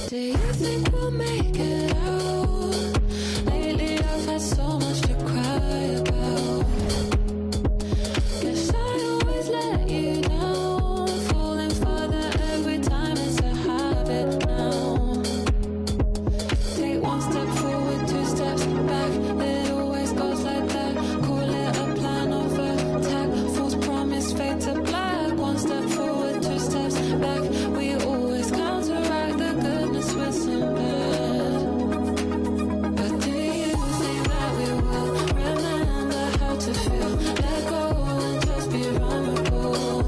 Do you think we'll make it out? Lately I've had so much to cry about. Guess I always let you down. Falling farther every time, it's a habit now. Take one step forward, two steps back. It always goes like that. Call it a plan of attack. False promise, fade to black. One step forward, two steps back. We always counteract the goodness with some bad. But do you think that we will remember how to feel? Let go and just be vulnerable.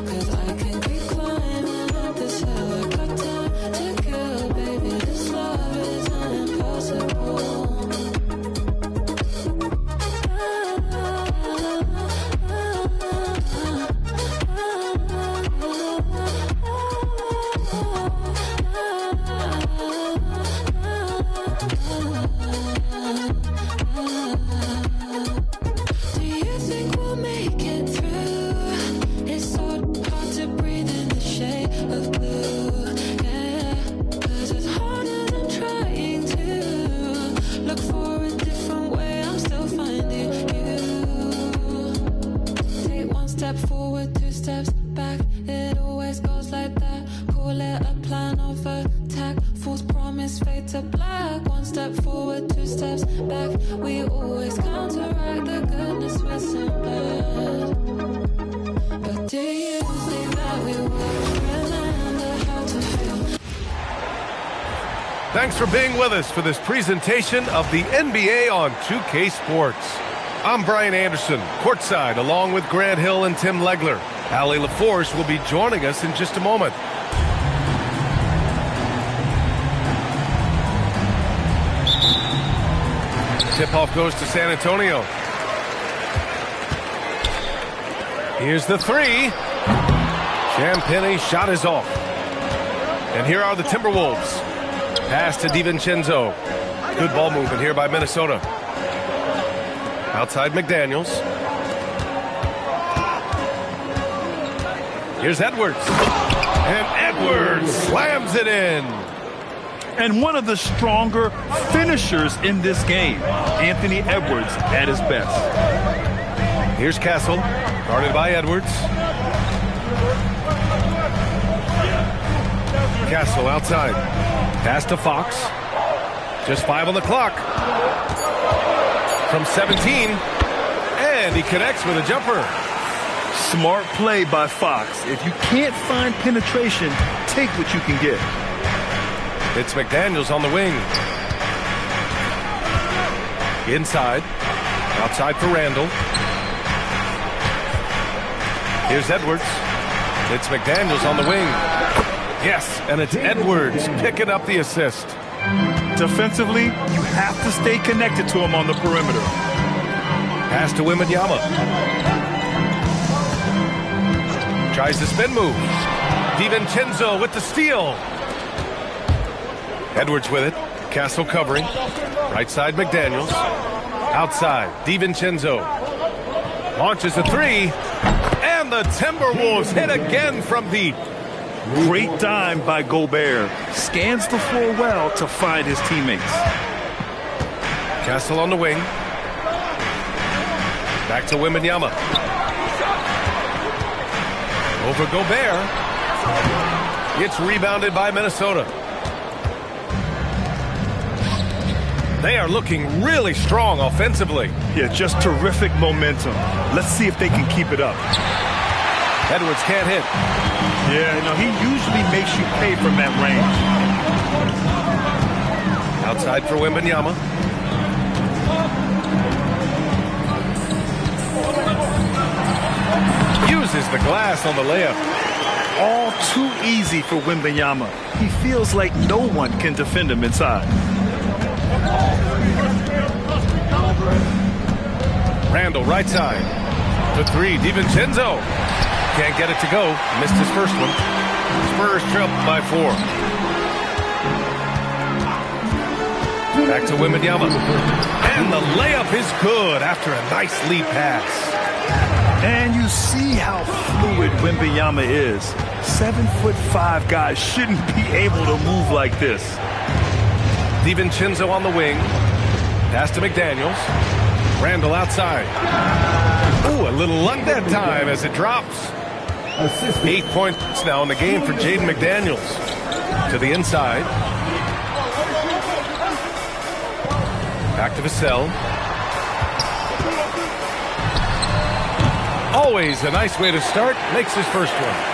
'Cause I can keep climbing up this hill. I got time to kill, baby. This love isn't impossible. Do you think we'll make it through? It's so hard to breathe in the shade of blue. Yeah, 'cause as hard as I'm trying to look for a different way, I'm still finding you. Take one step forward, two steps back. It always goes like that. Call it a plan of attack. False promise, fade to black. One step forward, two steps back. We always counteract the goodness with some bad. But do you think that we will remember how to feel? Thanks for being with us for this presentation of the NBA on 2K Sports. I'm Brian Anderson, courtside, along with Grant Hill and Tim Legler. Allie LaForce will be joining us in just a moment. Tip-off goes to San Antonio. Here's the three. Champagne's shot is off. And here are the Timberwolves. Pass to DiVincenzo. Good ball movement here by Minnesota. Outside McDaniels. Here's Edwards. And Edwards slams it in. And one of the stronger finishers in this game, Anthony Edwards at his best. Here's Castle, guarded by Edwards. Castle outside. Pass to Fox. Just 5 on the clock. From 17. And he connects with a jumper. Smart play by Fox. If you can't find penetration, take what you can get. It's McDaniels on the wing. Inside. Outside for Randall. Here's Edwards. It's McDaniels on the wing. Yes, and it's Edwards picking up the assist. Defensively, you have to stay connected to him on the perimeter. Pass to Wembanyama. Tries the spin move. DiVincenzo with the steal. Edwards with it. Castle covering. Right side McDaniels. Outside DiVincenzo. Launches a three. And the Timberwolves hit again from deep. Great dime by Gobert. Scans the floor well to find his teammates. Castle on the wing. Back to Wembanyama. Over Gobert. It's rebounded by Minnesota. They are looking really strong offensively. Yeah, just terrific momentum. Let's see if they can keep it up. Edwards can't hit. Yeah, no, he usually makes you pay from that range. Outside for Wembanyama. Uses the glass on the layup. All too easy for Wembanyama. He feels like no one can defend him inside. Randall, right side. The three, DiVincenzo. Can't get it to go. Missed his first one. Spurs trail by 4. Back to Wembanyama. And the layup is good after a nice lead pass. And you see how fluid Wembanyama is. 7'5" guys shouldn't be able to move like this. DiVincenzo on the wing. Pass to McDaniels. Randall outside. Ooh, a little luck that time as it drops. 8 points now in the game for Jaden McDaniels. To the inside. Back to Vassell. Always a nice way to start. Makes his first one.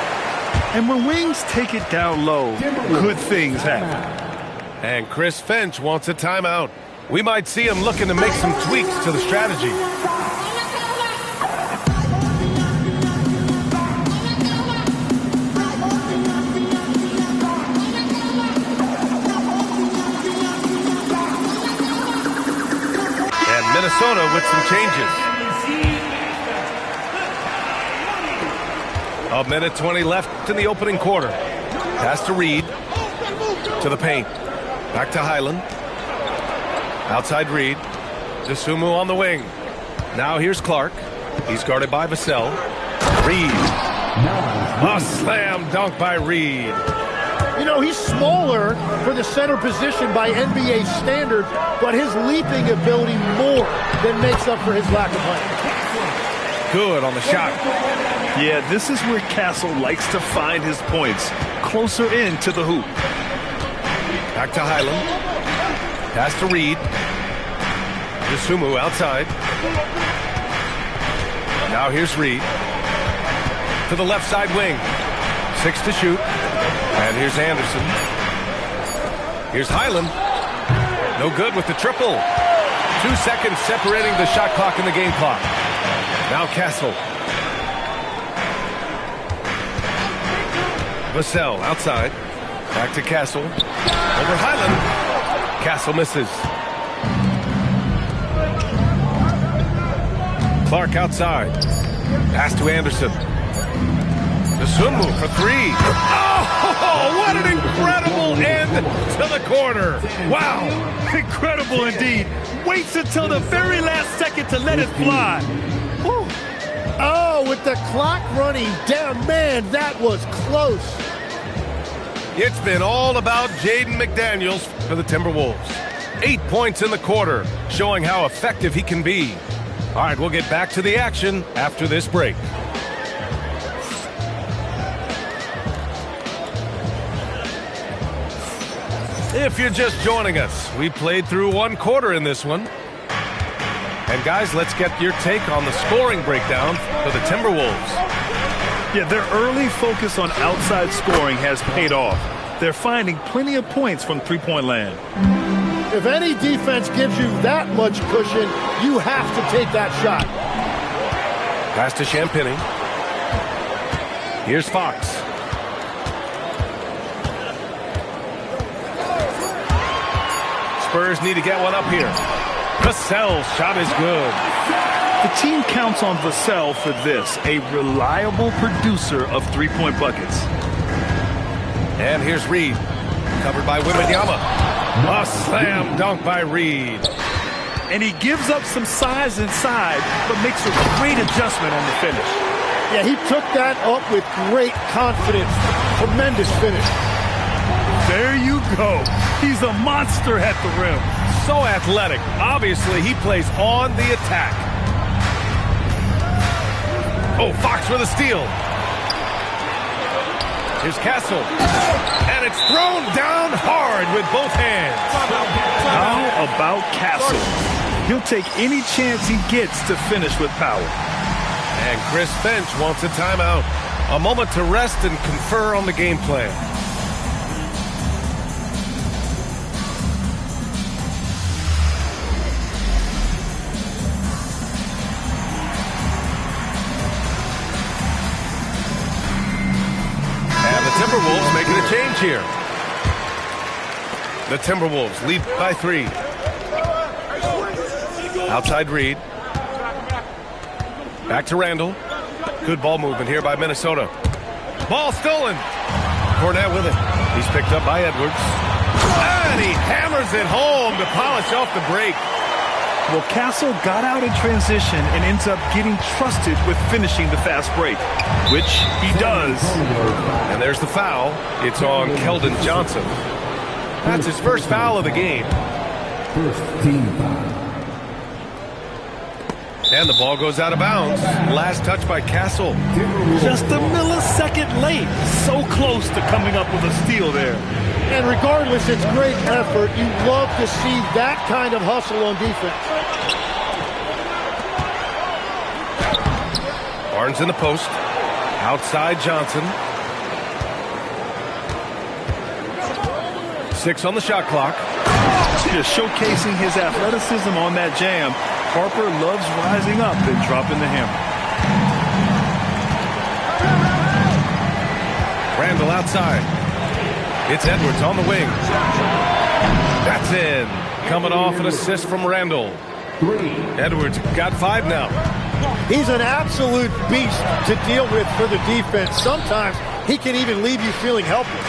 And when wings take it down low, good things happen. And Chris Finch wants a timeout. We might see him looking to make some tweaks to the strategy. And Minnesota with some changes. A minute 20 left in the opening quarter. Pass to Reed. To the paint. Back to Highland. Outside Reed. Dosunmu on the wing. Now here's Clark. He's guarded by Vassell. Reed. A slam dunk by Reed. You know, he's smaller for the center position by NBA standards, but his leaping ability more than makes up for his lack of height. Good on the shot. Yeah, this is where Castle likes to find his points, closer in to the hoop. Back to Highland. Pass to Reed. Dosunmu outside. Now here's Reed. To the left side wing. 6 to shoot. And here's Anderson. Here's Highland. No good with the triple. 2 seconds separating the shot clock and the game clock. Now Castle. Vassell outside. Back to Castle. Over Highland. Castle misses. Clark outside. Pass to Anderson. Dosunmu for 3. Oh, what an incredible end to the quarter. Wow, incredible indeed. Waits until the very last second to let it fly. Whew. Oh, with the clock running down, man, that was close. It's been all about Jaden McDaniels for the Timberwolves. 8 points in the quarter, showing how effective he can be. All right, we'll get back to the action after this break. If you're just joining us, we played through 1 quarter in this one. And guys, let's get your take on the scoring breakdown for the Timberwolves. Yeah, their early focus on outside scoring has paid off. They're finding plenty of points from three-point land. If any defense gives you that much cushion, you have to take that shot. Pass to Champagny. Here's Fox. Spurs need to get one up here. Vassell's shot is good. The team counts on Vassell for this, a reliable producer of three-point buckets. And here's Reed, covered by Wembanyama. A slam dunk by Reed. And he gives up some size inside, but makes a great adjustment on the finish. Yeah, he took that up with great confidence. Tremendous finish. There you go. He's a monster at the rim. So athletic. Obviously, he plays on the attack. Oh, Fox with a steal. Here's Castle. And it's thrown down hard with both hands. How about Castle? He'll take any chance he gets to finish with power. And Chris Finch wants a timeout. A moment to rest and confer on the game plan. Timberwolves making a change here. The Timberwolves lead by 3. Outside Reed. Back to Randall. Good ball movement here by Minnesota. Ball stolen. Cornette with it. He's picked up by Edwards. And he hammers it home to polish off the break. Well, Castle got out in transition and ends up getting trusted with finishing the fast break, which he does. And there's the foul. It's on Keldon Johnson. That's his first foul of the game. First team foul. And the ball goes out of bounds. Last touch by Castle. Just a millisecond late. So close to coming up with a steal there. And regardless, it's great effort. You love to see that kind of hustle on defense. Barnes in the post. Outside Johnson. 6 on the shot clock. Just showcasing his athleticism on that jam. Harper loves rising up and dropping the hammer. Randall outside. It's Edwards on the wing. That's in. Coming off an assist from Randall. Edwards got 5 now. He's an absolute beast to deal with for the defense. Sometimes he can even leave you feeling helpless.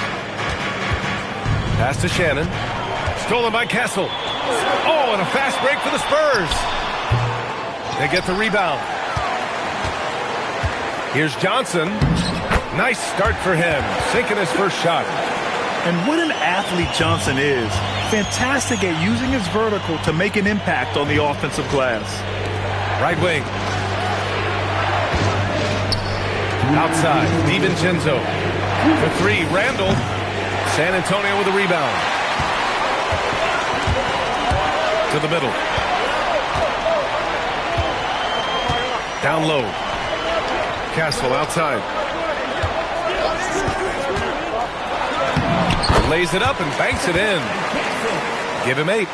Pass to Shannon. Stolen by Castle. Oh, and a fast break for the Spurs. They get the rebound. Here's Johnson. Nice start for him. Sinking his first shot. And what an athlete Johnson is. Fantastic at using his vertical to make an impact on the offensive glass. Right wing. Outside. DiVincenzo. For 3. Randall. San Antonio with a rebound. To the middle. Down low. Castle outside. Lays it up and banks it in. Give him 8.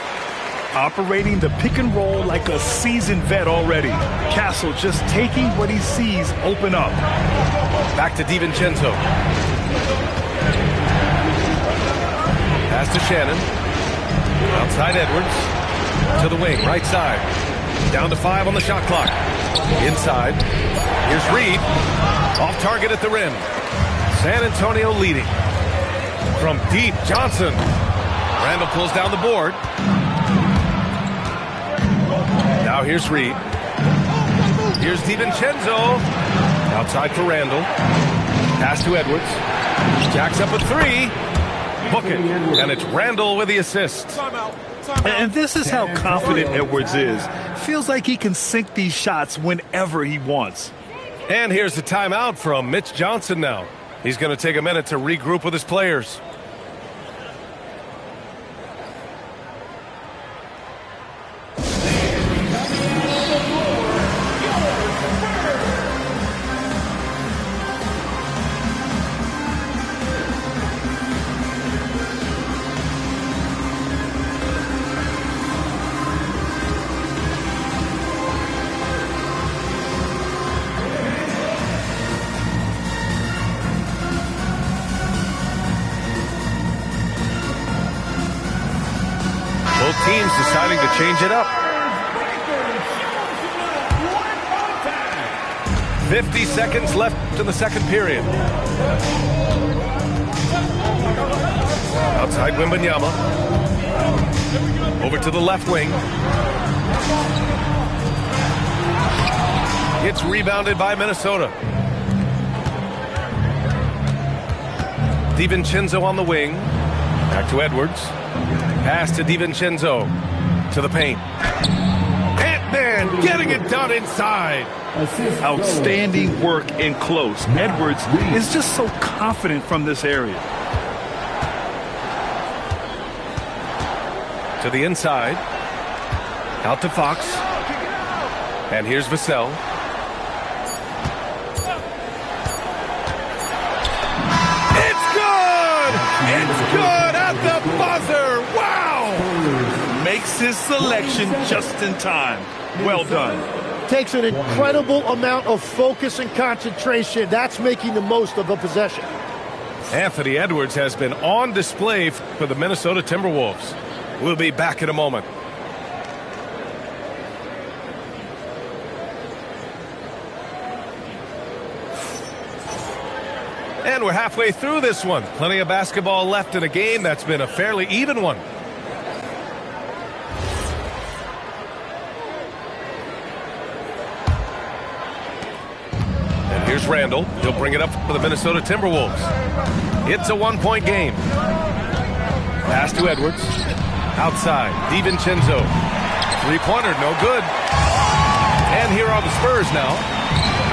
Operating the pick and roll like a seasoned vet already. Castle just taking what he sees open up. Back to DiVincenzo. Pass to Shannon. Outside Edwards. To the wing, right side. Down to 5 on the shot clock. Inside. Here's Reed. Off target at the rim. San Antonio leading. From deep, Johnson. Randall pulls down the board. Now here's Reed. Here's DiVincenzo. Outside for Randall. Pass to Edwards. Jacks up a 3. Book it. And it's Randall with the assist. And this is how confident Edwards is. Feels like he can sink these shots whenever he wants. And here's the timeout from Mitch Johnson now. He's going to take a minute to regroup with his players. Both teams deciding to change it up. 50 seconds left in the second period. Outside Wembanyama. Over to the left wing. It's rebounded by Minnesota. DiVincenzo on the wing. Back to Edwards. Pass to DiVincenzo. To the paint. Ant-Man getting it done inside. Outstanding work in close. Edwards is just so confident from this area. To the inside. Out to Fox. And here's Vassell. It's good! It's good at the buzzer! Wow! Makes his selection just in time. Well done. Takes an incredible amount of focus and concentration. That's making the most of a possession. Anthony Edwards has been on display for the Minnesota Timberwolves. We'll be back in a moment. And we're halfway through this one. Plenty of basketball left in a game that's been a fairly even one. Here's Randall. He'll bring it up for the Minnesota Timberwolves. It's a 1-point game. Pass to Edwards. Outside, DiVincenzo. Three-pointer, no good. And here are the Spurs now.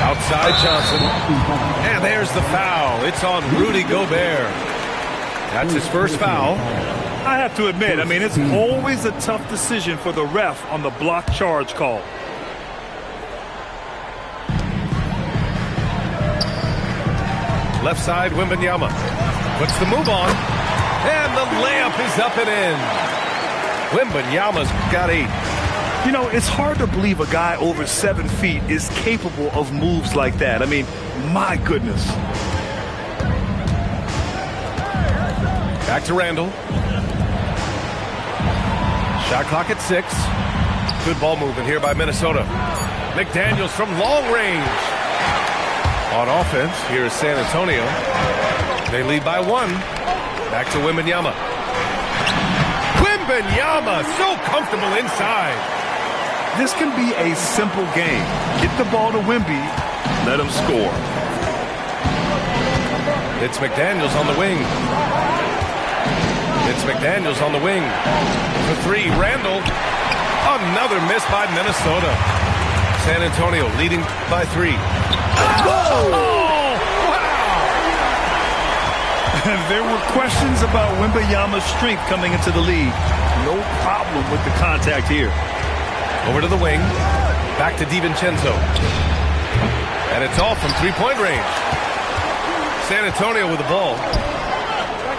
Outside Johnson. And there's the foul. It's on Rudy Gobert. That's his first foul. I have to admit, it's always a tough decision for the ref on the block charge call. Left side, Wembanyama. Puts the move on. And the layup is up and in. Wembanyama's got 8. It's hard to believe a guy over 7 feet is capable of moves like that. My goodness. Back to Randall. Shot clock at 6. Good ball movement here by Minnesota. McDaniels from long range. On offense, here is San Antonio. They lead by 1. Back to Wembanyama. Wembanyama, so comfortable inside. This can be a simple game. Get the ball to Wemby, let him score. It's McDaniels on the wing. It's McDaniels on the wing. For 3, Randall. Another miss by Minnesota. San Antonio leading by 3. Oh, wow! There were questions about Wembanyama's strength coming into the league. No problem with the contact here. Over to the wing. Back to DiVincenzo. And it's all from 3-point range. San Antonio with the ball.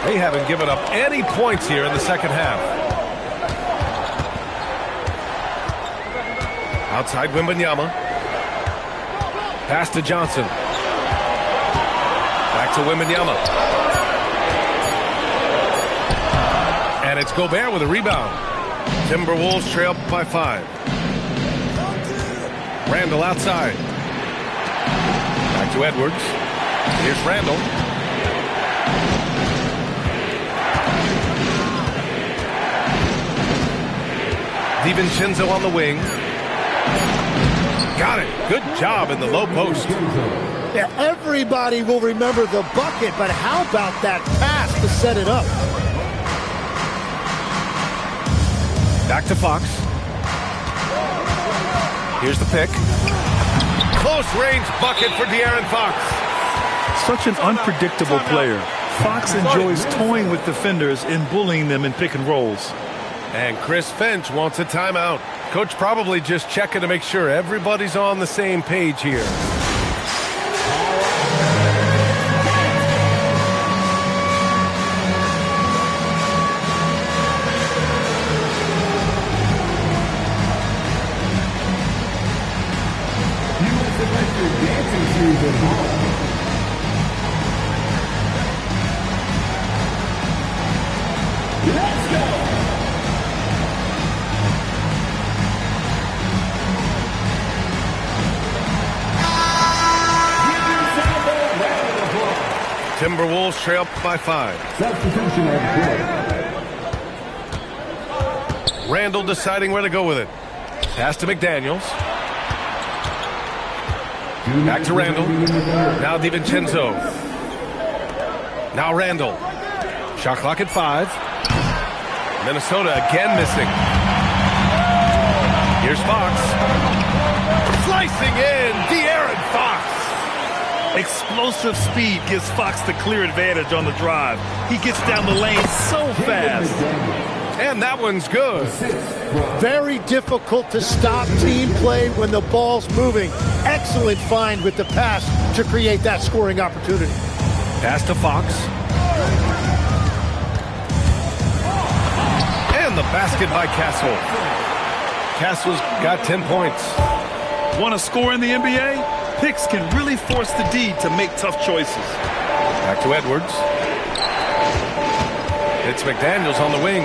They haven't given up any points here in the second half. Outside Wembanyama. Pass to Johnson. Back to Wembanyama. And it's Gobert with a rebound. Timberwolves trail by 5. Randall outside. Back to Edwards. Here's Randall. DiVincenzo on the wing. Got it. Good job in the low post. Yeah, everybody will remember the bucket, but how about that pass to set it up? Back to Fox. Here's the pick. Close range bucket for De'Aaron Fox. Such an unpredictable player. Fox enjoys toying with defenders and bullying them in pick and rolls. And Chris Finch wants a timeout. Coach probably just checking to make sure everybody's on the same page here. Let's go! Timberwolves trail by 5. Substitution of Randall deciding where to go with it. Pass to McDaniels. Back to Randall. Now DiVincenzo. Now Randall. Shot clock at 5. Minnesota again missing. Here's Fox. Slicing in, De'Aaron Fox. Explosive speed gives Fox the clear advantage on the drive. He gets down the lane so fast. And that one's good. Very difficult to stop team play when the ball's moving. Excellent find with the pass to create that scoring opportunity. Pass to Fox. And the basket by Castle. Castle's got 10 points. Want to score in the NBA? Picks can really force the D to make tough choices. Back to Edwards. It's McDaniels on the wing.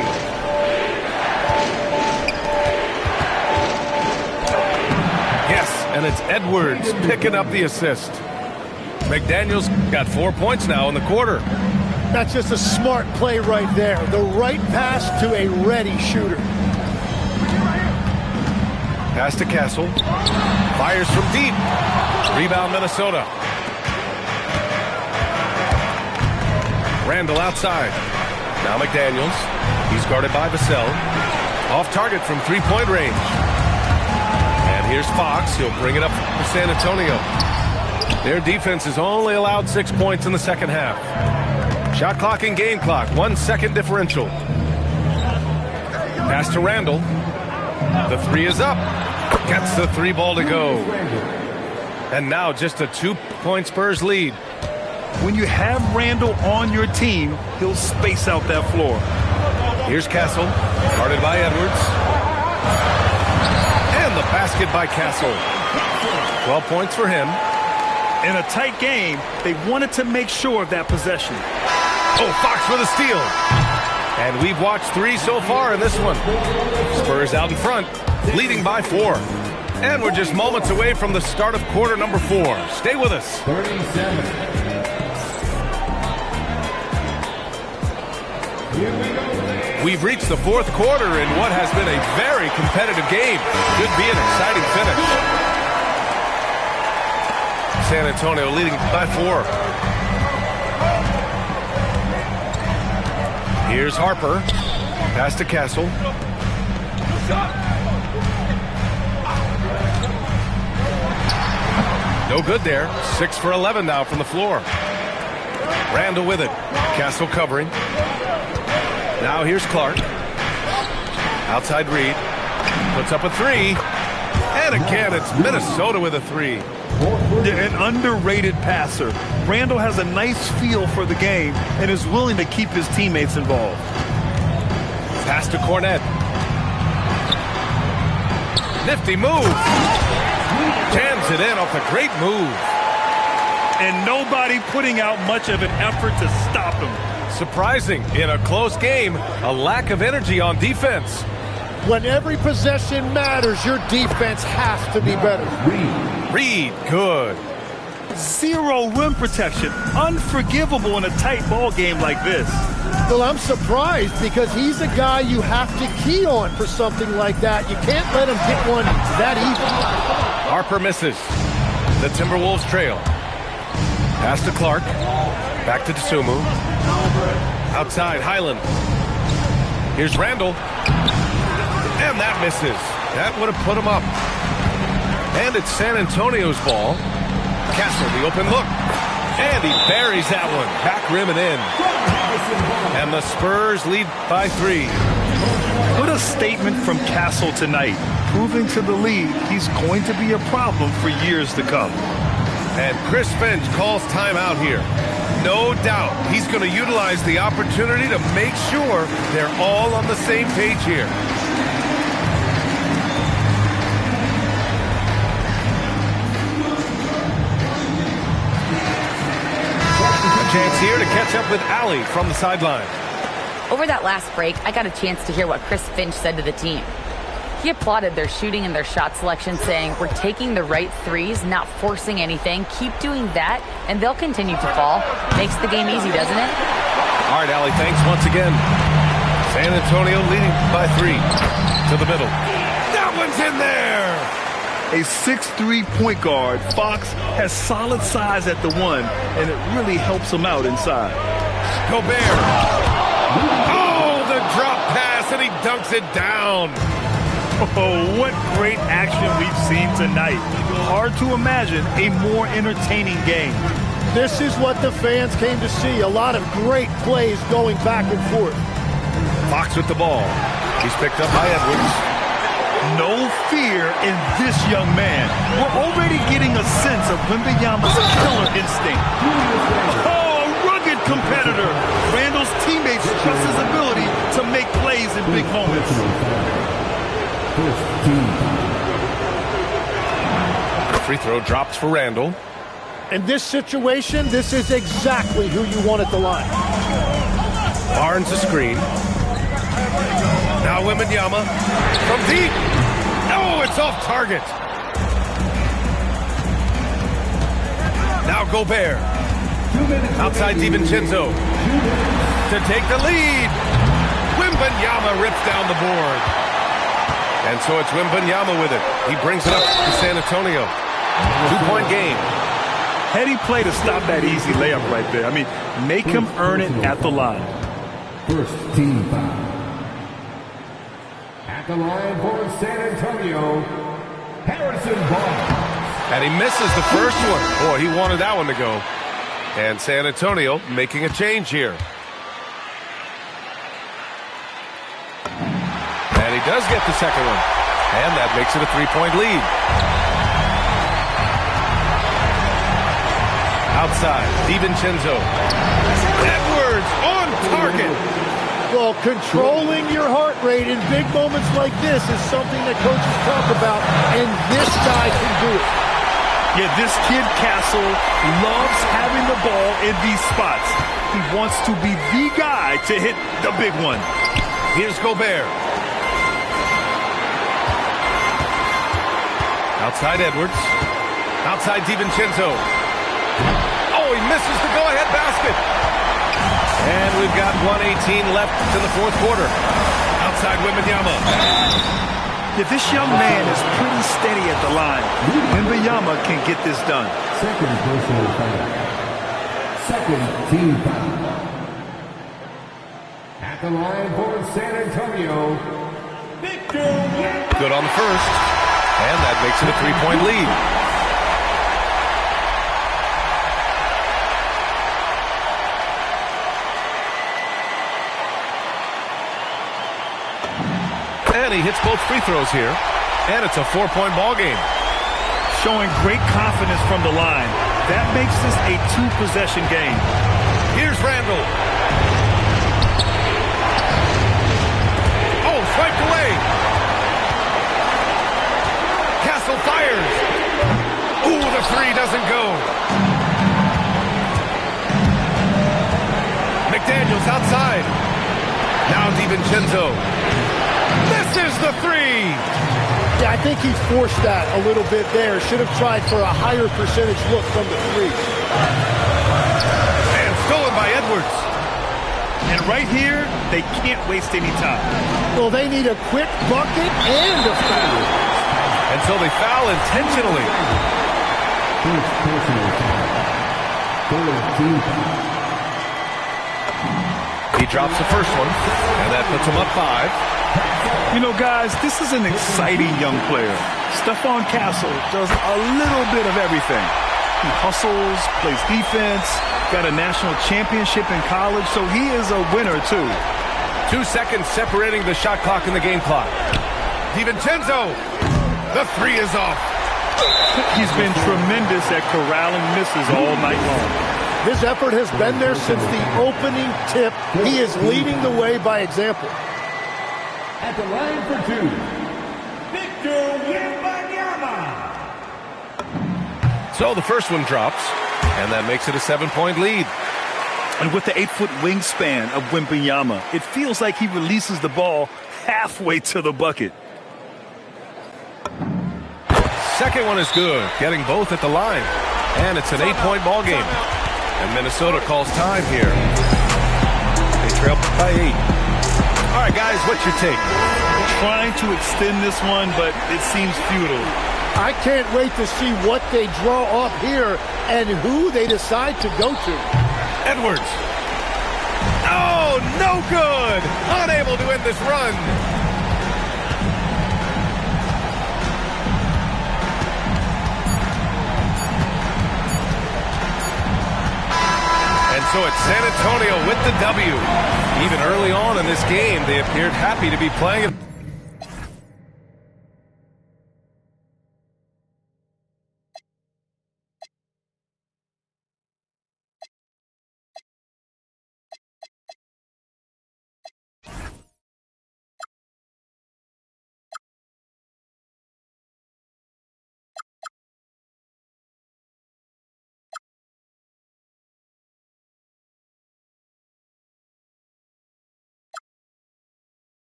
Yes, and it's Edwards picking up the assist. McDaniels got 4 points now in the quarter. That's just a smart play right there. The right pass to a ready shooter. Pass to Castle. Fires from deep. Rebound Minnesota. Randall outside. Now McDaniels. He's guarded by Vassell. Off target from three-point range. And here's Fox. He'll bring it up for San Antonio. Their defense has only allowed 6 points in the second half. Shot clock and game clock. 1 second differential. Pass to Randall. The three is up. Gets the three ball to go. And now just a 2-point Spurs lead. When you have Randall on your team, he'll space out that floor. Here's Castle, guarded by Edwards. And the basket by Castle. 12 points for him. In a tight game, they wanted to make sure of that possession. Oh, Fox with a steal. And we've watched 3 so far in this one. Spurs out in front, leading by 4. And we're just moments away from the start of quarter number 4. Stay with us. 37. We've reached the fourth quarter in what has been a very competitive game. Could be an exciting finish. San Antonio leading by 4. Here's Harper. Pass to Castle. No good there. 6 for 11 now from the floor. Randall with it. Castle covering. Now here's Clark. Outside Reed. Puts up a 3. And again, it's Minnesota with a 3. An underrated passer. Randall has a nice feel for the game and is willing to keep his teammates involved. Pass to Cornette. Nifty move. Jams it in off a great move. And nobody putting out much of an effort to stop him. Surprising, in a close game, a lack of energy on defense. When every possession matters, your defense has to be better. Reed, good. 0 rim protection. Unforgivable in a tight ball game like this. Well, I'm surprised because he's a guy you have to key on for something like that. You can't let him get one that easy. Harper misses. The Timberwolves trail. Pass to Clark. Back to Dosunmu. Outside, Highland. Here's Randall. And that misses. That would have put him up. And it's San Antonio's ball. Castle, the open look. And he buries that one. Back rim and in. And the Spurs lead by 3. What a statement from Castle tonight. Proving to the league he's going to be a problem for years to come. And Chris Finch calls timeout here. No doubt he's going to utilize the opportunity to make sure they're all on the same page here. A chance here to catch up with Allie from the sideline. Over that last break, I got a chance to hear what Chris Finch said to the team. He applauded their shooting and their shot selection, saying, "We're taking the right threes, not forcing anything. Keep doing that, and they'll continue to fall." Makes the game easy, doesn't it? All right, Allie, thanks once again. San Antonio leading by 3. To the middle. That one's in there! A 6'3" point guard, Fox has solid size at the 1, and it really helps him out inside. Gobert. Oh, the drop pass, and he dunks it down. Oh, what great action we've seen tonight. Hard to imagine a more entertaining game. This is what the fans came to see. A lot of great plays going back and forth. Fox with the ball. He's picked up by Edwards. No fear in this young man. We're already getting a sense of Wembanyama's killer instinct. Oh, a rugged competitor. Randall's teammates trust his ability to make plays in big moments. Free throw drops for Randall. In this situation, this is exactly who you want at the line. Barnes the screen. Now Wembanyama from deep. Oh, it's off target. Now Gobert. Outside DiVincenzo. To take the lead. Wembanyama rips down the board. And so it's Wembanyama with it. He brings it up to San Antonio. 2-point game. Heady play to stop that easy layup right there. I mean, make him earn it at the line. First team foul. At the line for San Antonio, Harrison Barnes. And he misses the first one. Boy, he wanted that one to go. And San Antonio making a change here. And he does get the second one. And that makes it a 3-point lead. Outside, DiVincenzo. Edwards on target. Well, controlling your heart rate in big moments like this is something that coaches talk about, and this guy can do it. Yeah, this kid, Castle, loves having the ball in these spots. He wants to be the guy to hit the big one. Here's Gobert. Outside Edwards. Outside DiVincenzo. Oh, he misses the go-ahead basket. And we've got 1:18 left in the fourth quarter. Outside Wembanyama. Yeah, this young man is pretty steady at the line. Wembanyama can get this done. Second personal foul. Second team foul. At the line for San Antonio, Victor. Good on the first. And that makes it a 3-point lead. And he hits both free throws here. And it's a 4-point ball game. Showing great confidence from the line. That makes this a 2-possession game. Here's Randall. Oh, swiped away. Castle fires. Ooh, the three doesn't go. McDaniels outside. Now DiVincenzo. This is the three. Yeah, I think he forced that a little bit there. Should have tried for a higher percentage look from the three. And stolen by Edwards. And right here, they can't waste any time. Well, they need a quick bucket and a foul. And so they foul intentionally. First personal foul. Third team foul. He drops the first one, and that puts him up 5. You know, guys, this is an exciting young player. Stephon Castle does a little bit of everything. He hustles, plays defense, got a national championship in college, so he is a winner, too. 2 seconds separating the shot clock and the game clock. DiVincenzo, the three is off. He's been tremendous at corralling misses all night long. His effort has been there since the opening tip. He is leading the way by example. At the line for 2, Victor Wembanyama. So the first one drops, and that makes it a 7-point lead. And with the 8-foot wingspan of Wembanyama, it feels like he releases the ball halfway to the bucket. Second one is good, getting both at the line. And it's an 8-point ball game. And Minnesota calls time here. They trail by 8. All right, guys, what's your take? Trying to extend this one, but it seems futile. I can't wait to see what they draw up here and who they decide to go to. Edwards. Oh, no good. Unable to end this run. And so it's San Antonio with the W. Even early on in this game, they appeared happy to be playing.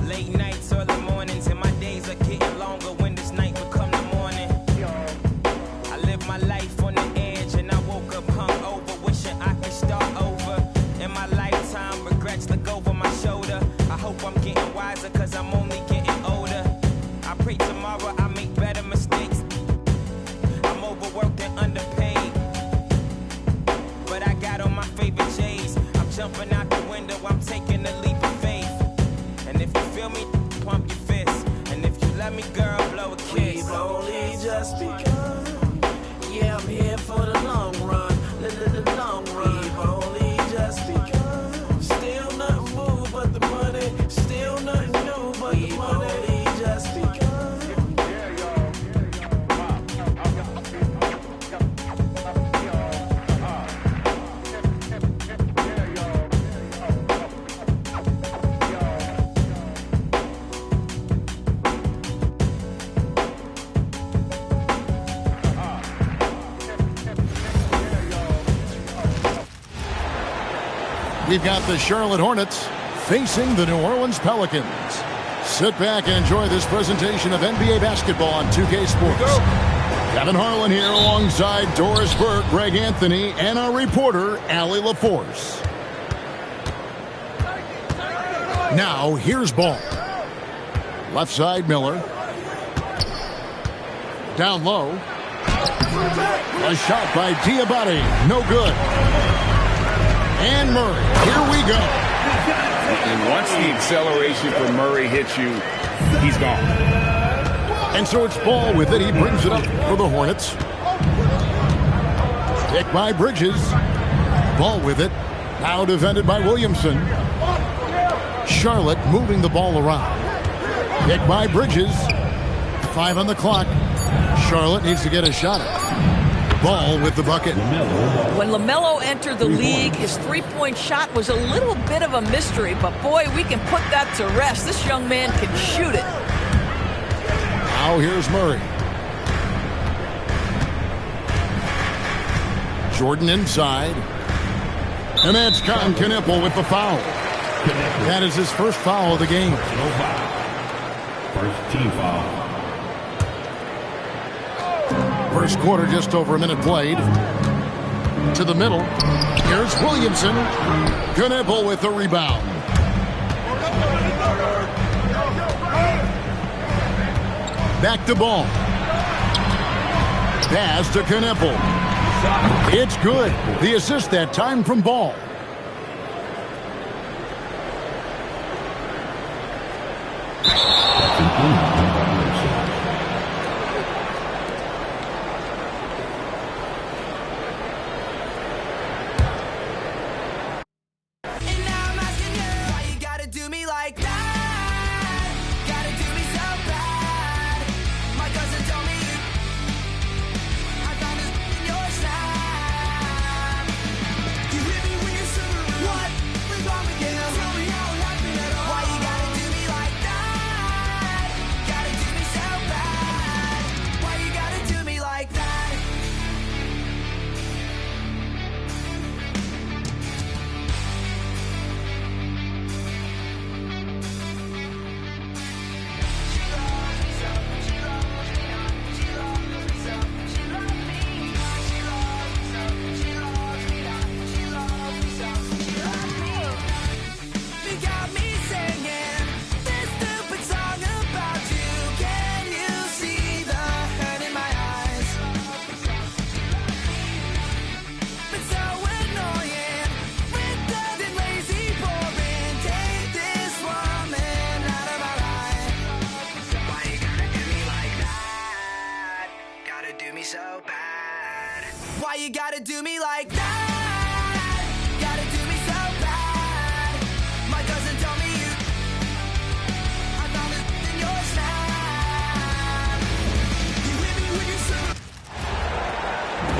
Late nights, early mornings, and my days are We've got the Charlotte Hornets facing the New Orleans Pelicans. Sit back and enjoy this presentation of NBA basketball on 2K Sports. Kevin Harlan here alongside Doris Burke, Greg Anthony, and our reporter, Allie LaForce. Now, here's Ball. Left side, Miller. Down low. A shot by Diabate. No good. And Murray. Here we go. And once the acceleration for Murray hits you, he's gone. And so it's Ball with it. He brings it up for the Hornets. Pick by Bridges. Ball with it. Now defended by Williamson. Charlotte moving the ball around. Pick by Bridges. 5 on the clock. Charlotte needs to get a shot at. Ball with the bucket. When LaMelo entered the league, his three-point shot was a little bit of a mystery, but boy, we can put that to rest. This young man can shoot it. Now here's Murray. Jordan inside. And that's Con Knipple with the foul. That is his first foul of the game. First team foul. First quarter, just over a minute played. To the middle. Here's Williamson. Knipple with the rebound. Back to Ball. Pass to Knipple. It's good. The assist that time from Ball.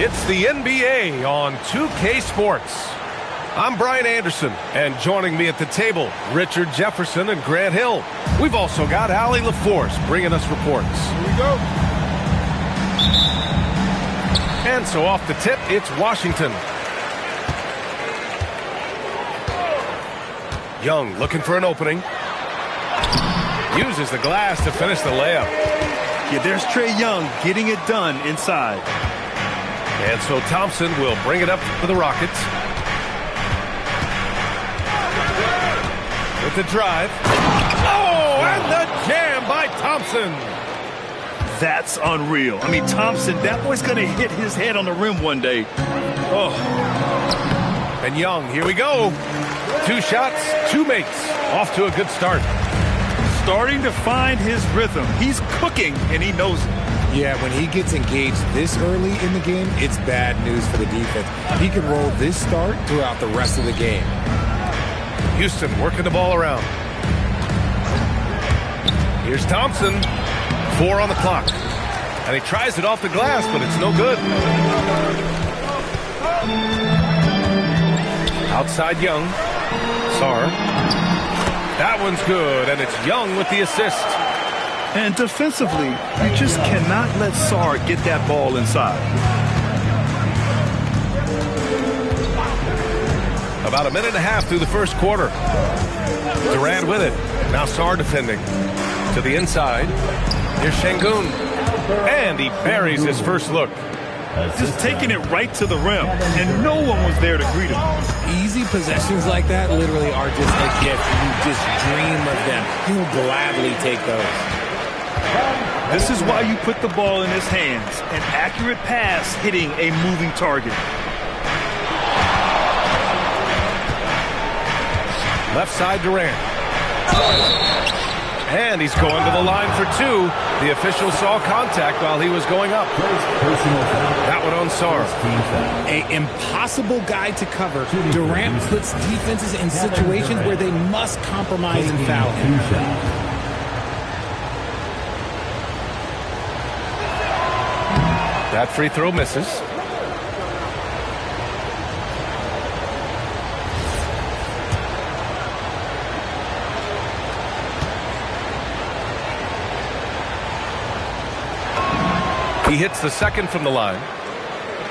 It's the NBA on 2K Sports. I'm Brian Anderson, and joining me at the table, Richard Jefferson and Grant Hill. We've also got Allie LaForce bringing us reports. Here we go. And so off the tip, it's Washington. Young looking for an opening. Uses the glass to finish the layup. Yeah, there's Trae Young getting it done inside. And so Thompson will bring it up for the Rockets. With the drive. Oh, and the jam by Thompson. That's unreal. I mean, Thompson, that boy's going to hit his head on the rim one day. Oh. And Young, here we go. 2 shots, 2 makes. Off to a good start. Starting to find his rhythm. He's cooking, and he knows it. Yeah, when he gets engaged this early in the game, it's bad news for the defense. He can roll this start throughout the rest of the game. Houston working the ball around. Here's Thompson. 4 on the clock. And he tries it off the glass, but it's no good. Outside Young. Sarr. That one's good, and it's Young with the assist. And defensively, you just cannot let Sarr get that ball inside. About a minute and a half through the first quarter. Durant with it. Now Sarr defending. To the inside. Here's Şengün. And he buries his first look. Just taking it right to the rim, and no one was there to greet him. Easy possessions like that literally are just a gift. You just dream of them. You'll gladly take those. This is why you put the ball in his hands. An accurate pass hitting a moving target. Left side Durant. And he's going to the line for two. The official saw contact while he was going up. That one on Sarr. An impossible guy to cover. Durant puts defenses in situations where they must compromise and foul him. That free throw misses. He hits the second from the line.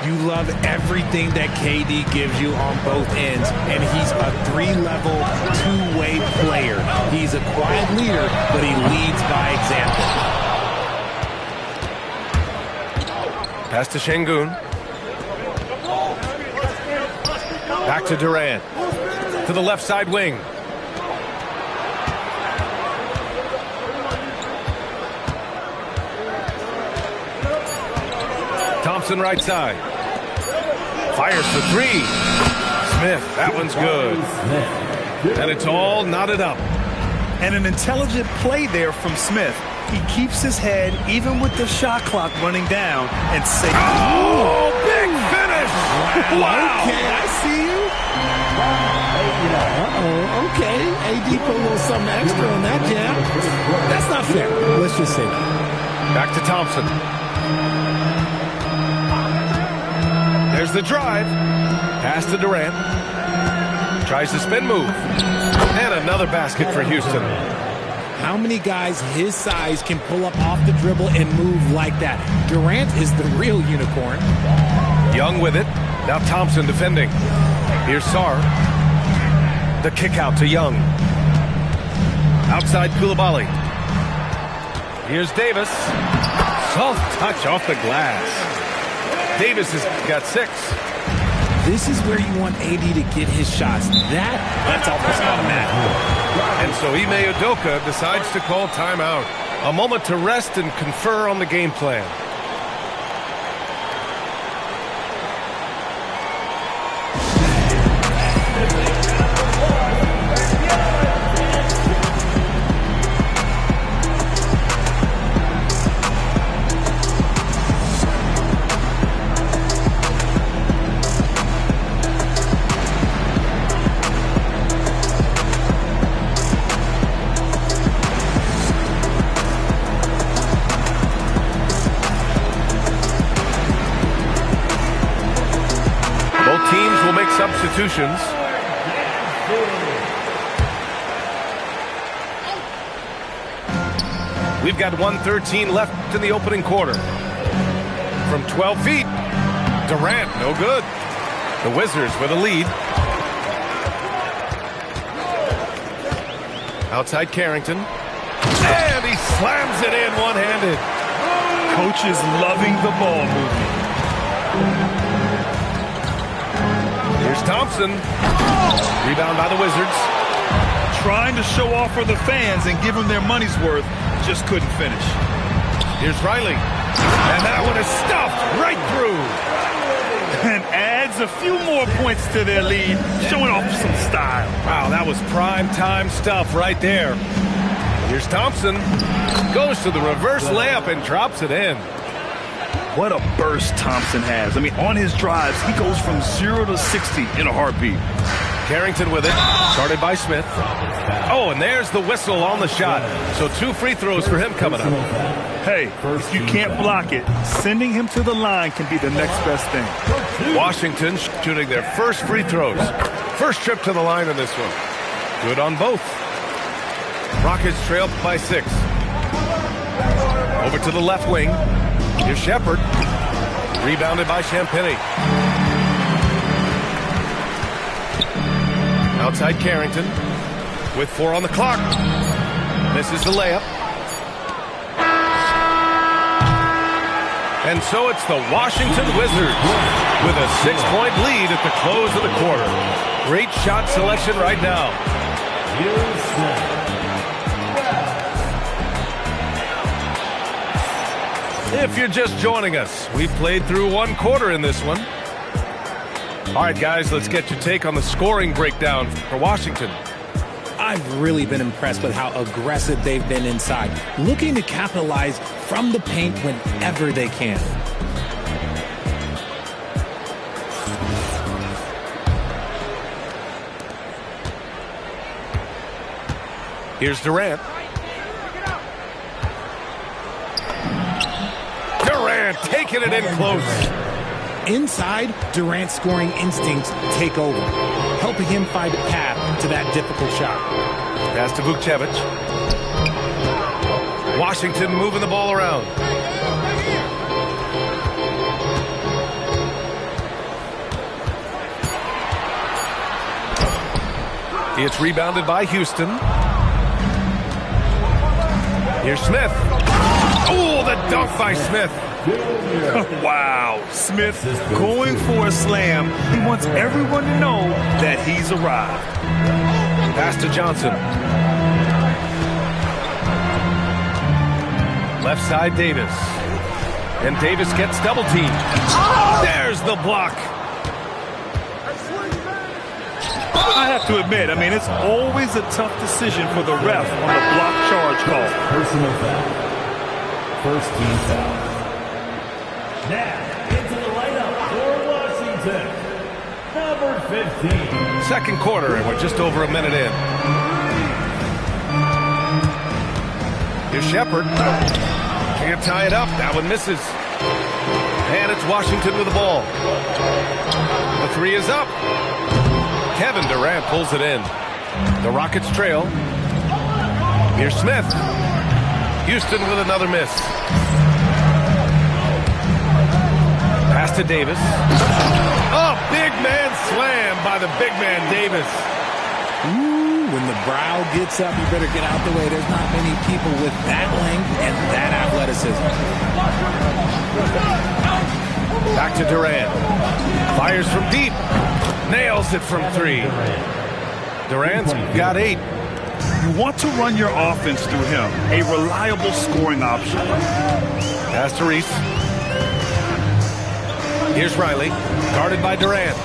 You love everything that KD gives you on both ends, and he's a three-level, two-way player. He's a quiet leader, but he leads by example. Pass to Şengün. Back to Durant. To the left side wing. Thompson right side. Fires for three. Smith, that one's good. And it's all knotted up. And an intelligent play there from Smith. He keeps his head even with the shot clock running down and say, oh, big finish. Wow. Okay, I see you. Okay. AD put a little something extra on that jam. That's not fair. Let's just say that. Back to Thompson. There's the drive. Pass to Durant. Tries the spin move. And another basket for Houston. How many guys his size can pull up off the dribble and move like that? Durant is the real unicorn. Young with it. Now Thompson defending. Here's Sarr. The kick out to Young. Outside Coulibaly. Here's Davis. Soft touch off the glass. Davis has got 6. This is where you want AD to get his shots. That's almost automatic. And so Ime Udoka decides to call timeout. A moment to rest and confer on the game plan. Substitutions. We've got 1:13 left in the opening quarter. From 12 feet, Durant, no good. The Wizards with a lead. Outside Carrington. And he slams it in one-handed. Coach is loving the ball movement. Here's Thompson. Rebound by the Wizards. Trying to show off for the fans and give them their money's worth. Just couldn't finish. Here's Riley. And that one is stuffed right through. And adds a few more points to their lead, showing off some style. Wow, that was prime time stuff right there. Here's Thompson. Goes to the reverse layup and drops it in. What a burst Thompson has. I mean, on his drives, he goes from 0 to 60 in a heartbeat. Carrington with it. Started by Smith. Oh, and there's the whistle on the shot. So 2 free throws for him coming up. Hey, if you can't block it, sending him to the line can be the next best thing. Washington shooting their first free throws. First trip to the line in this one. Good on both. Rockets trail by 6. Over to the left wing. Here's Shepard. Rebounded by Champagny. Outside Carrington with 4 on the clock. Misses the layup. And so it's the Washington Wizards with a 6-point lead at the close of the quarter. Great shot selection right now. If you're just joining us, we've played through 1 quarter in this one. All right, guys, let's get your take on the scoring breakdown for Washington. I've really been impressed with how aggressive they've been inside, looking to capitalize from the paint whenever they can. Here's Durant. Durant taking it in close. Inside, Durant's scoring instincts take over, helping him find a path to that difficult shot. Pass to Vukcevic. Washington moving the ball around. It's rebounded by Houston. Here's Smith. Oh, the dunk by Smith. Wow, Smith going for a slam. He wants everyone to know that he's arrived. Pass to Johnson. Left side, Davis. And Davis gets double teamed. There's the block. I have to admit, it's always a tough decision for the ref on the block charge call. Personal foul. First team foul. Now, into the lineup for Washington, number 15. Second quarter, and we're just over a minute in. Here's Shepard. Can't tie it up. That one misses. And it's Washington with the ball. The 3 is up. Kevin Durant pulls it in. The Rockets trail. Here's Smith. Houston with another miss. Pass to Davis. Oh, big man slam by the big man Davis. Ooh, when the brow gets up, you better get out the way. There's not many people with that length and that athleticism. Back to Durant. Fires from deep. Nails it from 3. Durant's got 8. You want to run your offense through him. A reliable scoring option. Pass to Reese. Here's Riley. Guarded by Durant.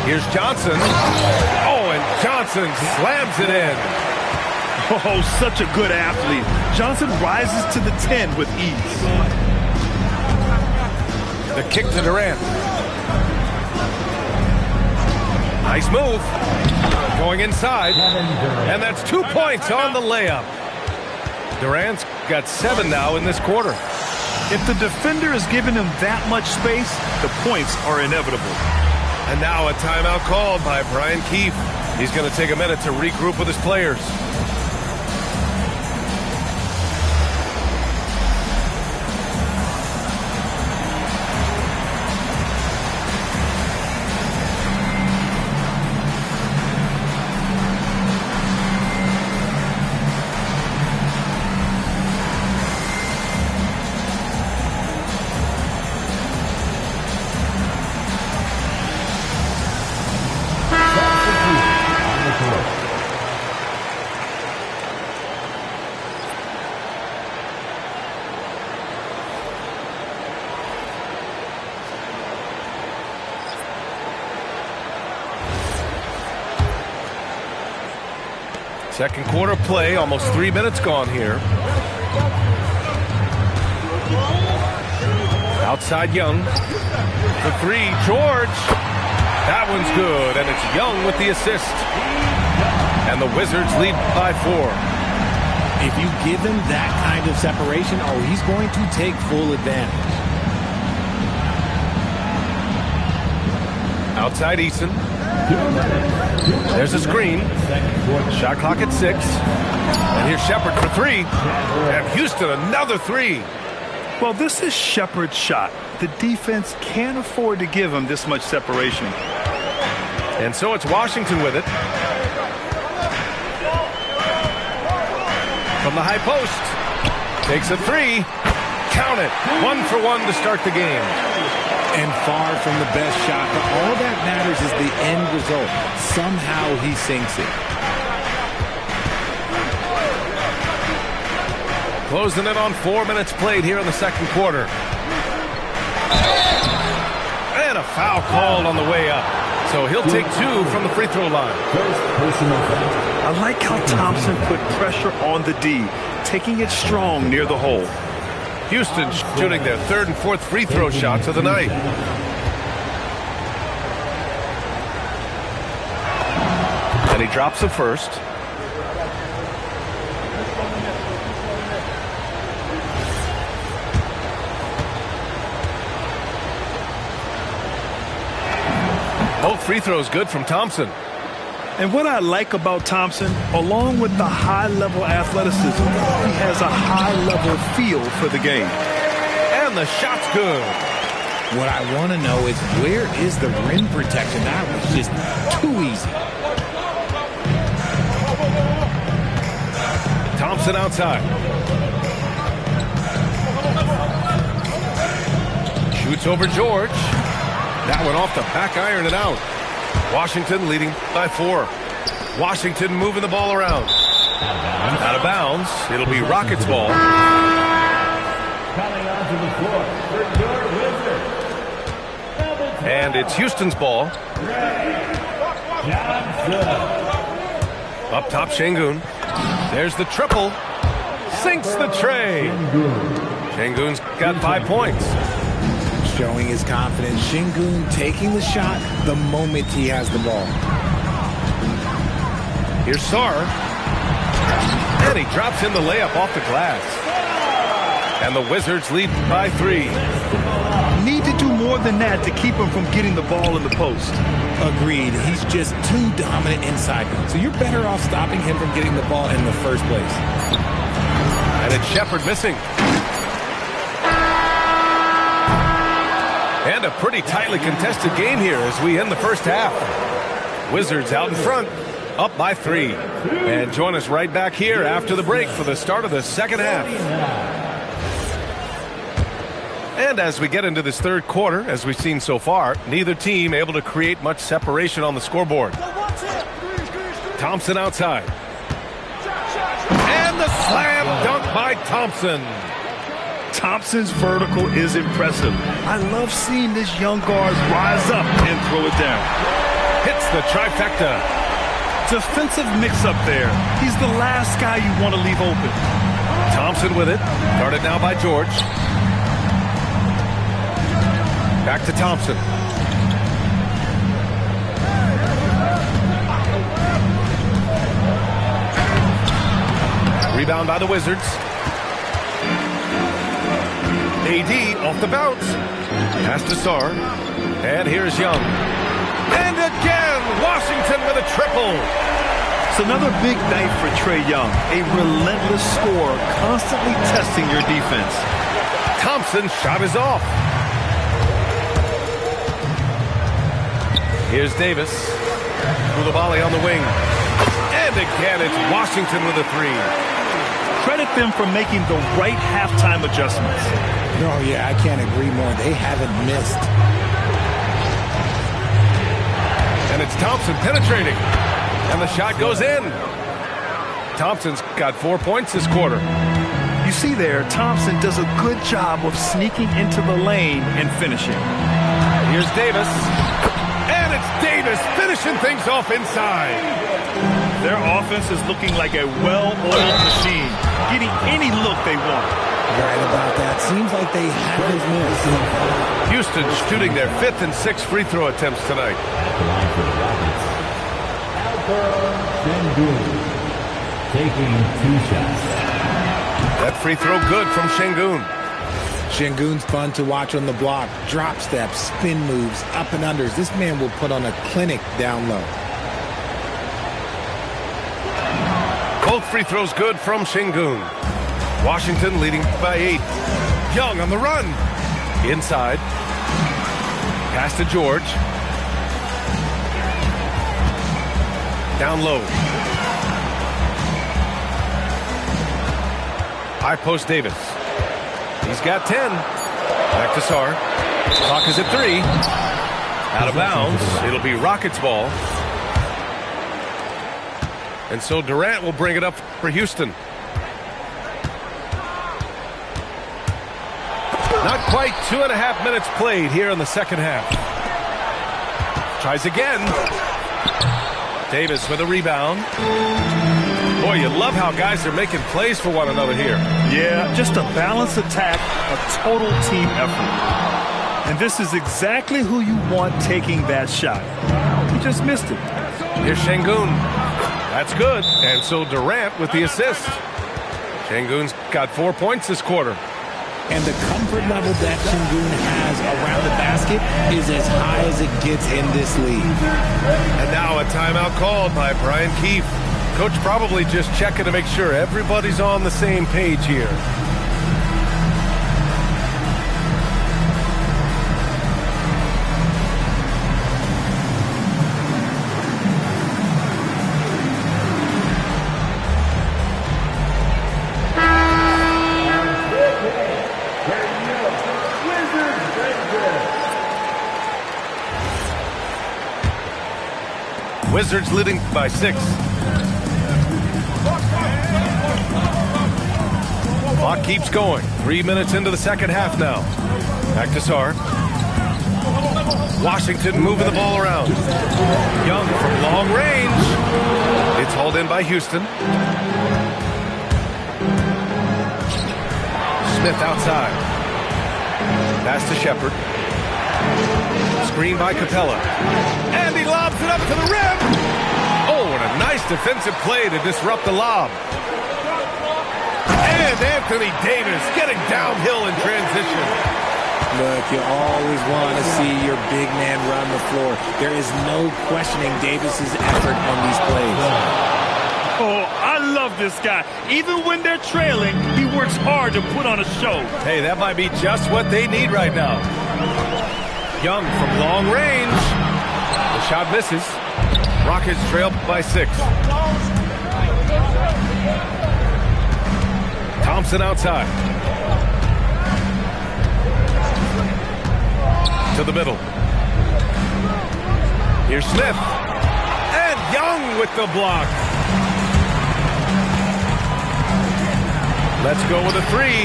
Here's Johnson. Oh, and Johnson slams it in. Oh, such a good athlete. Johnson rises to the 10 with ease. The kick to Durant. Nice move. Going inside. And that's 2 points on the layup. Durant's got 7 now in this quarter. If the defender is giving him that much space, the points are inevitable. And now a timeout called by Brian Keefe. He's going to take a minute to regroup with his players. Second quarter play, almost 3 minutes gone here. Outside Young. For 3, George. That one's good, and it's Young with the assist. And the Wizards lead by 4. If you give him that kind of separation, he's going to take full advantage. Outside Eason. There's a screen. Shot clock at 6. And here's Shepard for 3. And Houston, another 3. Well, this is Shepard's shot. The defense can't afford to give him this much separation. And so it's Washington with it. from the high post. Takes a three. Count it. 1 for 1 to start the game. And far from the best shot, but all that matters is the end result. Somehow he sinks it. Closing in on 4 minutes played here in the second quarter. And a foul called on the way up. So he'll take 2 from the free throw line. I like how Thompson put pressure on the D, taking it strong near the hole. Houston shooting their 3rd and 4th free throw shots of the night. And he drops the first. Both free throws good from Thompson. And what I like about Thompson, along with the high-level athleticism, he has a high-level feel for the game. And the shot's good. What I want to know is, where is the rim protection? That was just too easy. Thompson outside. Shoots over George. That one off the back iron and out. Washington leading by 4. Washington moving the ball around. Out of bounds. It'll be Rockets ball. Coming onto the floor for your Wizards. And it's Houston's ball. Up top, Şengün. There's the triple. Sinks the tray. Şengün's got 5 points. Showing his confidence. Şengün taking the shot the moment he has the ball. Here's Sarr. And he drops in the layup off the glass. And the Wizards lead by 3. Need to do more than that to keep him from getting the ball in the post. Agreed. He's just too dominant inside. So you're better off stopping him from getting the ball in the first place. And it's Shepherd missing. And a pretty tightly contested game here as we end the first half. Wizards out in front, up by 3. And join us right back here after the break for the start of the second half. And as we get into this third quarter, as we've seen so far, neither team able to create much separation on the scoreboard. Thompson outside. And the slam dunk by Thompson. Thompson's vertical is impressive. I love seeing this young guard rise up and throw it down. Hits the trifecta. Defensive mix-up there. He's the last guy you want to leave open. Thompson with it. Guarded now by George. Back to Thompson. Rebound by the Wizards. AD off the bounce. Pass to Sarr. And here's Young. And again, Washington with a triple. It's another big night for Trae Young. A relentless scorer, constantly testing your defense. Thompson's shot is off. Here's Davis. Koulibaly on the wing. And again, it's Washington with a 3. Credit them for making the right halftime adjustments. Oh, yeah, I can't agree more. They haven't missed. And it's Thompson penetrating. And the shot goes in. Thompson's got 4 points this quarter. You see there, Thompson does a good job of sneaking into the lane and finishing. Here's Davis. And it's Davis finishing things off inside. Their offense is looking like a well-oiled machine, getting any look they want. Right about that. Seems like they haven't missed. Houston shooting their 5th and 6th free throw attempts tonight. Taking 2 shots. That free throw good from Şengün. Şengün's fun to watch on the block. Drop steps, spin moves, up and unders. This man will put on a clinic down low. Both free throws good from Şengün. Washington leading by 8. Young on the run. Inside. Pass to George. Down low. High post Davis. He's got 10. Back to Sarr. Clock is at 3. Out of bounds. It'll be Rockets ball. And so Durant will bring it up for Houston. Not quite 2.5 minutes played here in the second half. Tries again. Davis with a rebound. Boy, you love how guys are making plays for one another here. Yeah, just a balanced attack, a total team effort. And this is exactly who you want taking that shot. He just missed it. Here's Şengün. That's good. And so Durant with the assist. Şengün's got 4 points this quarter. And the comfort level that Şengün has around the basket is as high as it gets in this league. And now a timeout called by Brian Keefe. Coach probably just checking to make sure everybody's on the same page here. Wizards leading by 6. Clock keeps going. 3 minutes into the second half now. Back to Sarr. Washington moving the ball around. Young from long range. It's hauled in by Houston. Smith outside. Pass to Shepherd. Screen by Capella. And he lobs it up to the rim. Oh, and a nice defensive play to disrupt the lob. And Anthony Davis getting downhill in transition. Look, you always want to see your big man run the floor. There is no questioning Davis's effort on these plays. Oh, I love this guy. Even when they're trailing, he works hard to put on a show. Hey, that might be just what they need right now. Young from long range. The shot misses. Rockets trail by 6. Thompson outside. To the middle. Here's Smith. And Young with the block. Let's go with a 3.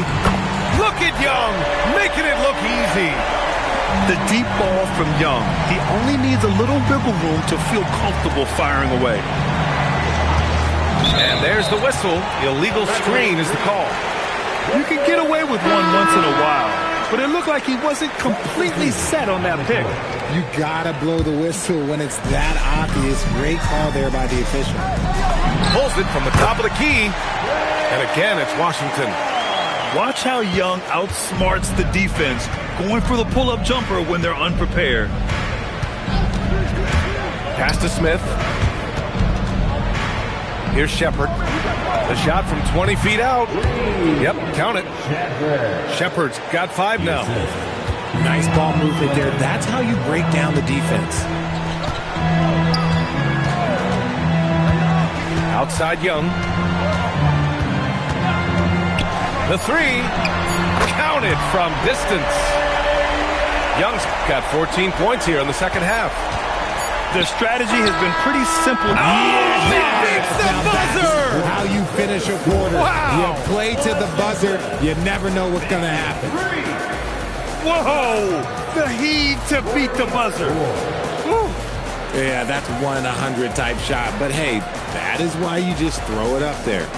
Look at Young, making it look easy. The deep ball from Young. He only needs a little wiggle room to feel comfortable firing away. And there's the whistle. Illegal screen is the call. You can get away with one once in a while, but it looked like he wasn't completely set on that pick. You gotta blow the whistle when it's that obvious. Great call there by the official. Pulls it from the top of the key. And again, it's Washington. Watch how Young outsmarts the defense, going for the pull-up jumper when they're unprepared. Pass to Smith. Here's Shepherd. The shot from 20 feet out. Yep, count it. Shepherd's got 5 now. Nice ball movement there. That's how you break down the defense. Outside Young. The 3. Counted from distance. Young's got 14 points here in the second half. Their strategy has been pretty simple. He beats the buzzer! How you finish a quarter. Wow. You play to the buzzer, you never know what's going to happen. Whoa! The heave to beat the buzzer. Woo. Yeah, that's 1 in 100 type shot. But hey, that is why you just throw it up there.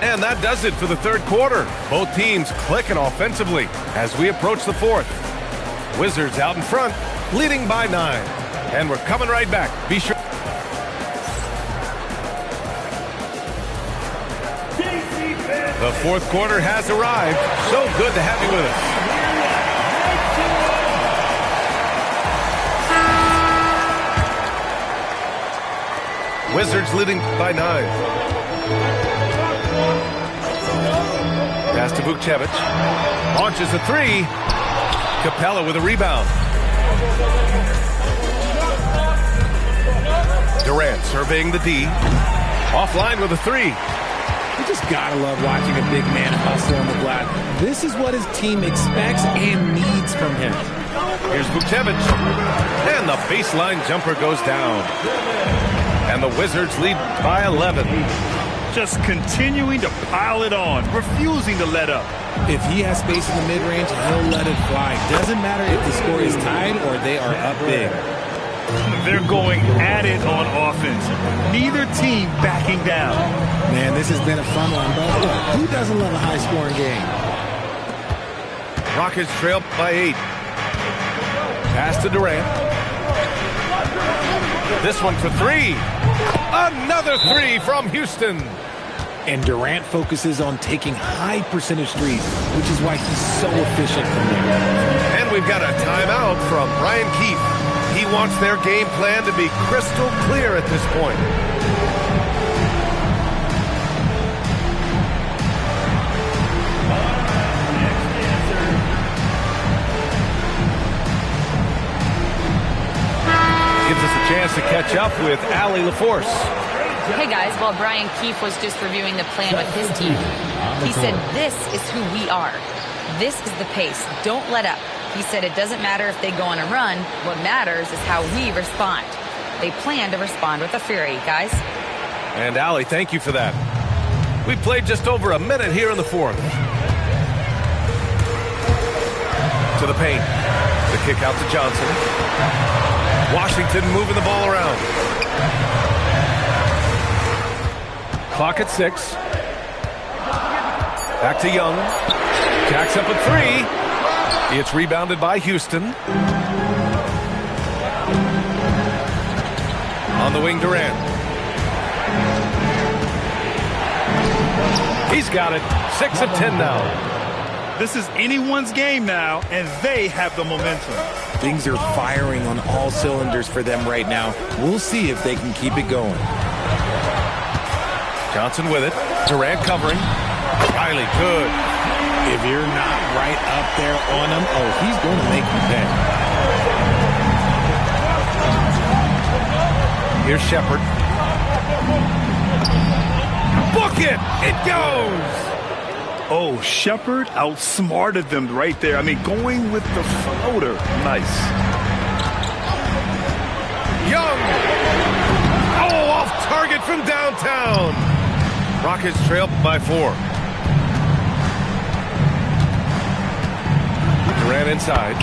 And that does it for the third quarter. Both teams clicking offensively as we approach the fourth. Wizards out in front, leading by 9. And we're coming right back. Be sure. The fourth quarter has arrived. So good to have you with us. Wizards leading by 9. Pass to Vukcevic. Launches a 3. Capella with a rebound. Durant surveying the D. Offline with a 3. You just gotta love watching a big man hustle on the glass. This is what his team expects and needs from him. Here's Vucevic. And the baseline jumper goes down. And the Wizards lead by 11. Just continuing to pile it on, refusing to let up. If he has space in the mid-range, he'll let it fly. Doesn't matter if the score is tied or they are up big. They're going at it on offense. Neither team backing down. Man, this has been a fun one, but who doesn't love a high-scoring game? Rockets trail by 8. Pass to Durant. This one for 3. Another 3 from Houston. And Durant focuses on taking high percentage threes, which is why he's so efficient from there. And we've got a timeout from Brian Keefe. He wants their game plan to be crystal clear at this point. Gives us a chance to catch up with Allie LaForce. Hey guys, while Brian Keefe was just reviewing the plan with his team, he said this is who we are. This is the pace. Don't let up. He said it doesn't matter if they go on a run. What matters is how we respond. They plan to respond with a fury, guys. And Allie, thank you for that. We played just over a minute here in the fourth. To the paint. The kick out to Johnson. Washington moving the ball around. Clock at 6. Back to Young. Jacks up a 3. It's rebounded by Houston. On the wing, Durant. He's got it. 6 of 10 now. This is anyone's game now, and they have the momentum. Things are firing on all cylinders for them right now. We'll see if they can keep it going. Johnson with it. Durant covering. Riley, good. If you're not right up there on him, oh, he's going to make you pay. Here's Shepard. Book it! It goes! Oh, Shepard outsmarted them right there. I mean, going with the floater. Nice. Young! Oh, off target from downtown. Rockets trail by 4. Durant inside.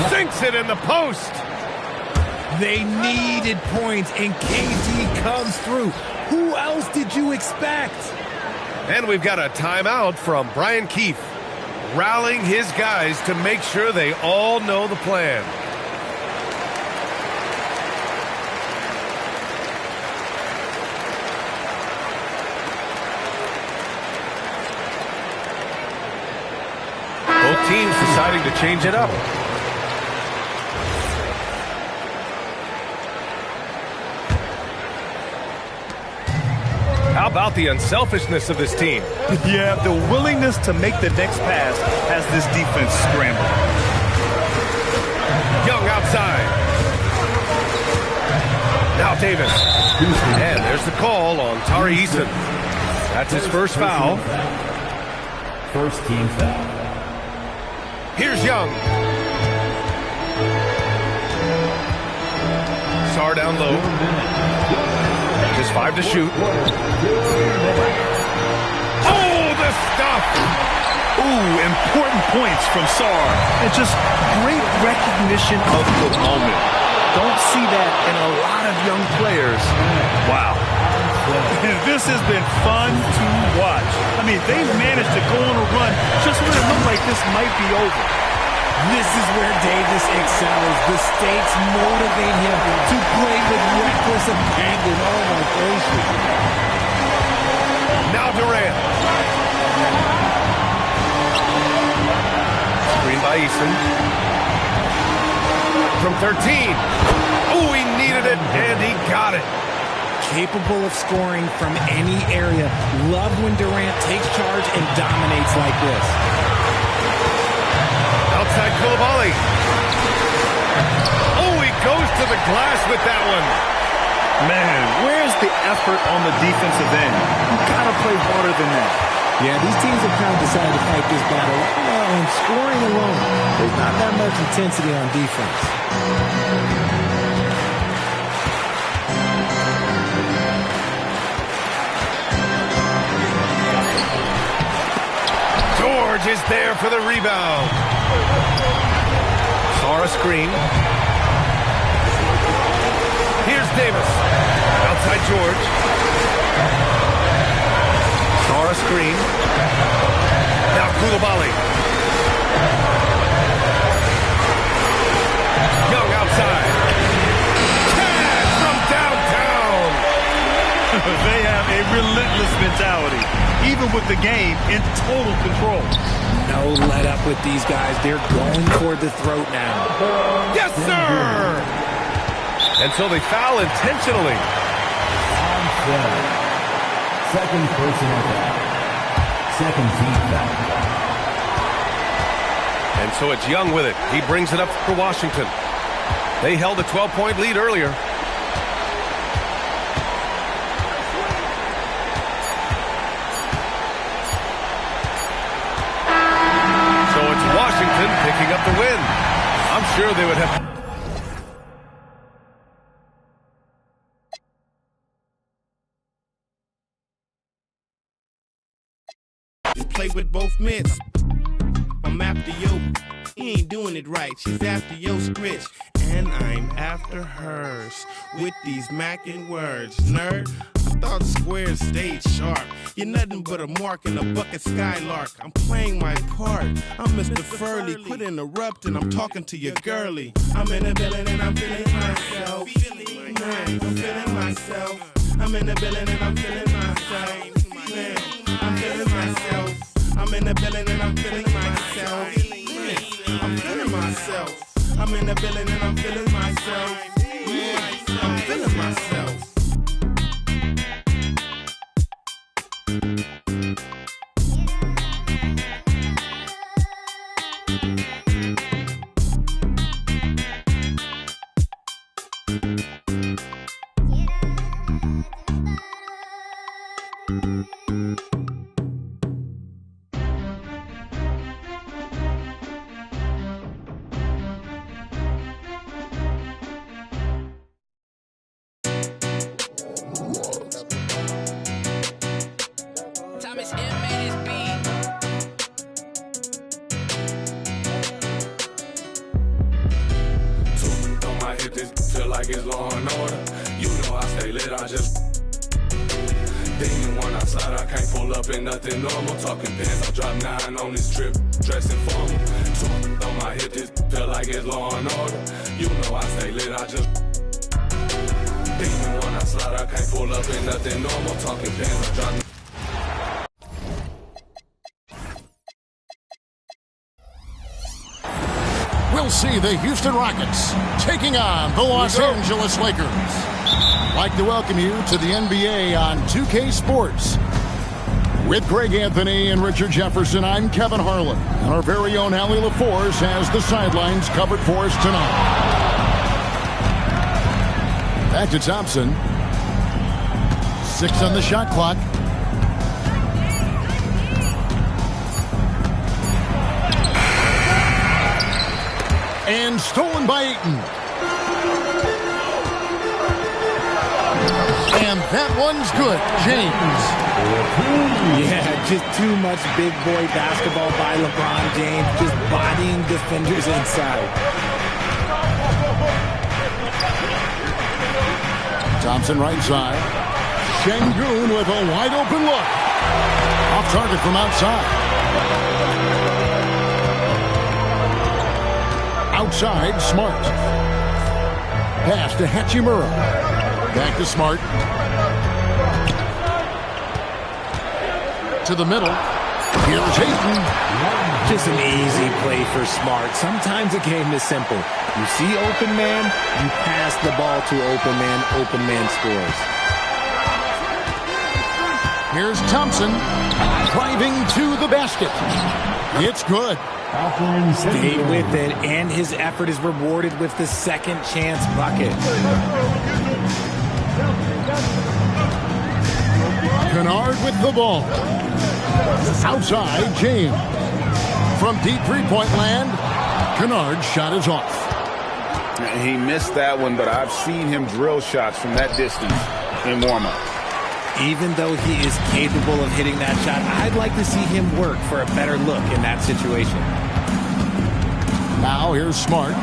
Sinks it in the post. They needed points, and KD comes through. Who else did you expect? And we've got a timeout from Brian Keefe, rallying his guys to make sure they all know the plan. Both teams deciding to change it up. How about the unselfishness of this team? Yeah, the willingness to make the next pass has this defense scrambled. Young outside. Now Davis. And there's the call on Tari Eason. That's his first foul. First team foul. Here's Young. Sar down low. Just 5 to shoot. Oh, the stuff! Ooh, important points from Sar. And just great recognition of the moment. Don't see that in a lot of young players. Wow. This has been fun to watch. I mean, they've managed to go on a run just when it looked like this might be over. This is where Davis excels. The stakes motivate him to play with reckless abandon. Oh, my gracious. Now Durant. Screen by Eason. From 13. Oh, he needed it, and he got it. Capable of scoring from any area. Love when Durant takes charge and dominates like this. Outside Coulibaly. Oh, he goes to the glass with that one. Man, where's the effort on the defensive end? You gotta play harder than that. Yeah, these teams have kind of decided to fight this battle on scoring alone. There's not that much intensity on defense. George is there for the rebound. Saw a screen. Here's Davis. Outside George. Saw a screen. Now Koulibaly. Young outside. Cash from downtown. They have a relentless mentality, even with the game in total control. No let up with these guys. They're going for the throat now. Yes, sir! And so they foul intentionally. Second personal foul. Second team foul. And so it's Young with it. He brings it up for Washington. They held a 12-point lead earlier. So it's Washington picking up the win. I'm sure they would have... Play with both mitts. I'm after you. He ain't doing it right. She's after your scritch. And I'm after hers. With these mackin' words. Nerd, I thought squares stayed sharp. You're nothing but a mark in a bucket skylark. I'm playing my part. I'm Mr. Furley. Quit interrupting. I'm talking to your girlie. I'm in the building and I'm feeling myself. Man, I'm feeling myself. I'm in the building and I'm feeling myself. Man, I'm feeling myself. I'm in the building and I'm feeling myself. Man, I'm feeling myself. I'm in the building and I'm feeling myself. Man, I'm feeling myself. It's law and order. You know I stay lit, I just thinking when I slide, I can't pull up in nothing normal. Talking pants, I drop 9 on this trip, dressing formal. Two on my hip, this feel like it's law and order. You know I stay lit, I just thinking when I slide, I can't pull up in nothing normal. Talking pants, I drop. We'll see the Houston Rockets taking on the Los Angeles Lakers. I'd like to welcome you to the NBA on 2K Sports. With Greg Anthony and Richard Jefferson, I'm Kevin Harlan. And our very own Allie LaForce has the sidelines covered for us tonight. Back to Thompson. 6 on the shot clock. And stolen by Ayton. And that one's good. James. Yeah, just too much big boy basketball by LeBron James. Just bodying defenders inside. Thompson right side. Şengün with a wide open look. Off target from outside. Outside, Smart. Pass to Hachimura. Back to Smart. To the middle. Here's Ayton. Just an easy play for Smart. Sometimes a game is simple. You see open man, you pass the ball to open man scores. Here's Thompson. Driving to the basket. It's good. Stayed with it, and his effort is rewarded with the second chance bucket. Smart with the ball. Outside, James. From deep three-point land, Kennard's shot is off. He missed that one, but I've seen him drill shots from that distance in warm-up. Even though he is capable of hitting that shot, I'd like to see him work for a better look in that situation. Now here's Smart.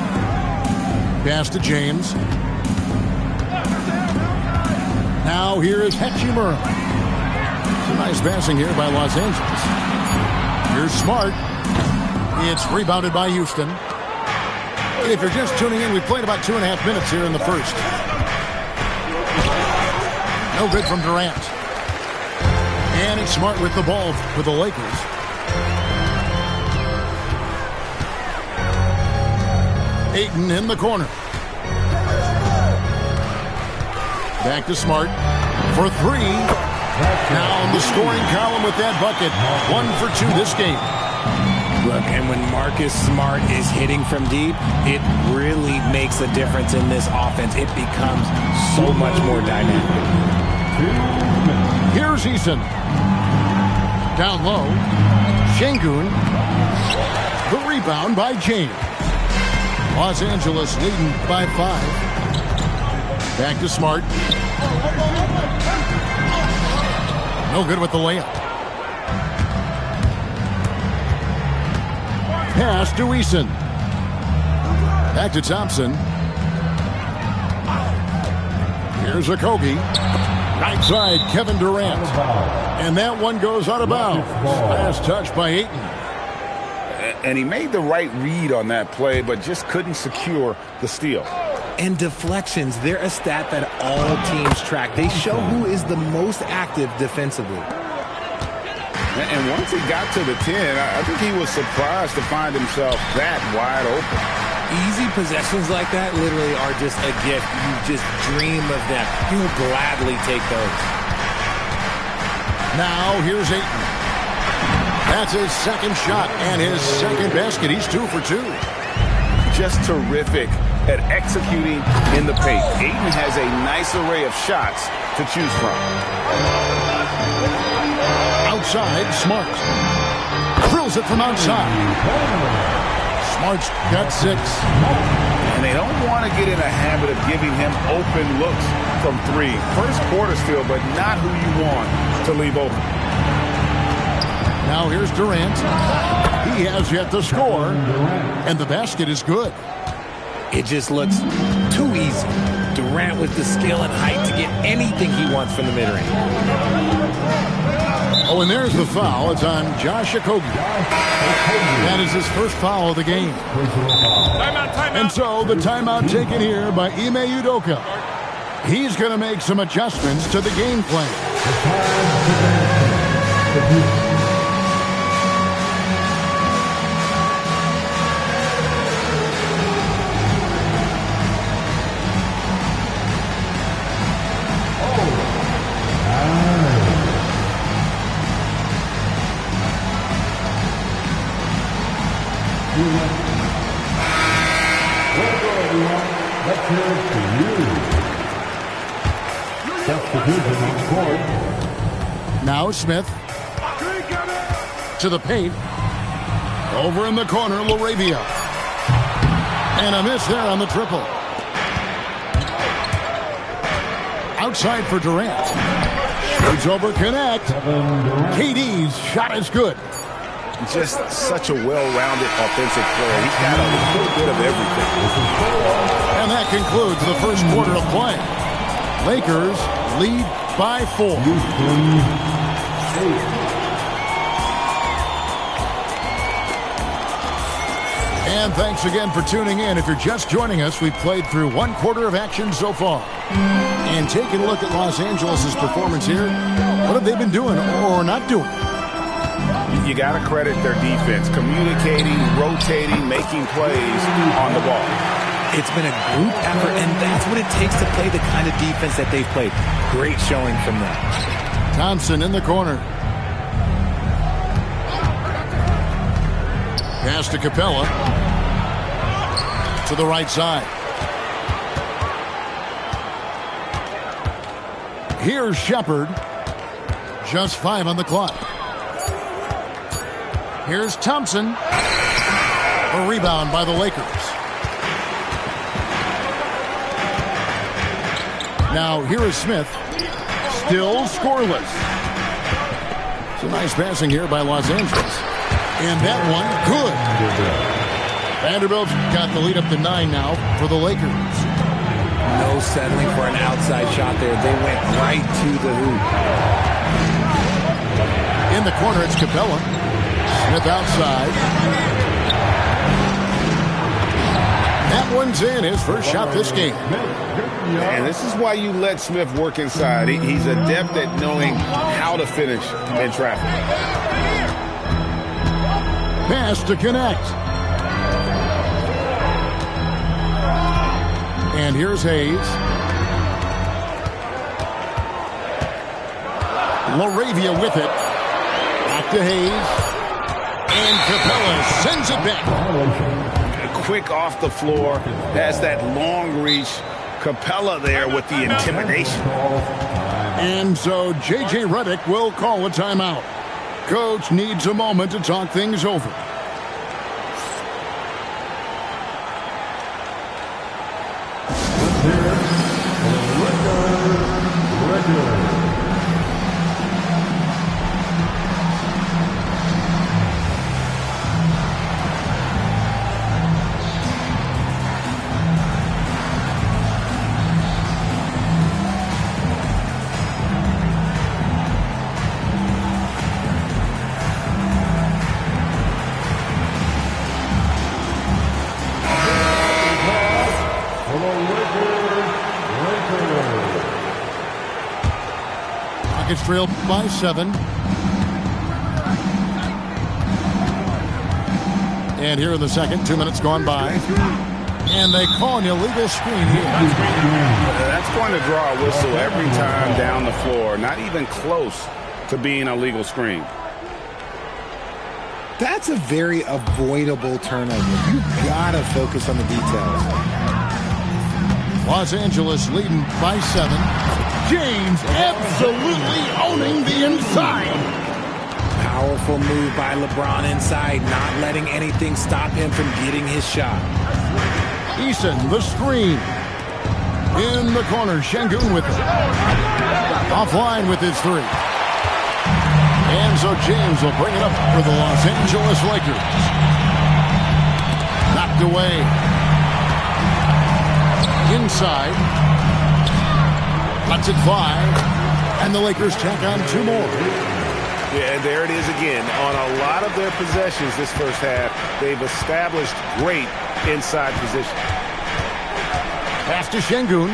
Pass to James. Now here is Hachimura. Some nice passing here by Los Angeles. Here's Smart. It's rebounded by Houston. If you're just tuning in, we've played about 2.5 minutes here in the first. No good from Durant. And it's Smart with the ball for the Lakers. Ayton in the corner. Back to Smart for three. Now in the scoring column with that bucket. 1 for 2 this game. Look, and when Marcus Smart is hitting from deep, it really makes a difference in this offense. It becomes so much more dynamic. Here's Eason. Down low. Şengün. The rebound by James. Los Angeles leading by 5. Back to Smart. No good with the layup. Pass to Eason. Back to Thompson. Here's Okogie. Right side, Kevin Durant. And that one goes out of bounds. Last touch by Ayton. And he made the right read on that play, but just couldn't secure the steal. And deflections, they're a stat that all teams track. They show who is the most active defensively. And once he got to the 10, I think he was surprised to find himself that wide open. Easy possessions like that literally are just a gift. You just dream of them. You'll gladly take those. Now here's Ayton. That's his second shot and his second basket. He's 2 for 2. Just terrific at executing in the paint. Ayton has a nice array of shots to choose from. Outside, Smart. Drills it from outside. Smart's got 6. And they don't want to get in a habit of giving him open looks from 3. First quarter still, but not who you want to leave open. Now here's Durant. He has yet to score, and the basket is good. It just looks too easy. Durant with the skill and height to get anything he wants from the mid-range. Oh, and there's the foul. It's on Josh Okogie. That is his first foul of the game. Timeout. And so the timeout taken here by Ime Udoka. He's going to make some adjustments to the game plan. Now Smith to the paint. Over in the corner, Laravia. And a miss there on the triple. Outside for Durant. Shoots over, connect. KD's shot is good. Just such a well-rounded offensive player. He's got a little bit of everything. And that concludes the first quarter of play. Lakers lead by 4. And thanks again for tuning in. If you're just joining us, we've played through 1 quarter of action so far. And taking a look at Los Angeles' performance here, what have they been doing or not doing? You got to credit their defense, communicating, rotating, making plays on the ball. It's been a group effort, and that's what it takes to play the kind of defense that they've played. Great showing from them. Thompson in the corner. Pass to Capella. To the right side. Here's Shepard. Just 5 on the clock. Here's Thompson. A rebound by the Lakers. Now here is Smith. Still scoreless. It's a nice passing here by Los Angeles. And that one, good. Vanderbilt's got the lead up to 9 now for the Lakers. No settling for an outside shot there. They went right to the hoop. In the corner, it's Capella. Smith outside. That one's in, his first shot this game. And this is why you let Smith work inside. He's adept at knowing how to finish in traffic. Pass to connect. And here's Hayes. Laravia with it. Back to Hayes. And Capella sends it back. Quick off the floor. Has that long reach. Capella there with the intimidation. And so J.J. Redick will call a timeout. Coach needs a moment to talk things over. Rockets trail by 7. And here in the second, 2 minutes gone by. And they call an illegal screen here. That's going to draw a whistle every time down the floor. Not even close to being a legal screen. That's a very avoidable turnover. You gotta focus on the details. Los Angeles leading by 7. James absolutely owning the inside. Powerful move by LeBron inside, not letting anything stop him from getting his shot. Eason, the screen. In the corner, Şengün with it. Offline with his 3. And so James will bring it up for the Los Angeles Lakers. Knocked away. Inside. Lets it fly. And the Lakers tack on 2 more. Yeah, and there it is again. On a lot of their possessions this first half, they've established great inside position. Pass to Şengün.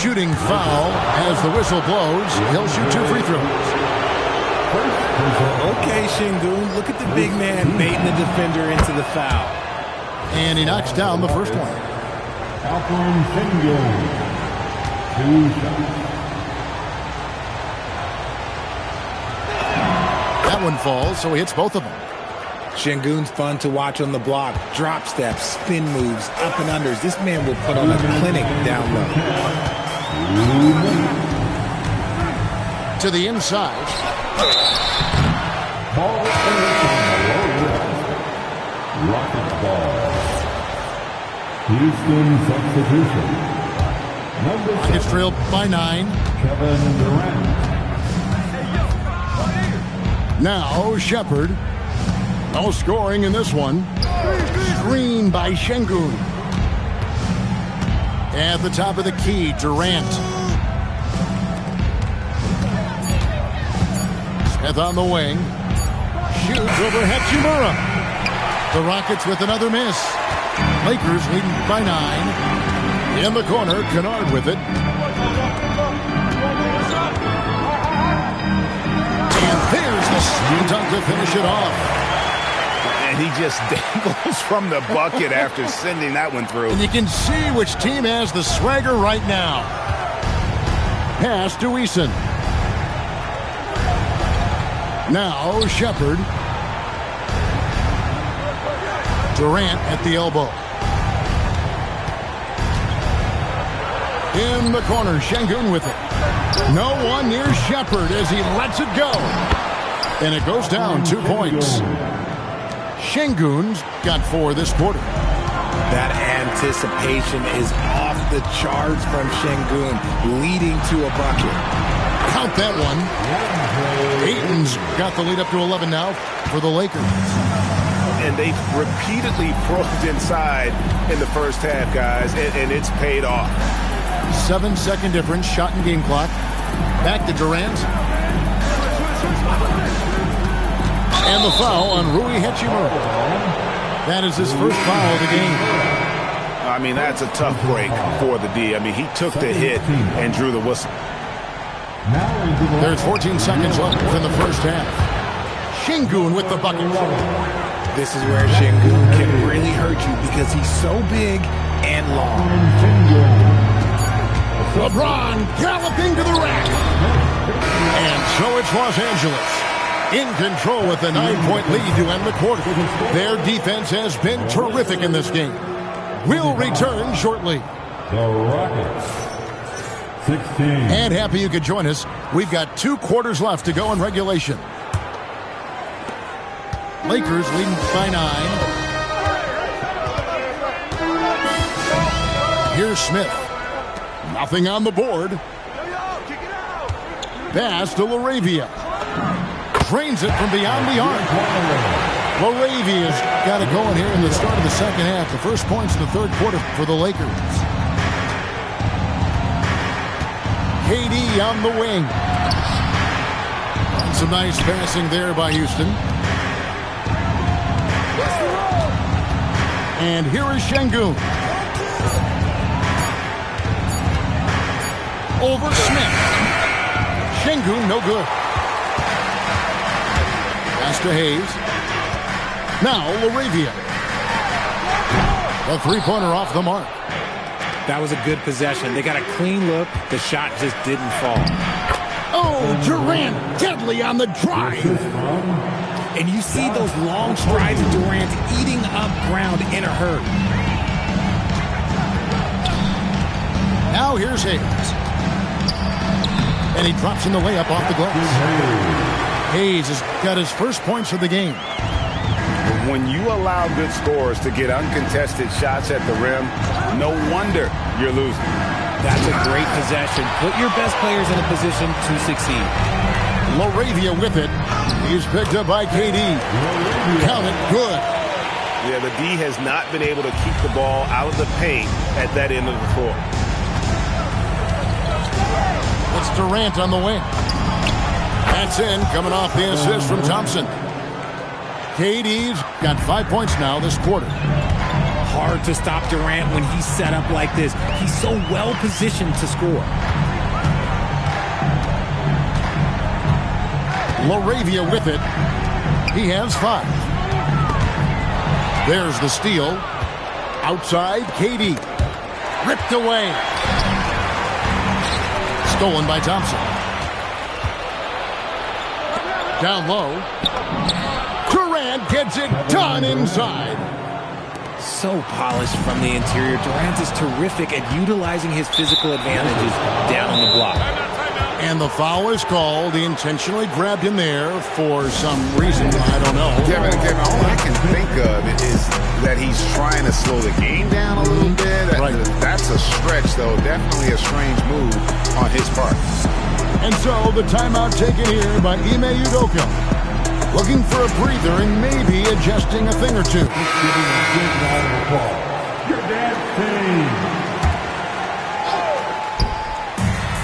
Shooting foul as the whistle blows. He'll shoot 2 free throws. Okay, Şengün, look at the big man baiting the defender into the foul. And he knocks down the first one. Alphonse Şengün. 2 shots. That one falls, so he hits both of them. Şengün's fun to watch on the block. Drop steps, spin moves, up and unders. This man will put on a clinic down low. To the inside. Ball Rocket ball. Houston substitution. Number 7. It's trailed by 9. Kevin Durant. Now Shepard. No scoring in this one. Screen by Şengün. At the top of the key, Durant. Smith on the wing. Shoots over Hachimura. The Rockets with another miss. Lakers leading by 9. In the corner, Kennard with it. And there's the slam dunk to finish it off. And he just dangles from the bucket after sending that one through. And you can see which team has the swagger right now. Pass to Eason. Now Shepard. Durant at the elbow. In the corner, Şengün with it. No one near Shepard as he lets it go. And it goes down 2 points. Şengün's got 4 this quarter. That anticipation is off the charts from Şengün, leading to a bucket. Count that one. Ayton's got the lead up to 11 now for the Lakers. And they've repeatedly froze inside in the first half, guys, and it's paid off. 7-second difference, shot and game clock. Back to Durant. And the foul on Rui Hachimura. That is his first foul of the game. I mean, that's a tough break for the D. I mean, he took the hit and drew the whistle. There's 14 seconds left in the first half. Şengün with the bucket. This is where Şengün can really hurt you because he's so big and long. LeBron galloping to the rack. And so it's Los Angeles in control with a 9-point lead to end the quarter. Their defense has been terrific in this game. We'll return shortly. The Rockets, 16. And happy you could join us. We've got 2 quarters left to go in regulation. Lakers leading by 9. Here's Smith. Nothing on the board. Pass to LaRavia. Drains it from beyond the arc. LaRavia's got it going here in the start of the second half. The first points in the third quarter for the Lakers. KD on the wing. Some nice passing there by Houston. And here is Şengün. Over Smith. Şengün, no good. Pass to Hayes. Now LaRavia. The three-pointer off the mark. That was a good possession. They got a clean look. The shot just didn't fall. Oh, Durant deadly on the drive. And you see those long strides of Durant eating up ground in a hurry. Now here's Hayes. And he drops in the layup off the glass. Hayes has got his first points of the game. When you allow good scorers to get uncontested shots at the rim, no wonder you're losing. That's a great possession. Put your best players in a position to succeed. LaRavia with it. He's picked up by KD. Count it, good. Yeah, the D has not been able to keep the ball out of the paint at that end of the floor. It's Durant on the wing. That's in, coming off the assist from Thompson. KD's got 5 points now this quarter. Hard to stop Durant when he's set up like this. He's so well positioned to score. LaRavia with it. He has 5. There's the steal. Outside, KD. Ripped away. Stolen by Thompson. Down low. Durant gets it done inside. So polished from the interior. Durant is terrific at utilizing his physical advantages down on the block. And the foul is called. He intentionally grabbed him there for some reason. I don't know. Kevin, all I can think of is that he's trying to slow the game down a little bit. Right. That's a stretch, though. Definitely a strange move on his part. And so the timeout taken here by Ime Udoka. Looking for a breather and maybe adjusting a thing or two.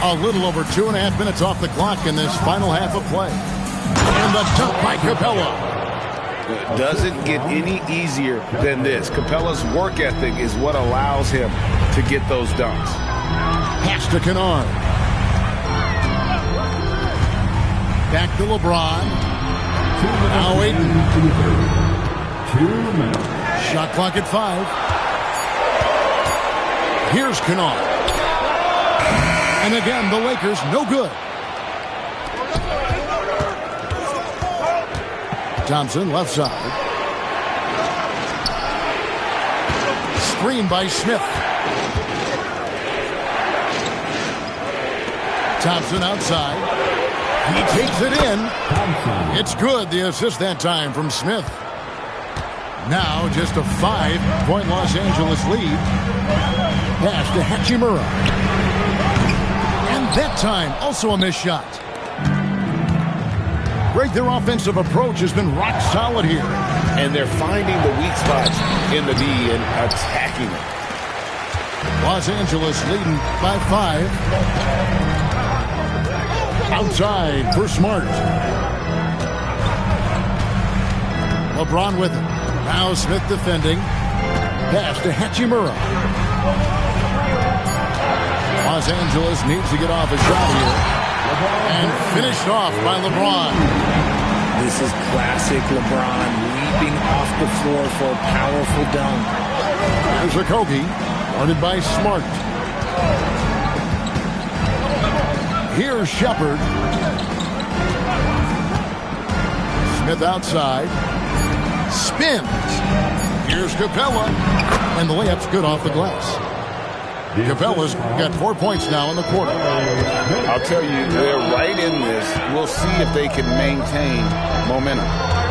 A little over 2.5 minutes off the clock in this final half of play. And the dunk by Capella. It doesn't get any easier than this. Capella's work ethic is what allows him to get those dunks. Pass to Kennard. Back to LeBron. Now Ayton. 2 minutes. Shot clock at 5. Here's Kennard. And again, the Lakers no good. Thompson left side. Screen by Smith. Thompson outside. He takes it in. It's good. The assist that time from Smith. Now just a 5-point Los Angeles lead. Pass to Hachimura. And that time, also a missed shot. Greg, their offensive approach has been rock solid here. And they're finding the weak spots in the D and attacking it. Los Angeles leading by 5. Outside for Smart. LeBron with it. Now Smith defending. Pass to Hachimura. Los Angeles needs to get off a shot here. And finished off by LeBron. This is classic LeBron, leaping off the floor for a powerful dunk. There's a Kobe, guarded by Smart. Here's Shepard. Smith outside. Spins. Here's Capella. And the layup's good off the glass. Capella's got 4 points now in the quarter. I'll tell you, they're right in this. We'll see if they can maintain momentum.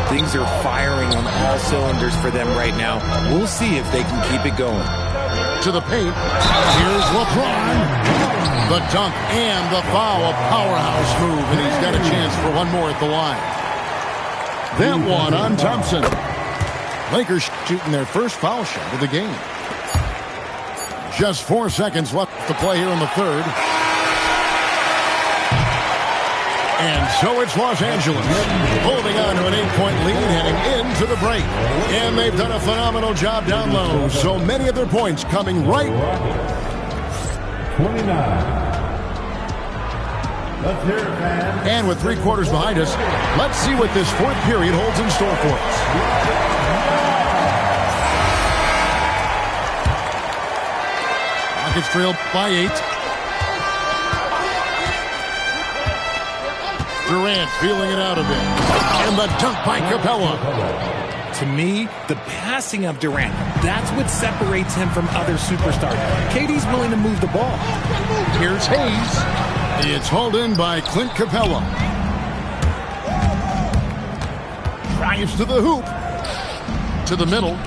Things are firing on all cylinders for them right now. We'll see if they can keep it going. To the paint. Here's LeBron. The dunk and the foul. A powerhouse move, and he's got a chance for one more at the line. That one on Thompson. Lakers shooting their first foul shot of the game. Just 4 seconds left to play here in the third. And so it's Los Angeles holding on to an 8-point lead heading into the break. And they've done a phenomenal job down low. So many of their points coming right. 29. Let's hear it, man. And with 3 quarters behind us, let's see what this fourth period holds in store for us. Rockets trail by 8. Durant feeling it out a bit. And the dunk by Capella. To me, the passing of Durant, that's what separates him from other superstars. KD's willing to move the ball. Here's Hayes. It's hauled in by Clint Capella. Drives to the hoop. To the middle.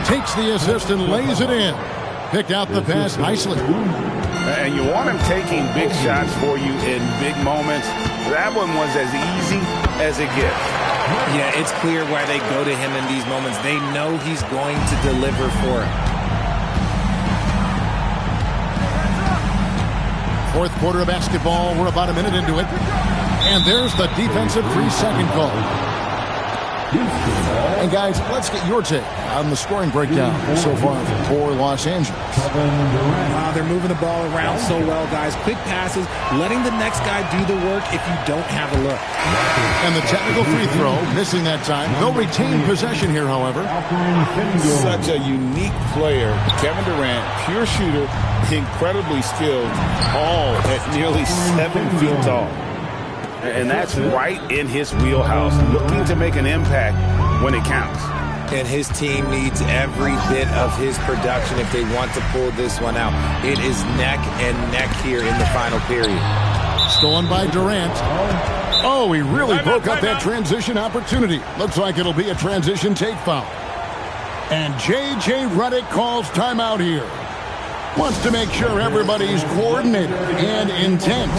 Takes the assist and lays it in. Picked out the pass nicely. And you want him taking big shots for you in big moments. That one was as easy as it gets. Yeah, it's clear why they go to him in these moments. They know he's going to deliver for him. Fourth quarter of basketball. We're about a minute into it. And there's the defensive 3-second call. And guys, let's get your take on the scoring breakdown so far for Los Angeles. They're moving the ball around so well, guys. Quick passes, letting the next guy do the work if you don't have a look. And the technical free throw, missing that time. They'll retain possession here, however. Such a unique player. Kevin Durant, pure shooter, incredibly skilled, all at nearly 7 feet tall. And that's right in his wheelhouse, looking to make an impact when it counts. And his team needs every bit of his production if they want to pull this one out. It is neck and neck here in the final period. Stolen by Durant. Oh, he really broke up that transition opportunity. Looks like it'll be a transition take foul. And J.J. Redick calls timeout here. Wants to make sure everybody's coordinated and intent.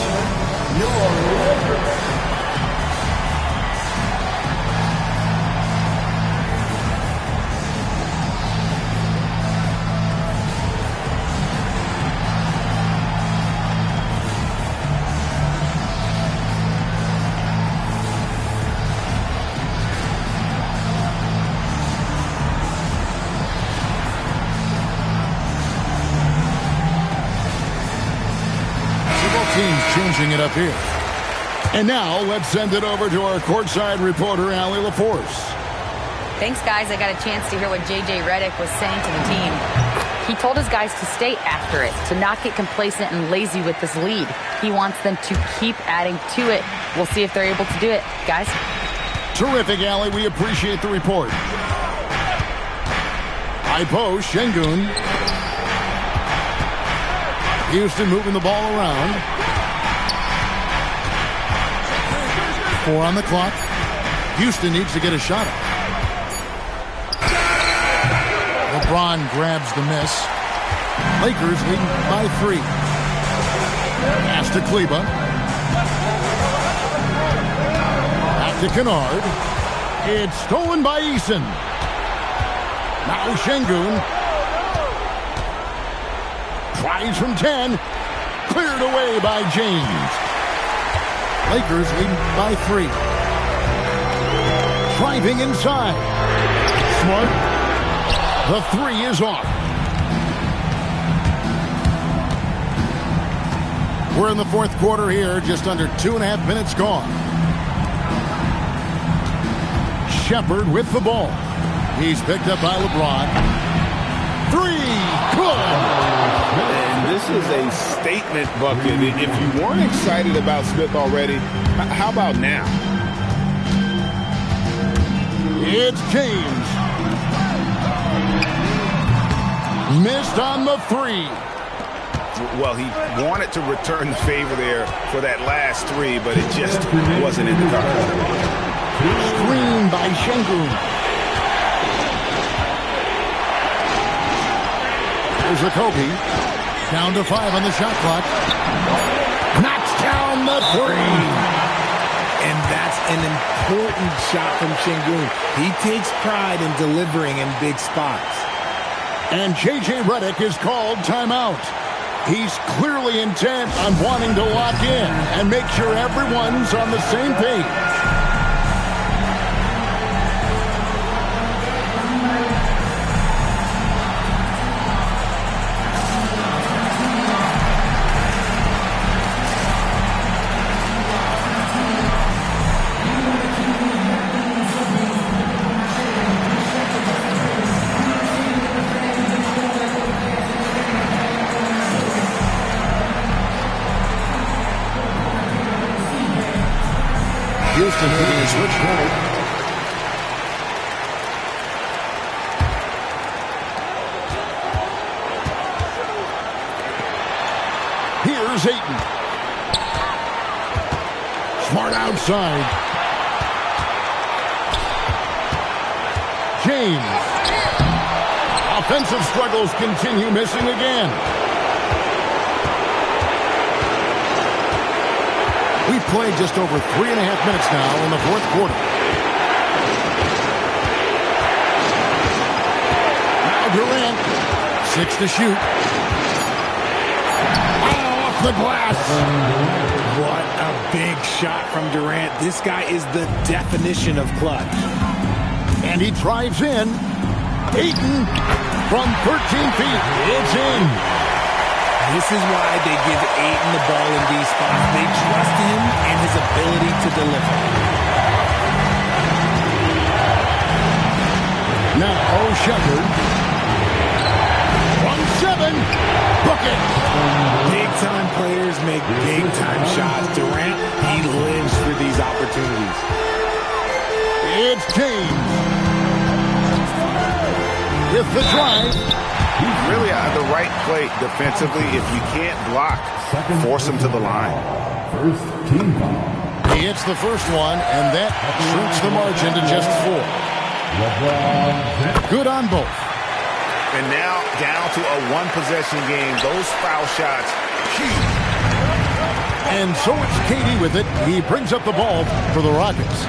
Changing it up here. And now let's send it over to our courtside reporter, Allie LaForce. Thanks, guys. I got a chance to hear what J.J. Redick was saying to the team. He told his guys to stay after it, to not get complacent and lazy with this lead. He wants them to keep adding to it. We'll see if they're able to do it, guys. Terrific, Allie. We appreciate the report. High post, Şengün. Houston moving the ball around. 4 on the clock. Houston needs to get a shot up. LeBron grabs the miss. Lakers leading by 3. Pass to Kleba. Back to Kennard. It's stolen by Eason. Now Şengün. Tries from 10. Cleared away by James. Lakers leading by 3. Driving inside. Smart. The 3 is off. We're in the fourth quarter here. Just under 2.5 minutes gone. Shepard with the ball. He's picked up by LeBron. 3. Good. And this is a statement bucket. If you weren't excited about Smith already, how about now? It's James. Missed on the 3. Well, he wanted to return the favor there for that last 3, but it just wasn't in the cards. Screen by Şengün. There's a Kobe. Down to 5 on the shot clock. Knocks down the 3. And that's an important shot from Şengün. He takes pride in delivering in big spots. And J.J. Redick is called timeout. He's clearly intent on wanting to lock in and make sure everyone's on the same page. Houston moving a switch point. Here's Ayton. Smart outside. James. Offensive struggles continue, missing again. We've played just over 3.5 minutes now in the fourth quarter. Now Durant. 6 to shoot. Off the glass. What a big shot from Durant. This guy is the definition of clutch. And he drives in. Ayton from 13 feet. It's in. This is why they give Ayton the ball in these spots. They trust him and his ability to deliver. Now Shepard. 1-7. Bucket. Big-time players make big-time shots. Durant, he lives for these opportunities. It's James. With the drive. He's really at the right plate defensively. If you can't block, force him to the line. First team foul. He hits the first one, and that shrinks the margin to just 4. Good on both. And now down to a one-possession game. Those foul shots, key. And so it's KD with it. He brings up the ball for the Rockets.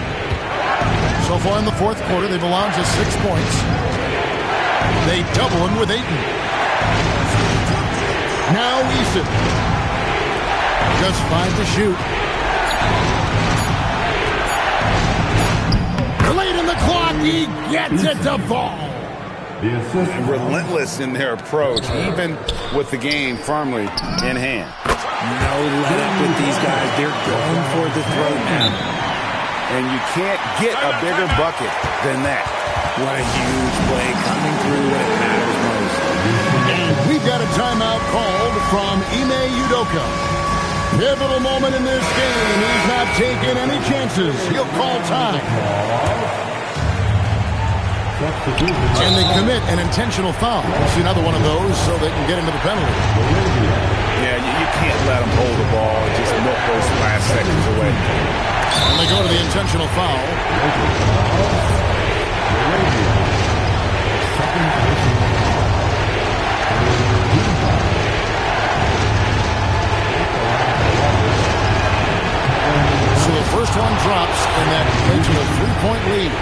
So far in the fourth quarter, they belong to 6 points. They double him with Ayton. Now Eason. Just 5 to shoot. Late in the clock, he gets it to fall. Relentless in their approach, even with the game firmly in hand. No let up with these guys. They're going for the throw now. And you can't get a bigger bucket than that. What a huge play coming through when it matters most. And we've got a timeout called from Ime Udoka. Pivotal moment in this game. He's not taking any chances. He'll call time. And they commit an intentional foul. We'll see another one of those so they can get into the penalty. Yeah, you can't let him hold the ball and just milk those last seconds away. And they go to the intentional foul. So the first one drops, and that makes it a 3-point lead.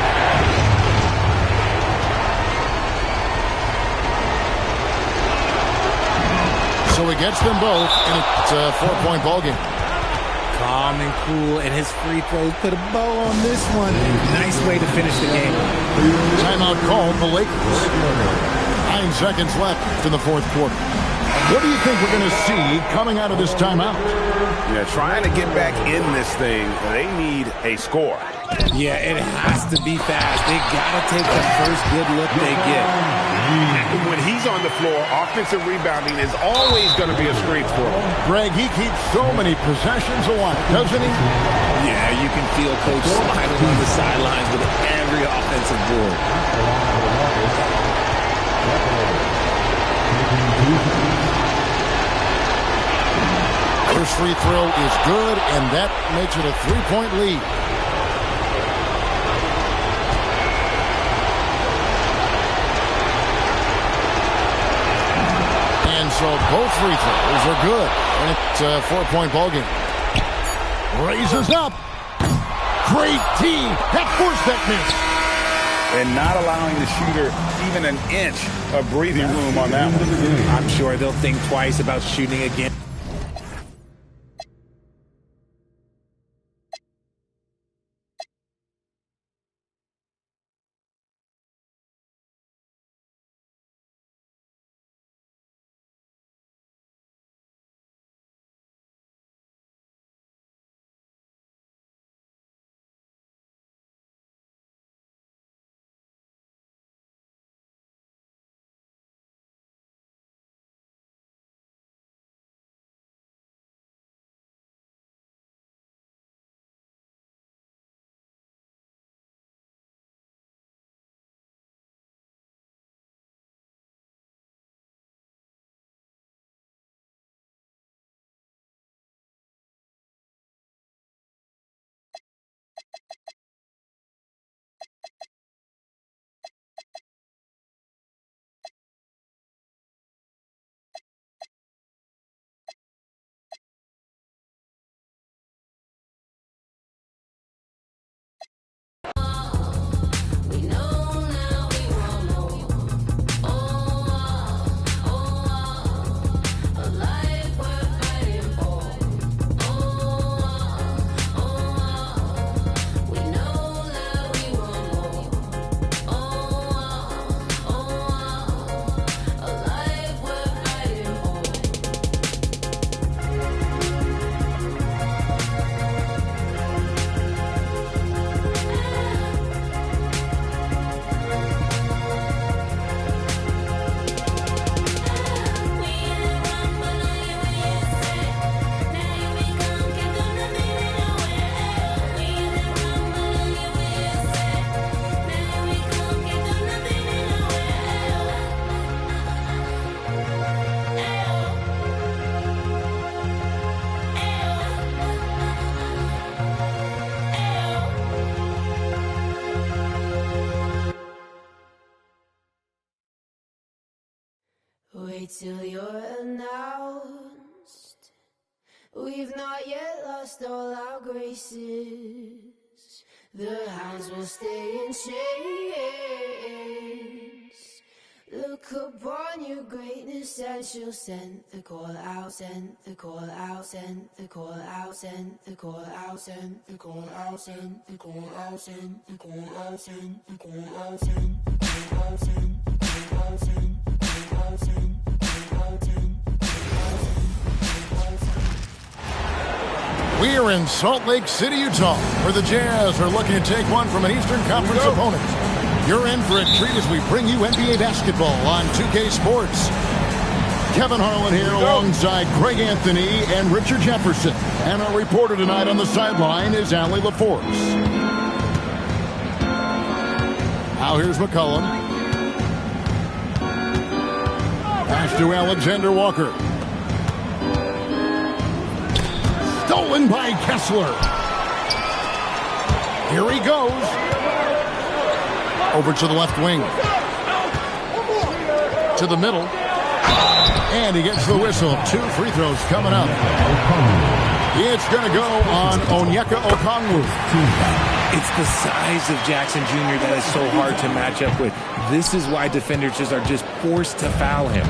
So he gets them both, and it's a 4-point ball game. Calm and cool, and his free throws put a bow on this one. Nice way to finish the game. Timeout called the Lakers. 9 seconds left in the fourth quarter. What do you think we're going to see coming out of this timeout? Yeah, trying to get back in this thing, they need a score. Yeah, it has to be fast. They got to take the first good look they get. When he's on the floor, offensive rebounding is always going to be a strength for him. Greg, he keeps so many possessions alive, doesn't he? Yeah, you can feel Coach smiling on the sidelines with every offensive board. First free throw is good, and that makes it a 3-point lead. And so both free throws are good, and it's a 4-point ball game. Raises up. Great team. That forced that miss. And not allowing the shooter even an inch of breathing room on that one. I'm sure they'll think twice about shooting again. Wait till you're announced. We've not yet lost all our graces. The hounds will stay in chains. Look upon your greatness and she'll send the call out, send the call out, send the call out, send the call out, send the call out, send the call out, send the call out, send the call out, send the call out, send the call out, send. We are in Salt Lake City, Utah, where the Jazz are looking to take one from an Eastern Conference opponent. You're in for a treat as we bring you NBA basketball on 2K Sports. Kevin Harlan here alongside Greg Anthony and Richard Jefferson. And our reporter tonight on the sideline is Allie LaForce. Now here's McCollum. Pass to Alexander Walker. Stolen by Kessler. Here he goes. Over to the left wing. To the middle. And he gets the whistle. 2 free throws coming up. It's going to go on Onyeka Okongwu. It's the size of Jackson Jr. that is so hard to match up with. This is why defenders just are just forced to foul him.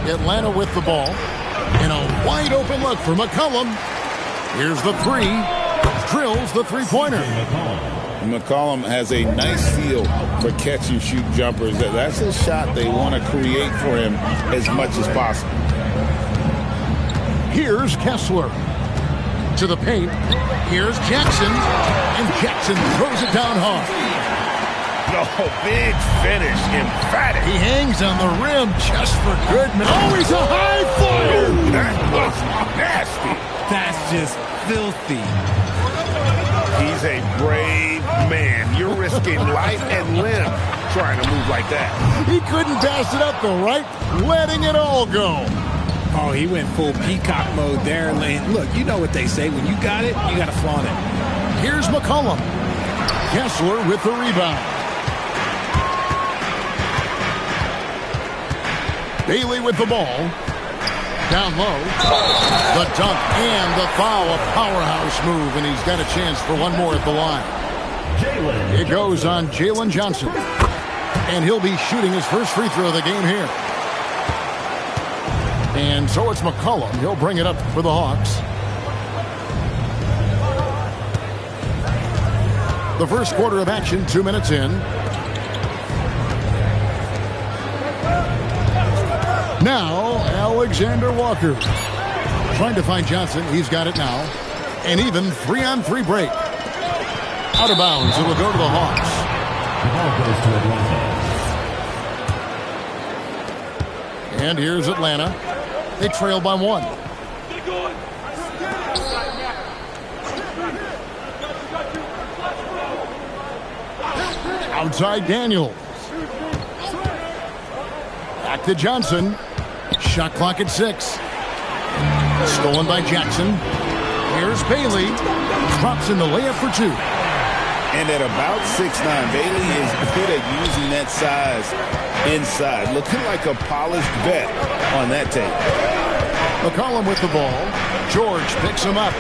Atlanta with the ball. And a wide open look for McCollum. Here's the 3. Drills the three-pointer. McCollum has a nice feel for catch-and-shoot jumpers. That's a shot they want to create for him as much as possible. Here's Kessler. To the paint. Here's Jackson. And Jackson throws it down hard. Oh, big finish. Emphatic. He hangs on the rim just for Goodman. Oh, he's a high flyer. That was nasty. That's just filthy. He's a brave man. You're risking life and limb trying to move like that. He couldn't pass it up, though, right? Letting it all go. Oh, he went full peacock mode there. Look, you know what they say. When you got it, you got to flaunt it. Here's McCollum. Kessler with the rebound. Bailey with the ball. Down low. The dunk and the foul. A powerhouse move, and he's got a chance for one more at the line. It goes on Jalen Johnson. And he'll be shooting his first free throw of the game here. And so it's McCollum. He'll bring it up for the Hawks. The first quarter of action, 2 minutes in. Now, Alexander Walker. Trying to find Johnson. He's got it now. And even 3-on-3 break. Out of bounds. It'll go to the Hawks. The ball goes to Atlanta. And here's Atlanta. They trail by 1. Outside Daniels. Back to Johnson. Shot clock at 6. Stolen by Jackson. Here's Bailey. Drops in the layup for 2. And at about 6'9", Bailey is good at using that size inside. Looking like a polished vet on that tape. McCollum with the ball. George picks him up.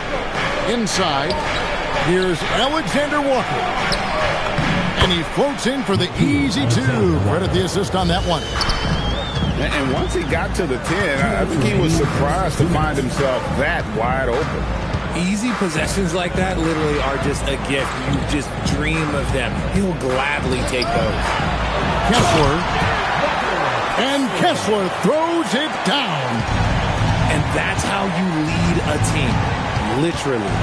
Inside. Here's Alexander Walker. And he floats in for the easy 2. Credit the assist on that one. And once he got to the 10, I think he was surprised to find himself that wide open. Easy possessions like that literally are just a gift. You just dream of them. He'll gladly take those. Kessler. And Kessler throws it down. And that's how you lead a team. Literally.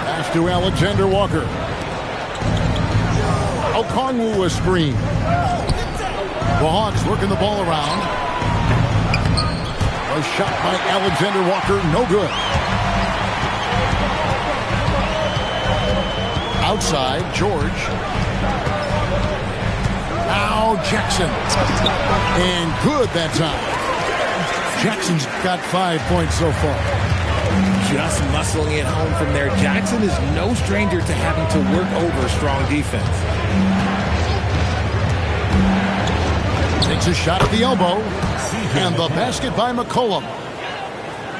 Pass to Alexander Walker. Okongwu a screen. The Hawks working the ball around. A shot by Alexander Walker, no good. Outside, George. Now Jackson. And good that time. Jackson's got 5 points so far. Just muscling it home from there. Jackson is no stranger to having to work over strong defense. Takes a shot at the elbow. And the basket by McCollum.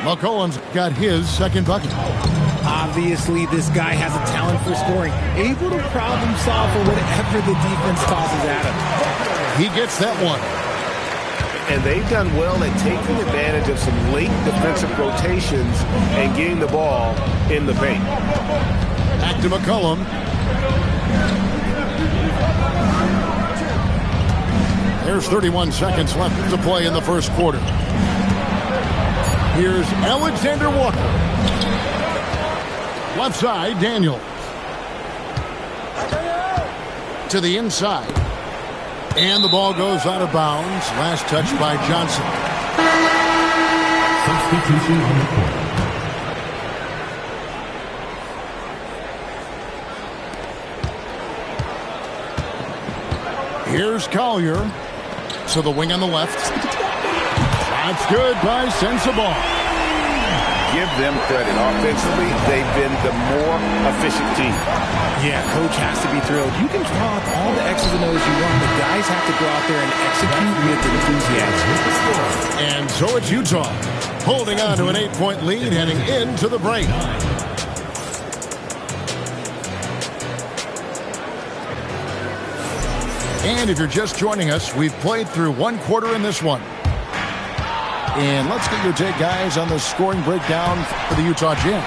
McCollum's got his second bucket. Obviously, this guy has a talent for scoring. Able to problem solve for whatever the defense tosses at him. He gets that one. And they've done well at taking advantage of some late defensive rotations and getting the ball in the paint. Back to McCollum. There's 31 seconds left to play in the first quarter. Here's Alexander Walker. Left side, Daniels. To the inside. And the ball goes out of bounds. Last touch by Johnson. Substitution on the court. Here's Collier. So the wing on the left. That's good by Sensabaugh. Give them credit. Offensively, they've been the more efficient team. Yeah, coach has to be thrilled. You can draw up all the X's and O's you want, but guys have to go out there and execute with enthusiasm. And so it's Utah, holding on to an 8-point lead heading into the break. And if you're just joining us, we've played through one quarter in this one. And let's get your take, guys, on the scoring breakdown for the Utah Jazz.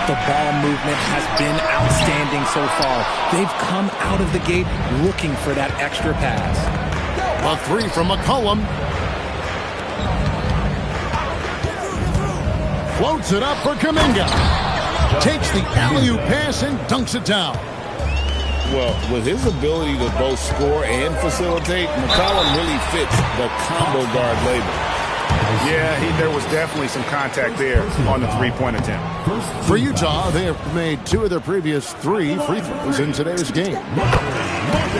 The ball movement has been outstanding so far. They've come out of the gate looking for that extra pass. A three from McCollum. Floats it up for Kuminga. Takes the alley-oop pass and dunks it down. Well, with his ability to both score and facilitate, McCollum really fits the combo guard label. Yeah, there was definitely some contact there on the three-point attempt. For Utah, they have made 2 of their previous 3 free throws in today's game.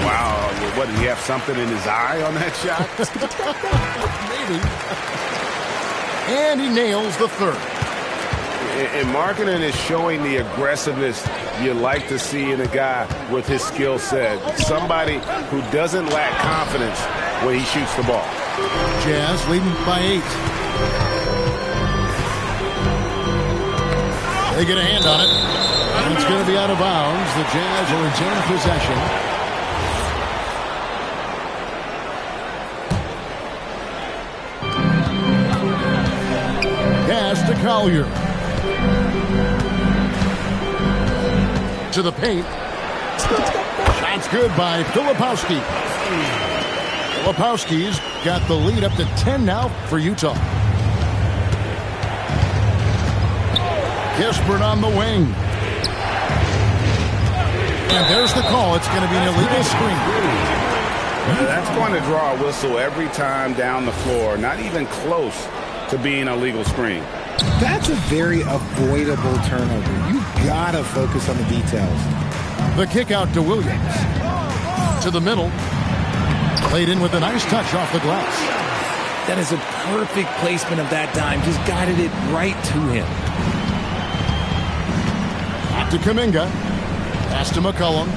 Wow, what, did he have something in his eye on that shot? Maybe. And he nails the third. And Markkanen is showing the aggressiveness you like to see in a guy with his skill set. Somebody who doesn't lack confidence when he shoots the ball. Jazz leading by 8. They get a hand on it. And it's going to be out of bounds. The Jazz will retain possession. Pass to Collier. To the paint. Shot's good by Filipowski. Filipowski's got the lead up to 10 now for Utah. Kispert on the wing. And there's the call. It's going to be an illegal screen. That's going to draw a whistle every time down the floor. Not even close to being a legal screen. That's a very avoidable turnover. You gotta focus on the details. The kick out to Williams. To the middle. Played in with a nice touch off the glass. That is a perfect placement of that dime. Just guided it right to him. Back to Kuminga. Pass to McCollum.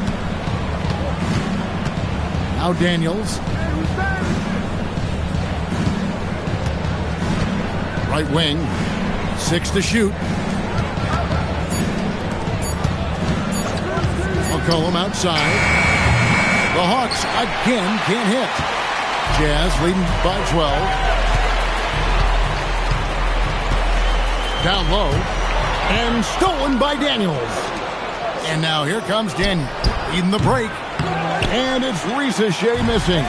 Now Daniels. Right wing. 6 to shoot. McCollum outside. The Hawks again can't hit. Jazz leading by 12. Down low. And stolen by Daniels. And now here comes Daniels. Leading the break. And it's Ricochet missing.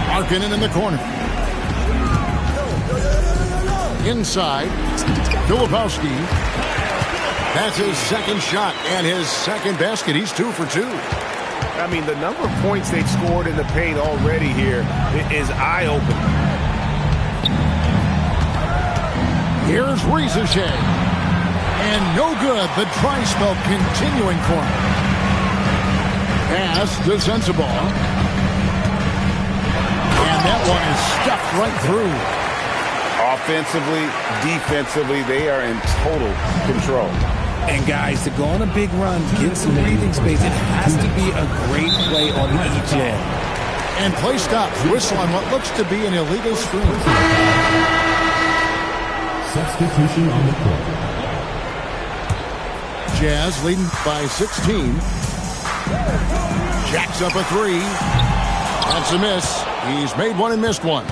Markkanen in the corner. Inside, Filipowski. That's his second shot and his second basket. He's 2 for 2. I mean, the number of points they've scored in the paint already here is eye-opening. Here's Ricochet. And no good. The dry spell continuing for him. Pass to Sensabaugh. And that one is stuffed right through. Offensively, defensively, they are in total control. And guys, to go on a big run, get some breathing space, it has to be a great play on each end. And play stops. Whistle on what looks to be an illegal screen. Substitution on the court. Jazz leading by 16. Jacks up a 3. That's a miss. He's made one and missed one.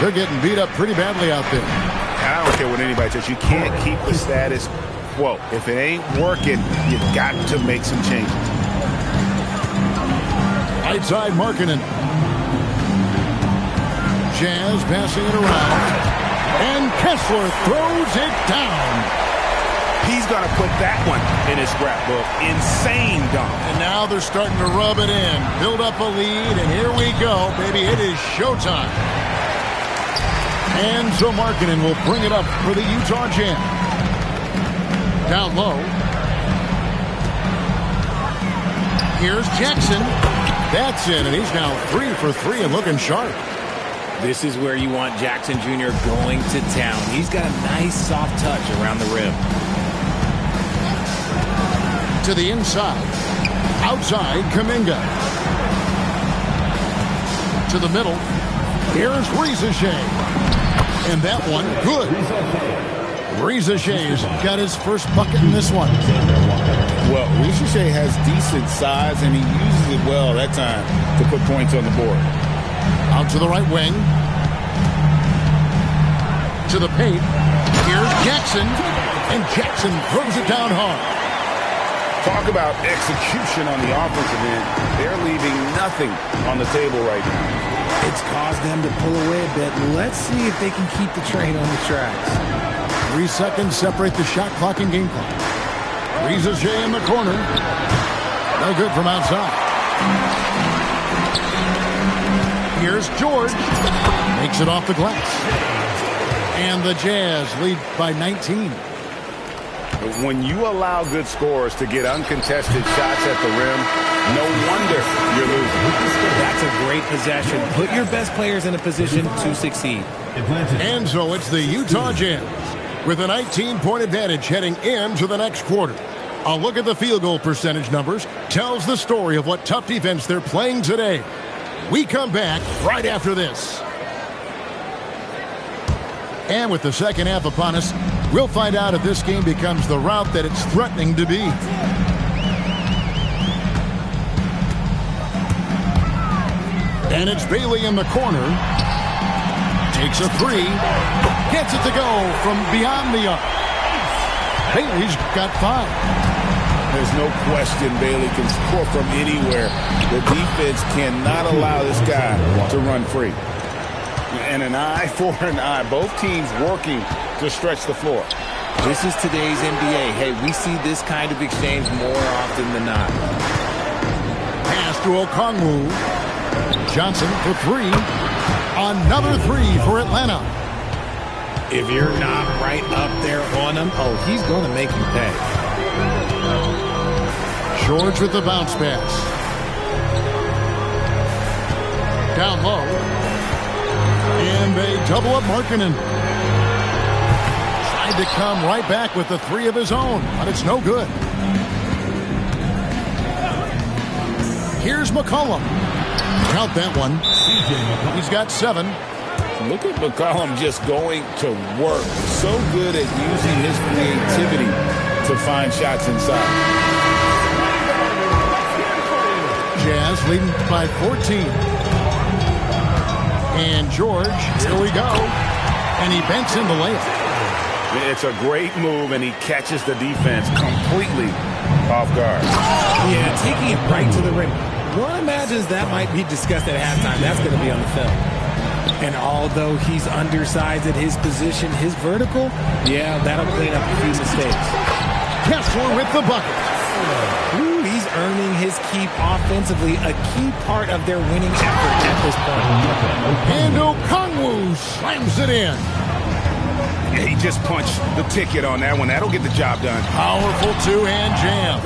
They're getting beat up pretty badly out there. I don't care what anybody says. You can't keep the status quo. If it ain't working, you've got to make some changes. Right side Markkanen. Jazz passing it around. And Kessler throws it down. He's going to put that one in his scrapbook. Insane dunk. And now they're starting to rub it in. Build up a lead, and here we go, baby. It is showtime. And so Markkanen will bring it up for the Utah Jazz. Down low. Here's Jackson. That's in, and he's now 3 for 3 and looking sharp. This is where you want Jackson Jr. going to town. He's got a nice soft touch around the rim. To the inside. Outside, Kuminga. To the middle. Here's Rizashea. And that one, good. Rizashea's got his first bucket in this one. Well, Rizashea has decent size, and he uses it well that time to put points on the board. Out to the right wing. To the paint. Here's Jackson. And Jackson throws it down hard. Talk about execution on the offensive end. They're leaving nothing on the table right now. It's caused them to pull away a bit. Let's see if they can keep the train on the tracks. 3 seconds separate the shot clock and game clock. Rizashea in the corner. No good from outside. Here's George. Makes it off the glass. And the Jazz lead by 19. When you allow good scorers to get uncontested shots at the rim, no wonder you're losing. That's a great possession. Put your best players in a position to succeed. And so it's the Utah Jazz with a 19-point advantage heading into the next quarter. A look at the field goal percentage numbers tells the story of what tough defense they're playing today. We come back right after this. And with the second half upon us, we'll find out if this game becomes the route that it's threatening to be. And it's Bailey in the corner. Takes a 3. Gets it to go from beyond the arc. Bailey's got 5. There's no question Bailey can score from anywhere. The defense cannot allow this guy to run free. And an eye for an eye. Both teams working to stretch the floor. This is today's NBA. Hey, we see this kind of exchange more often than not. Pass to Okongwu. Johnson for 3. Another 3 for Atlanta. If you're not right up there on him, oh, he's going to make you pay. George with the bounce pass. Down low. And they double up Markkanen. Tried to come right back with the 3 of his own, but it's no good. Here's McCollum. Count that one. He's got 7. Look at McCollum just going to work. So good at using his creativity to find shots inside. Jazz leading by 14. And George, here we go. And he bents in the layup. It's a great move, and he catches the defense completely off guard. Yeah, taking it right to the rim. One imagines that might be discussed at halftime. That's going to be on the film. And although he's undersized at his position, his vertical, yeah, that'll clean up a few mistakes. Kessler with the bucket. Ooh, he's earning his keep offensively, a key part of their winning effort at this point. And Okongwu slams it in. He just punched the ticket on that one. That'll get the job done. Powerful two-hand jam.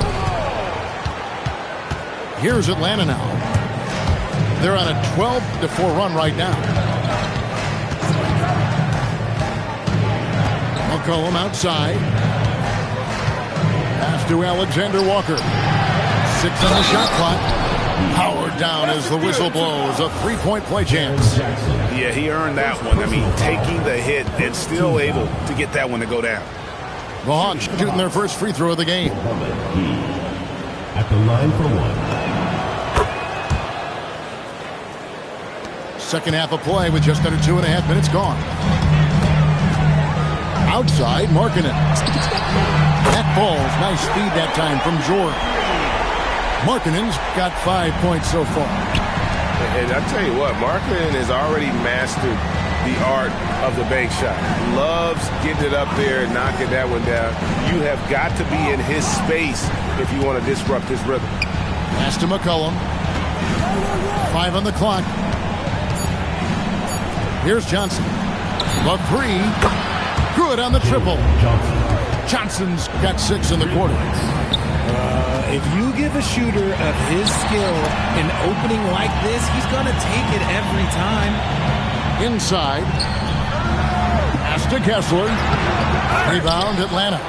Here's Atlanta now. They're on a 12-4 run right now. McCollum outside. Pass to Alexander Walker. 6 on the shot clock. Powered down as the whistle blows. A 3-point play chance. Yeah, he earned that one. I mean, taking the hit and still able to get that one to go down. The Hawks shooting their first free throw of the game. At the line for 1. Second half of play with just under 2.5 minutes gone. Outside, Markkanen. That ball's nice speed that time from George. Markkanen's got 5 points so far. And I tell you what, Markkanen has already mastered the art of the bank shot. Loves getting it up there and knocking that one down. You have got to be in his space if you want to disrupt his rhythm. Pass to McCollum. 5 on the clock. Here's Johnson. The 3. Good on the triple. Johnson's got 6 in the quarter. if you give a shooter of his skill an opening like this, he's going to take it every time. Inside. Pass to Kessler. Rebound, Atlanta.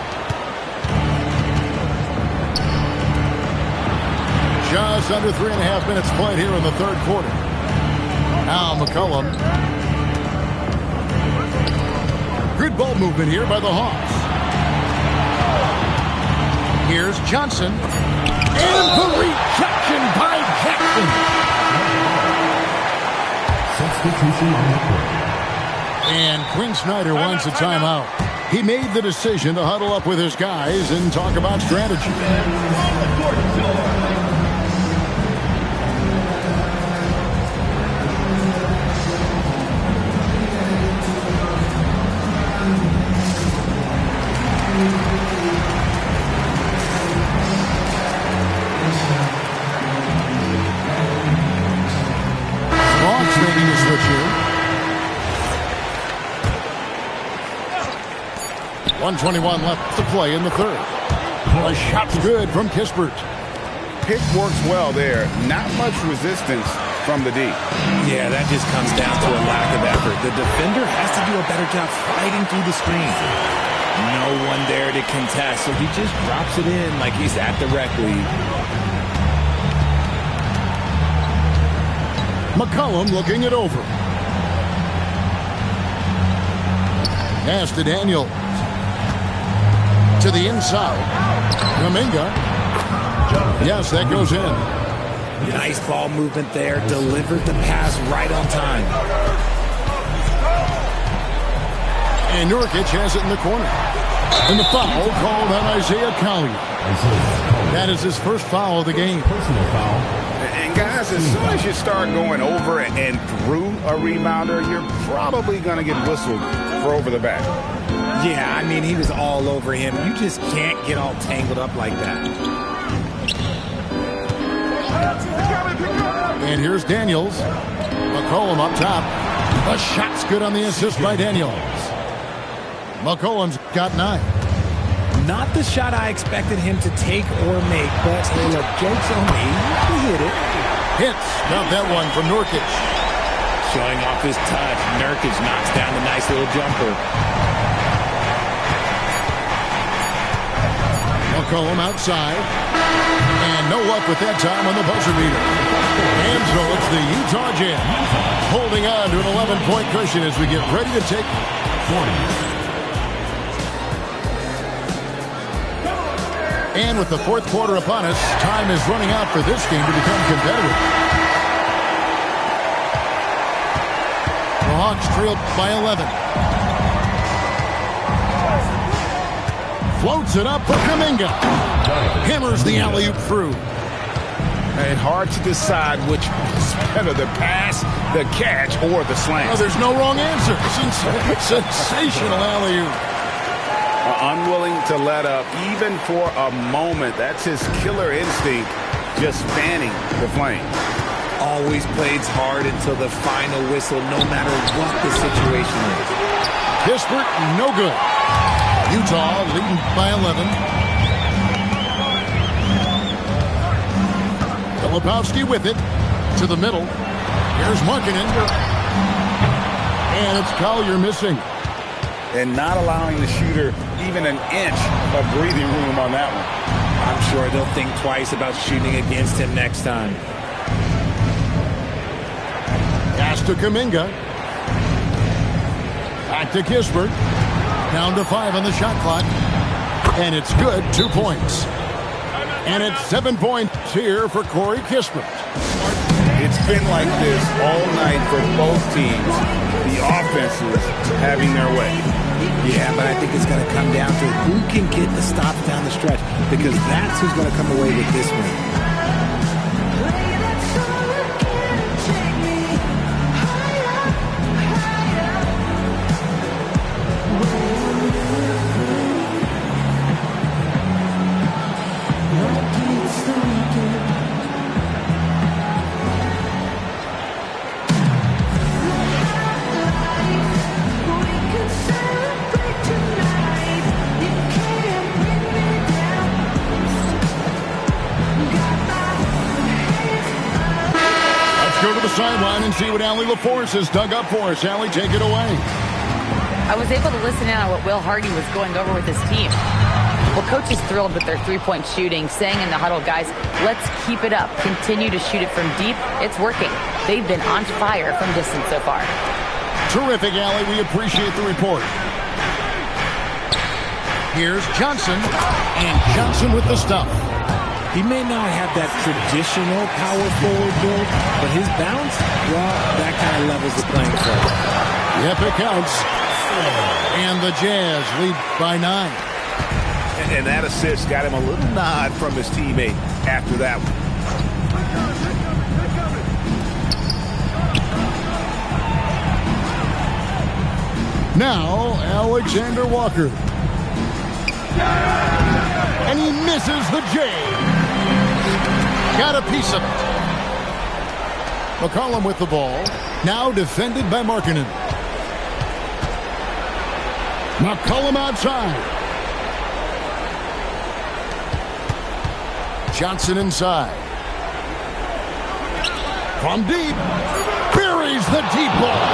Just under 3.5 minutes played here in the third quarter. Now McCollum. Good ball movement here by the Hawks. Here's Johnson. And the rejection by Jackson. Substitution on the court. And Quinn Snyder wants a timeout. He made the decision to huddle up with his guys and talk about strategy. Hawks making a switch here. 1:21 left to play in the third. A shot's good from Kispert. Pick works well there. Not much resistance from the D. Yeah, that just comes down to a lack of effort. The defender has to do a better job fighting through the screen. No one there to contest, so he just drops it in like he's at the rec league. McCollum looking it over. Pass to Daniel. To the inside. Kuminga. Yes, that goes in. Nice ball movement there. Delivered the pass right on time. And Nurkic has it in the corner. And the foul called on Isaiah Collier. That is his first foul of the game. Personal foul. And guys, as soon as you start going over and through a rebounder, you're probably going to get whistled for over the back. Yeah, I mean, he was all over him. You just can't get all tangled up like that. And here's Daniels. McCollum up top. The shot's good on the assist by Daniels. McCollum's got 9. Not the shot I expected him to take or make, but hey, look, joke's on me. He hit it. Hits. Got that one from Nurkic. Showing off his touch. Nurkic knocks down the nice little jumper. McCollum outside. And no luck with that time on the buzzer beater. And so it's the Utah Jazz holding on to an 11-point cushion as we get ready to take 40. And with the fourth quarter upon us, time is running out for this game to become competitive. The Hawks trail by 11. Floats it up for Kuminga. Hammers the alley-oop through. And hard to decide which is better, the pass, the catch, or the slam. Oh, there's no wrong answer. Sensational alley-oop. Unwilling to let up, even for a moment. That's his killer instinct, just fanning the flame. Always plays hard until the final whistle, no matter what the situation is. Kispert, no good. Utah leading by 11. Filipowski with it to the middle. Here's Markkanen. And it's Collier missing. And not allowing the shooter even an inch of breathing room on that one. I'm sure they'll think twice about shooting against him next time. Pass to Kuminga. Back to Kispert. Down to 5 on the shot clock. And it's good, 2 points. And it's 7 points here for Corey Kispert. It's been like this all night for both teams. The offenses having their way. Yeah, but I think it's going to come down to who can get the stops down the stretch, because that's who's going to come away with this win. to the sideline and see what Allie LaForce has dug up for us. Allie, take it away. I was able to listen in on what Will Hardy was going over with his team. Well, coach is thrilled with their three-point shooting, saying in the huddle, guys, let's keep it up. Continue to shoot it from deep. It's working. They've been on fire from distance so far. Terrific, Allie. We appreciate the report. Here's Johnson, and Johnson with the stuff. He may not have that traditional power forward build, but his bounce, well, that kind of levels the playing field. Yep, it counts. And the Jazz lead by 9. And that assist got him a little nod from his teammate after that one. Now, Alexander Walker. And he misses the J. Got a piece of it. McCollum with the ball. Now defended by Markkanen. McCollum outside. Johnson inside. From deep. Buries the deep ball.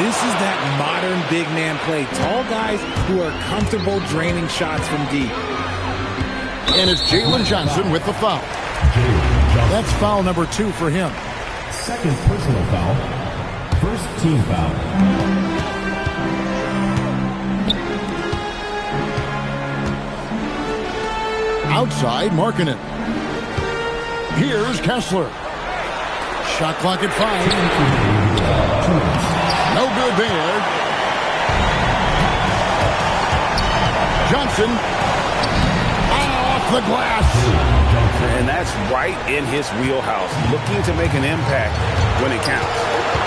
This is that modern big man play. Tall guys who are comfortable draining shots from deep. And it's Jalen Johnson with the foul. That's foul number 2 for him. Second personal foul. First team foul. Outside, Markkanen. Here's Kessler. Shot clock at 5. No good there. Johnson. Off the glass. And that's right in his wheelhouse. Looking to make an impact when it counts.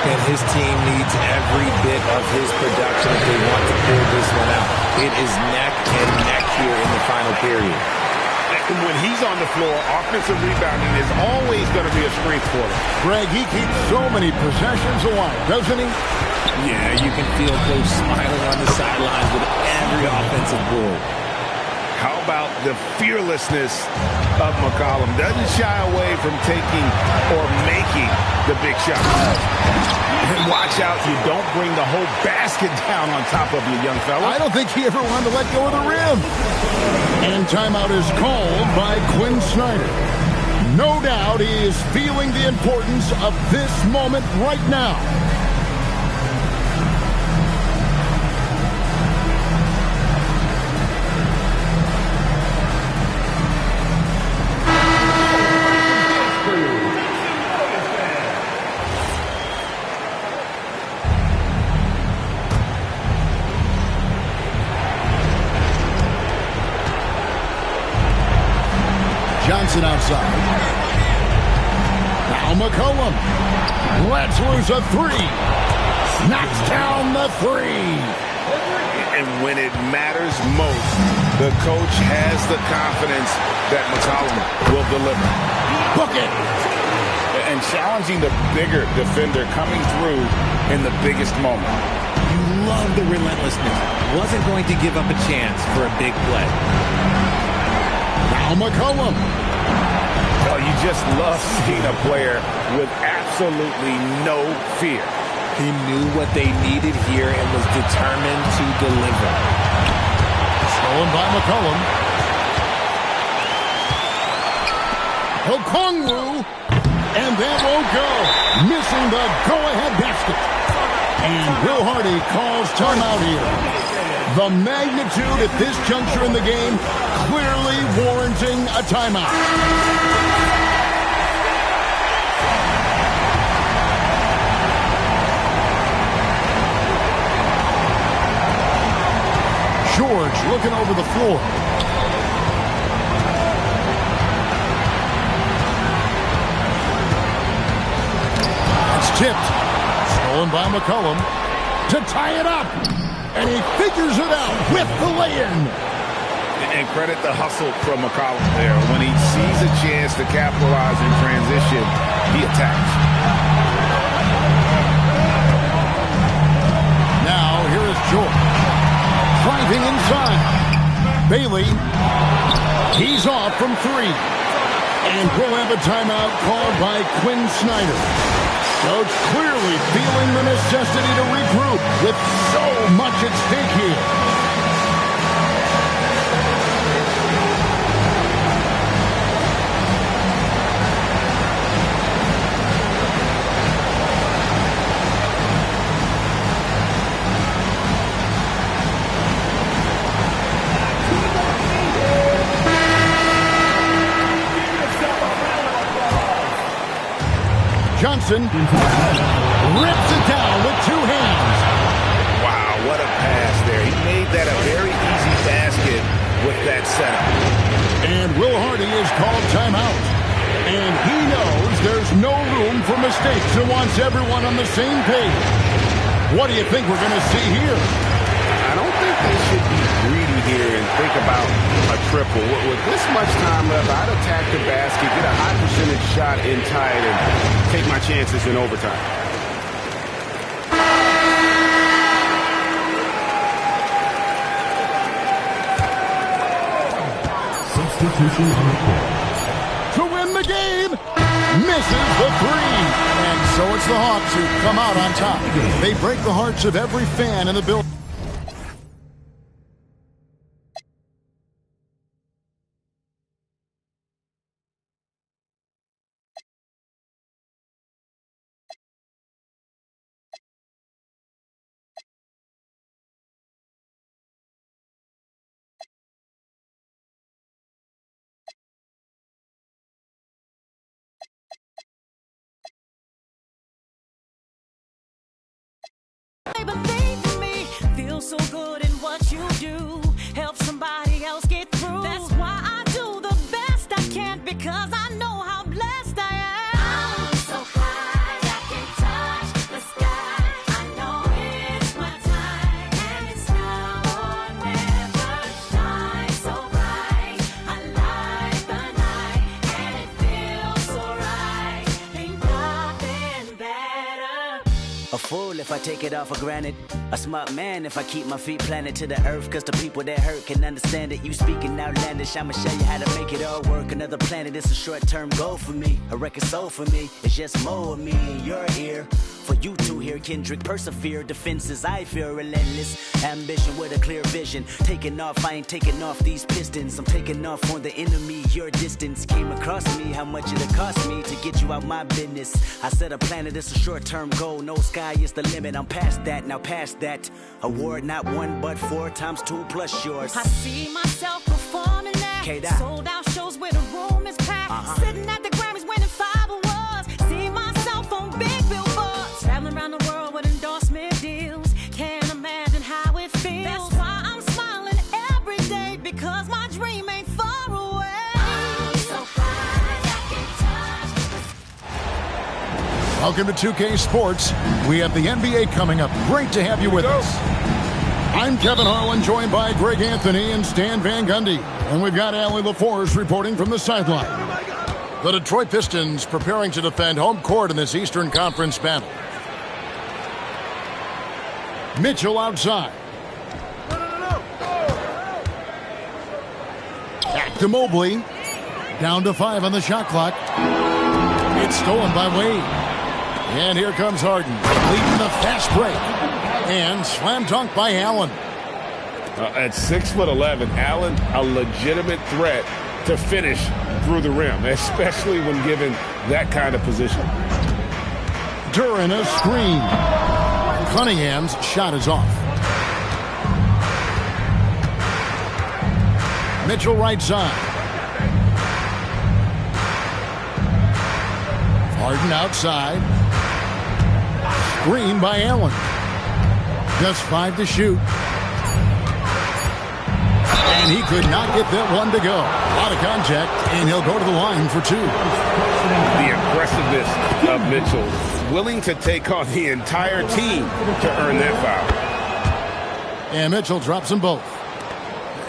And his team needs every bit of his production if they want to pull this one out. It is neck and neck here in the final period. When he's on the floor, offensive rebounding is always going to be a strength for him. Greg, he keeps so many possessions alive, doesn't he? Yeah, you can feel Coach smiling on the sidelines with every offensive board. How about the fearlessness of McCollum? Doesn't shy away from taking or making the big shot. And watch out you don't bring the whole basket down on top of you, young fella. I don't think he ever wanted to let go of the rim. And timeout is called by Quinn Snyder. No doubt he is feeling the importance of this moment right now. Johnson outside. Now McCollum. Lets loose a 3. Knocks down the 3. And when it matters most, the coach has the confidence that McCollum will deliver. Book it. And challenging the bigger defender coming through in the biggest moment. You love the relentlessness. Wasn't going to give up a chance for a big play. Now McCollum. Oh, you just love seeing a player with absolutely no fear. He knew what they needed here and was determined to deliver. Stolen by McCollum. Okongwu. And that won't go. Missing the go-ahead basket. And Will Hardy calls timeout here. The magnitude at this juncture in the game clearly warranting a timeout. George looking over the floor. It's tipped. Stolen by McCollum to tie it up. And he figures it out with the lay-in. And credit the hustle from McCollum there. When he sees a chance to capitalize in transition, he attacks. Now, here is George. Driving inside. Bailey. He's off from 3. And we'll have a timeout called by Quinn Snyder. Coach clearly feeling the necessity to regroup with so much at stake here. Johnson rips it down with two hands. Wow, what a pass there. He made that a very easy basket with that setup. And Will Hardy is called timeout. And he knows there's no room for mistakes and wants everyone on the same page. What do you think we're going to see here? I don't think they should be greedy here and think about a triple. With this much time left, I'd attack the basket, get a high percentage shot in tight, and take my chances in overtime. Substitution on the court. To win the game, misses the three. And so it's the Hawks who come out on top. They break the hearts of every fan in the building. Feel so good in what you do. Help somebody else get through. That's why I do the best I can, because I know how blessed I am. I'm so high I can touch the sky. I know it's my time, and it's now or never. Shine so bright, I light the night, and it feels so right. Ain't nothing better. A fool if I take it all for granted. A smart man if I keep my feet planted to the earth, cause the people that hurt can understand it. You speaking outlandish, I'ma show you how to make it all work. Another planet, it's a short-term goal for me. A record soul for me, it's just more of me in your ear. For you to hear Kendrick persevere, defenses I feel relentless. Ambition with a clear vision. Taking off, I ain't taking off these pistons. I'm taking off on the enemy, your distance. Came across me, how much it'll cost me to get you out my business. I set a planet, it's a short-term goal. No sky is the limit, I'm past that, now past that. Award not 1 but 4 times 2 plus yours. I see myself performing that. Sold out shows where the room is packed. Sitting at the Grammys winning 5 awards. See myself on big billboards. Traveling around the world with endorsement deals. Can't imagine how it feels. That's why I'm smiling every day, because my dream ain't far away. I'm so high I can touch. Welcome to 2K Sports. We have the NBA coming up. Great to have you with us. I'm Kevin Harlan, joined by Greg Anthony and Stan Van Gundy. And we've got Allie LaForce reporting from the sideline. The Detroit Pistons preparing to defend home court in this Eastern Conference battle. Mitchell outside. Back to Mobley. Down to 5 on the shot clock. It's stolen by Wade. And here comes Harden, leading the fast break. And slam dunk by Allen. At 6'11", Allen, a legitimate threat to finish through the rim, especially when given that kind of position. During a screen. Cunningham's shot is off. Mitchell right side. Harden outside. Screen by Allen. Just 5 to shoot. And he could not get that one to go. A lot of contact, and he'll go to the line for 2. The aggressiveness of Mitchell, willing to take on the entire team to earn that foul. And Mitchell drops them both.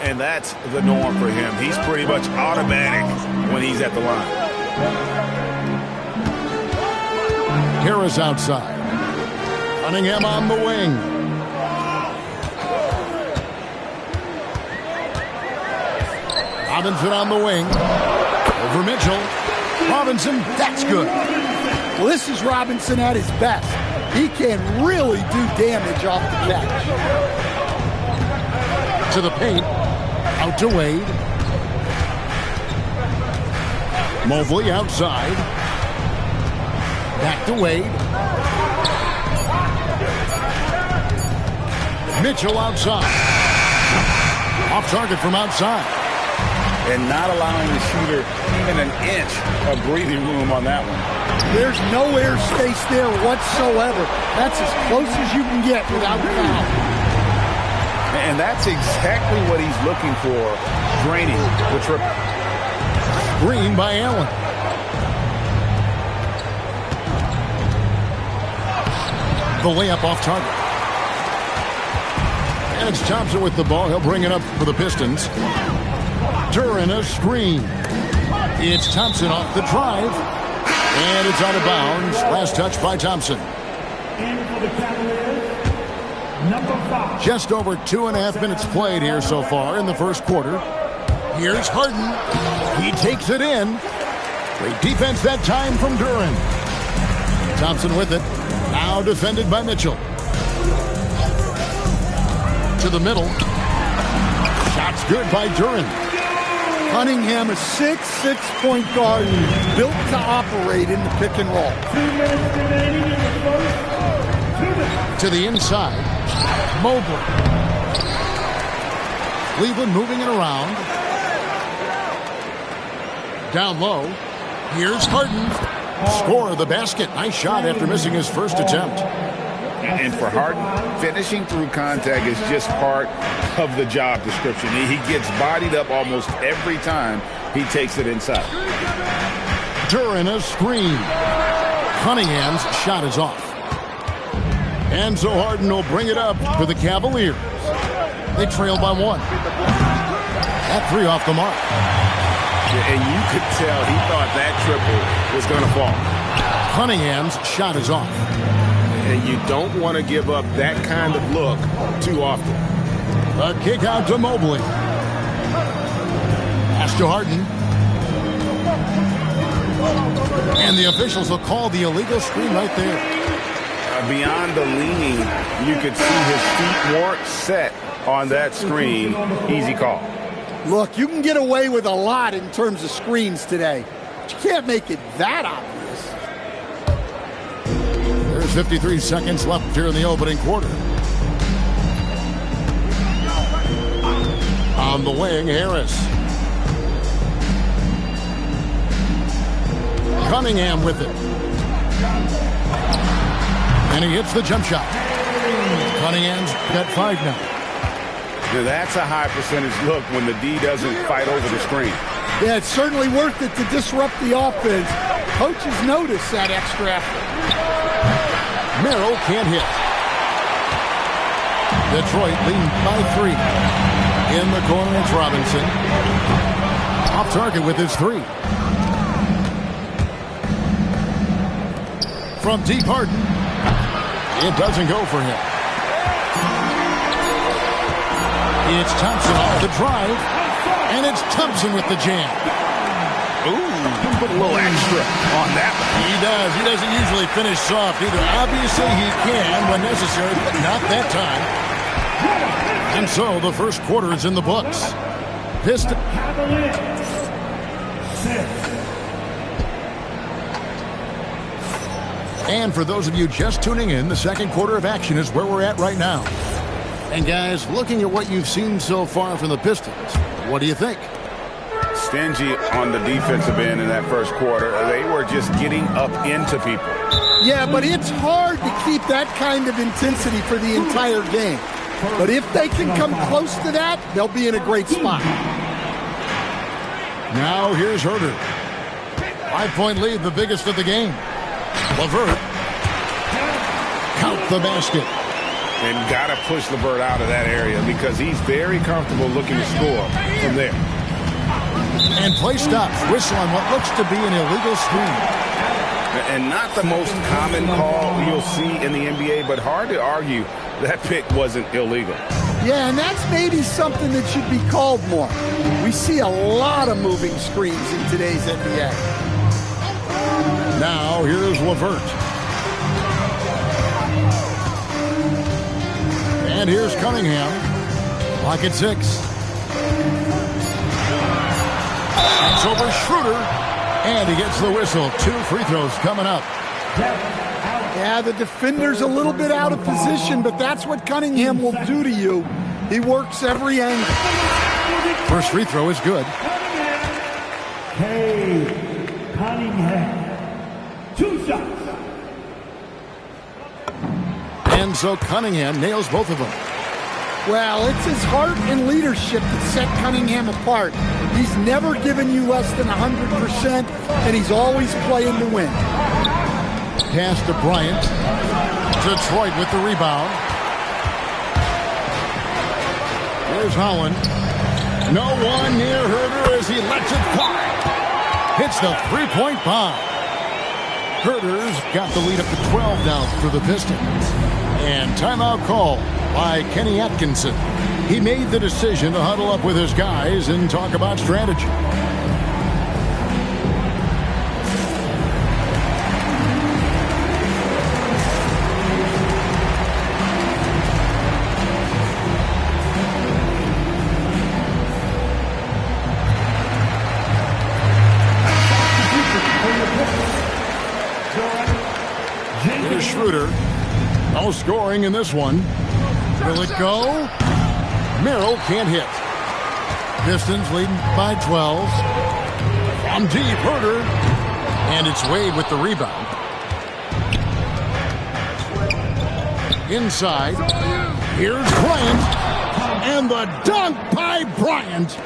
And that's the norm for him. He's pretty much automatic when he's at the line. Harris outside. Cunningham on the wing. Robinson on the wing. Over Mitchell. Robinson, that's good. Well, this is Robinson at his best. He can really do damage off the catch. To the paint. Out to Wade. Mobley outside. Back to Wade. Mitchell outside. Off target from outside. And not allowing the shooter even an inch of breathing room on that one. There's no air space there whatsoever. That's as close as you can get without foul. And that's exactly what he's looking for, draining the triple. Green by Allen. The layup off target. And it's Thompson with the ball. He'll bring it up for the Pistons. Duran a screen. It's Thompson off the drive. And it's out of bounds. Last touch by Thompson. Just over 2.5 minutes played here so far in the first quarter. Here's Harden. He takes it in. Great defense that time from Duran. Thompson with it. Now defended by Mitchell. To the middle. Shots good by Duran. Cunningham, a 6'6" point guard, built to operate in the pick and roll. 2 minutes remaining in the first. To the inside. Mobley. Cleveland moving it around. Down low. Here's Harden. Score the basket. Nice shot after missing his first attempt. And for Harden, finishing through contact is just part of the job description. He gets bodied up almost every time he takes it inside. Duran a screen. Cunningham's shot is off. And so Harden will bring it up for the Cavaliers. They trail by 1. That 3 off the mark. And you could tell he thought that triple was going to fall. Cunningham's shot is off. And you don't want to give up that kind of look too often. A kick out to Mobley. Pass to Harden. And the officials will call the illegal screen right there. Beyond the leaning, you could see his feet weren't set on that screen. Easy call. Look, you can get away with a lot in terms of screens today, but you can't make it that obvious. There's 53 seconds left here in the opening quarter. On the wing, Harris. Cunningham with it. And he hits the jump shot. Cunningham's got 5 now. That's a high percentage look when the D doesn't fight over the screen. Yeah, it's certainly worth it to disrupt the offense. Coaches notice that extra effort. Merrill can't hit. Detroit leading by 3. In the corner, it's Robinson. Off target with his 3. From deep, Harden. It doesn't go for him. It's Thompson off the drive. And it's Thompson with the jam. Ooh, put a little extra on that one. He does. He doesn't usually finish soft either. Obviously, he can when necessary, but not that time. And so the first quarter is in the books. Pistons. And for those of you just tuning in, the second quarter of action is where we're at right now. And guys, looking at what you've seen so far from the Pistons, what do you think? Stingy on the defensive end in that first quarter. They were just getting up into people. Yeah, but it's hard to keep that kind of intensity for the entire game. But if they can come close to that, they'll be in a great spot. Now here's Herter. 5-point lead, the biggest of the game. LeVert. Count the basket. And got to push LeVert out of that area because he's very comfortable looking to score from there. And play stops. Whistle on what looks to be an illegal screen. And not the most common call you'll see in the NBA, but hard to argue that pick wasn't illegal. Yeah, and that's maybe something that should be called more. We see a lot of moving screens in today's NBA. Now here's Levert. And here's Cunningham. Clock at 6. It's over Schroeder. And he gets the whistle. 2 free throws coming up. Yeah, the defender's a little bit out of position, but that's what Cunningham will do to you. He works every angle. First free throw is good. Hey, Cunningham. 2 shots. And so Cunningham nails both of them. Well, it's his heart and leadership that set Cunningham apart. He's never given you less than 100%, and he's always playing to win. Pass to Bryant. Detroit with the rebound. Here's Holland. No one near Herder as he lets it fly. Hits the three-point bomb. Herder's got the lead up to 12 now for the Pistons. And timeout call by Kenny Atkinson. He made the decision to huddle up with his guys and talk about strategy. Here's Schroeder. No scoring in this one. Will it go? Merrill can't hit. Pistons leading by 12. From deep, Herder. And it's Wade with the rebound. Inside. Here's Bryant. And the dunk by Bryant.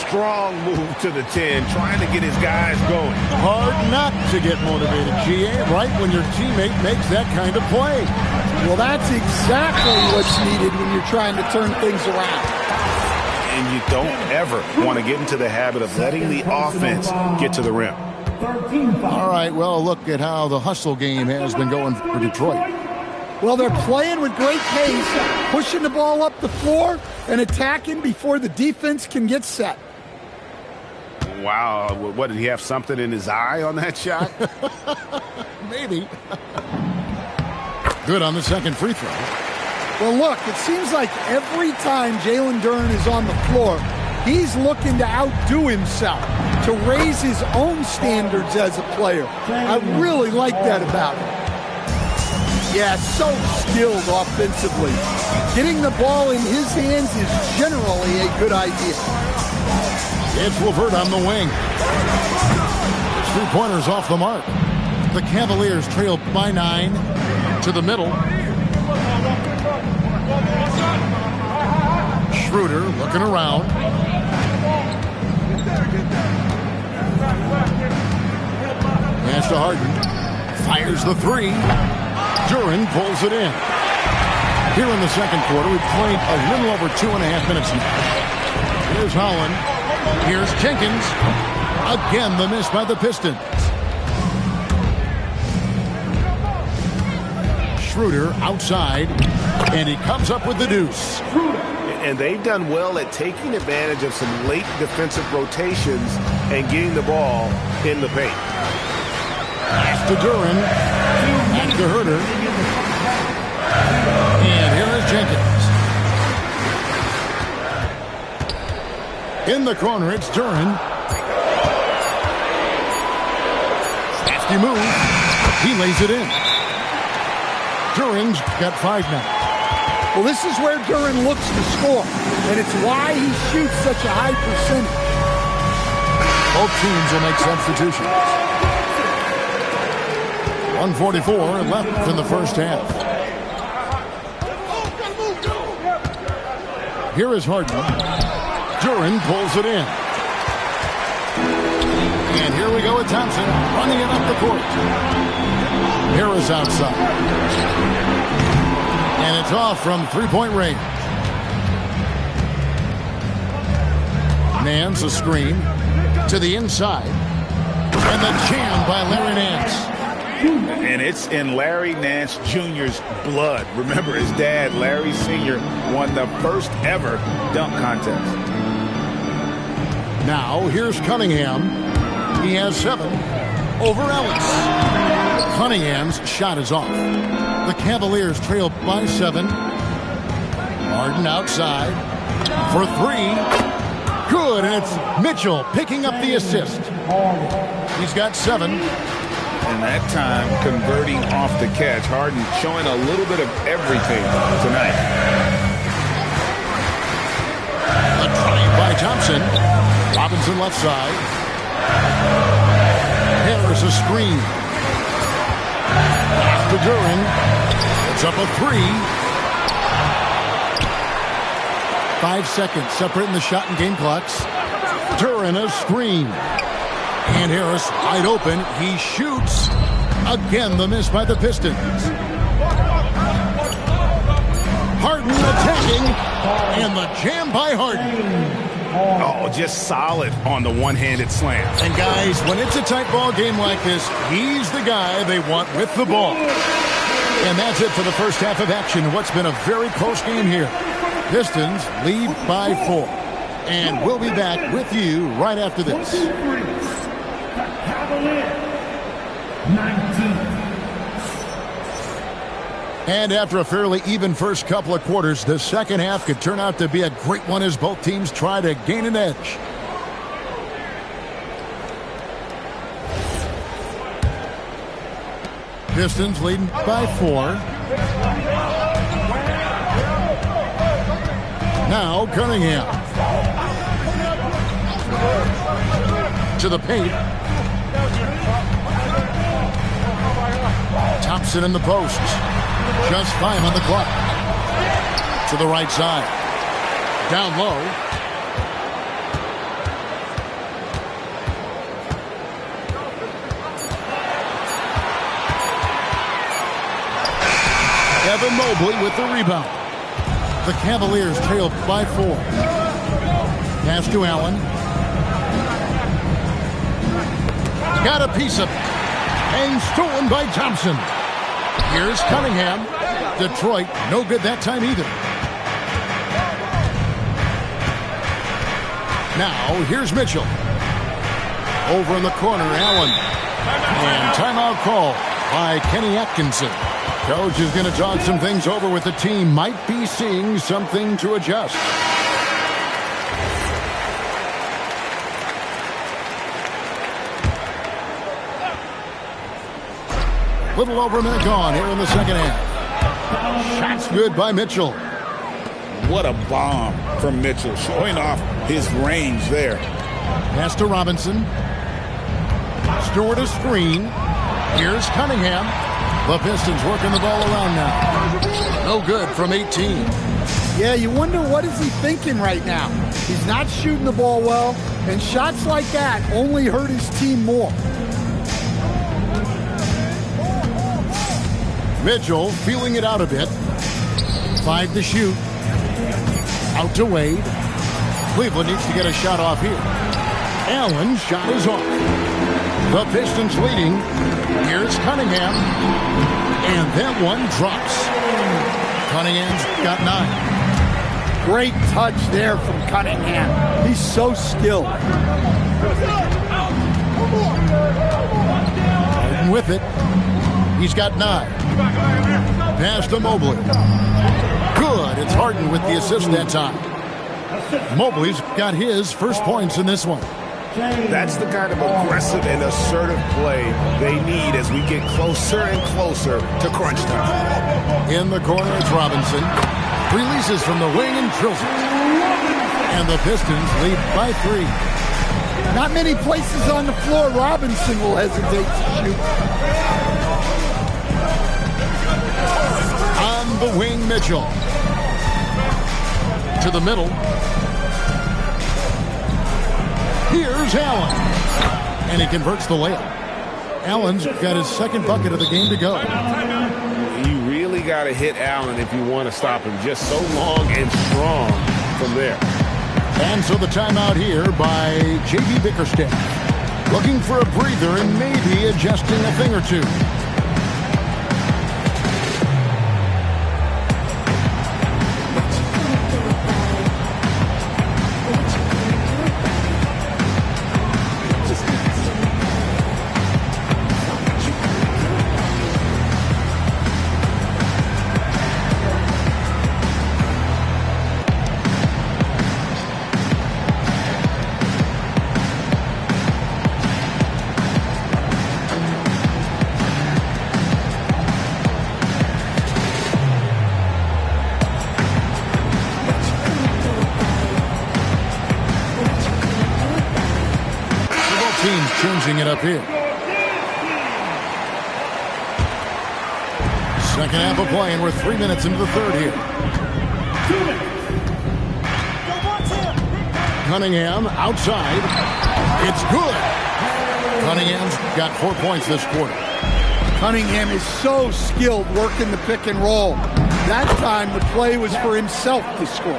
Strong move to the 10, trying to get his guys going. Hard not to get motivated, GA, right when your teammate makes that kind of play. Well, that's exactly what's needed when you're trying to turn things around. And you don't ever want to get into the habit of letting the offense get to the rim. All right, well, look at how the hustle game has been going for Detroit. Well, they're playing with great pace, pushing the ball up the floor and attacking before the defense can get set. Wow, what, did he have something in his eye on that shot? Maybe. Good on the second free throw. Well, look, it seems like every time Jalen Duren is on the floor, he's looking to outdo himself, to raise his own standards as a player. I really like that about him. Yeah, so skilled offensively. Getting the ball in his hands is generally a good idea. It's Levert on the wing. 3-pointers off the mark. The Cavaliers trail by 9 to the middle. Schroeder looking around. Pass to Harden. Fires the 3. Duren pulls it in. Here in the second quarter, we've played a little over 2.5 minutes now. Here's Holland. Here's Jenkins. Again, the miss by the Pistons. Schroeder outside, and he comes up with the deuce. And they've done well at taking advantage of some late defensive rotations and getting the ball in the paint. Pass to Duren. Back to Herder. And here is Jenkins. In the corner, it's Duren. Crafty move. He lays it in. Duren's got 5 now. Well, this is where Duren looks to score, and it's why he shoots such a high percentage. Both teams will make substitutions. 1:44 left in the first half. Here is Harden. Duren pulls it in. And here we go with Thompson running it up the court. Harris outside. And it's off from 3-point range. Nance a screen to the inside. And the jam by Larry Nance. And it's in Larry Nance Jr.'s blood. Remember, his dad, Larry Sr., won the first ever dunk contest. Now, here's Cunningham. He has 7. over Ellis. Cunningham's shot is off. The Cavaliers trail by 7. Harden outside for 3. Good, and it's Mitchell picking up the assist. He's got 7. And that time converting off the catch. Harden showing a little bit of everything tonight. A drive by Thompson. Robinson left side. Harris a screen. Pass to Duran. It's up a 3. 5 seconds separating the shot and game clocks. Duran a screen. And Harris wide open. He shoots. Again, the miss by the Pistons. Harden attacking. And the jam by Harden. Oh, just solid on the one-handed slam. And guys, when it's a tight ball game like this, he's the guy they want with the ball. And that's it for the first half of action. What's been a very close game here. Pistons lead by 4. And we'll be back with you right after this. 19. And after a fairly even first couple of quarters, the second half could turn out to be a great one as both teams try to gain an edge. Pistons leading by 4. Now Cunningham. To the paint. Thompson in the post. Just 5 on the clock. To the right side. Down low. Evan Mobley with the rebound. The Cavaliers trail by 4. Pass to Allen. Got a piece of it. And stolen by Thompson. Here's Cunningham. Detroit, no good that time either. Now, here's Mitchell. Over in the corner, Allen. And timeout call by Kenny Atkinson. Coach is going to talk some things over with the team. Might be seeing something to adjust. Little over a minute gone here in the second half. Shots good by Mitchell. What a bomb from Mitchell, showing off his range there. Pass to Robinson. Stewart a screen. Here's Cunningham. The Pistons working the ball around now. No good from 18. Yeah, you wonder what is he thinking right now. He's not shooting the ball well, and shots like that only hurt his team more. Mitchell feeling it out a bit. 5 to shoot. Out to Wade. Cleveland needs to get a shot off here. Allen's shot is off. The Pistons leading. Here's Cunningham. And that one drops. Cunningham's got 9. Great touch there from Cunningham. He's so skilled. Harden with it. He's got 9. Pass to Mobley. Good. It's Harden with the assist that time. Mobley's got his first points in this one. That's the kind of aggressive and assertive play they need as we get closer and closer to crunch time. In the corner, it's Robinson. Releases from the wing and drills it. And the Pistons lead by 3. Not many places on the floor Robinson will hesitate to shoot. On the wing, Mitchell. To the middle. Here's Allen. And he converts the layup. Allen's got his second bucket of the game to go. You really got to hit Allen if you want to stop him. Just so long and strong from there. And so the timeout here by J.B. Bickerstaff. Looking for a breather and maybe adjusting a thing or two. changing it up here. Second half of play, and we're 3 minutes into the third here. Cunningham outside. It's good. Cunningham's got 4 points this quarter. Cunningham is so skilled working the pick and roll. That time the play was for himself to score.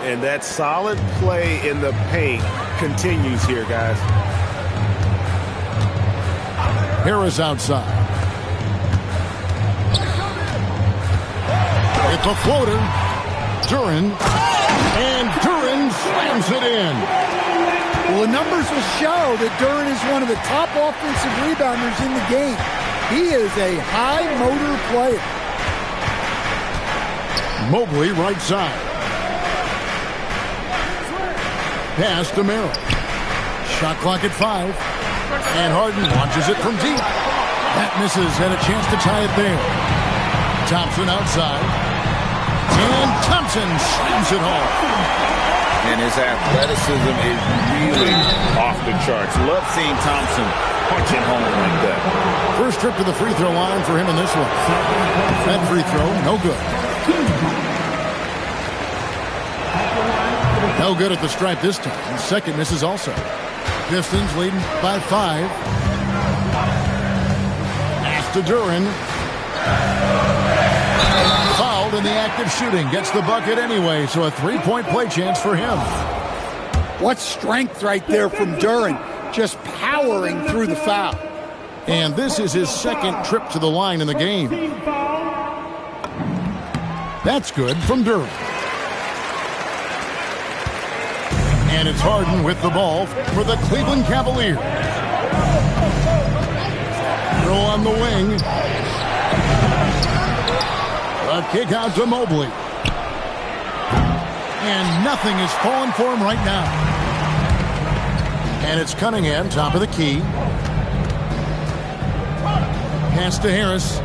And that solid play in the paint continues here, guys. Harris outside. It's a floater. Duren. And Duren slams it in. Well, the numbers will show that Duren is one of the top offensive rebounders in the game. He is a high motor player. Mobley right side. Pass to Merrill. Shot clock at 5. And Harden launches it from deep. That misses, and a chance to tie it there. Thompson outside. And Thompson slams it home. And his athleticism is really off the charts. Love seeing Thompson punch it home like that. First trip to the free throw line for him in this one. That free throw, no good. No good at the stripe this time. The second misses also. Pistons leading by 5. Pass to Duren. Fouled in the act of shooting. Gets the bucket anyway, so a 3-point play chance for him. What strength right there from Duren. Just powering through the foul. And this is his second trip to the line in the game. That's good from Duren. And it's Harden with the ball for the Cleveland Cavaliers. Throw on the wing. A kick out to Mobley. And nothing is falling for him right now. And it's Cunningham, top of the key. Pass to Harris.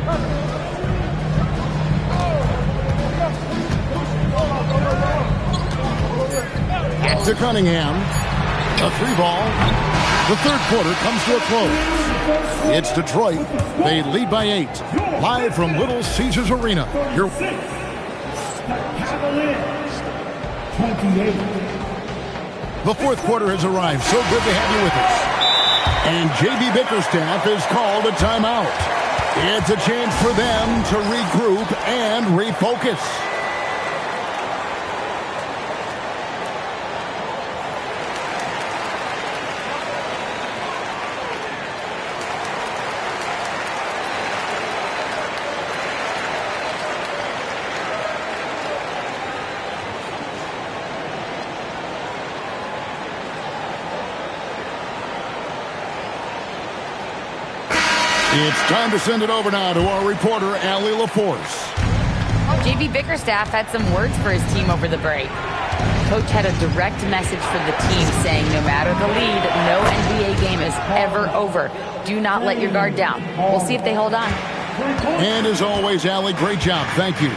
Back to Cunningham. A 3-ball. The third quarter comes to a close. It's Detroit. They lead by 8. Live from Little Caesars Arena. Here. The fourth quarter has arrived. So good to have you with us. And J.B. Bickerstaff has called a timeout. It's a chance for them to regroup and refocus. It's time to send it over now to our reporter, Allie LaForce. J.B. Bickerstaff had some words for his team over the break. Coach had a direct message for the team saying no matter the lead, no NBA game is ever over. Do not let your guard down. We'll see if they hold on. And as always, Allie, great job. Thank you.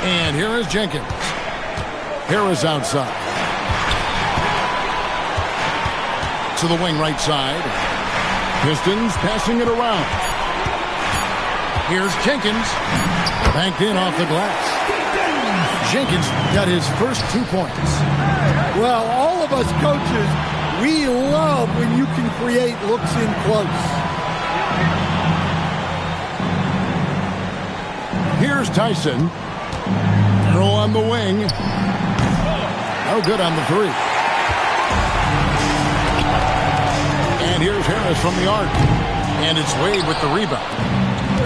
And here is Jenkins. Harris outside. To the wing right side. Pistons passing it around. Here's Jenkins. Banked in off the glass. Jenkins got his first 2 points. Well, all of us coaches, we love when you can create looks in close. Here's Tyson. Throw on the wing. No good on the 3. And here's Harris from the arc. And it's Wade with the rebound.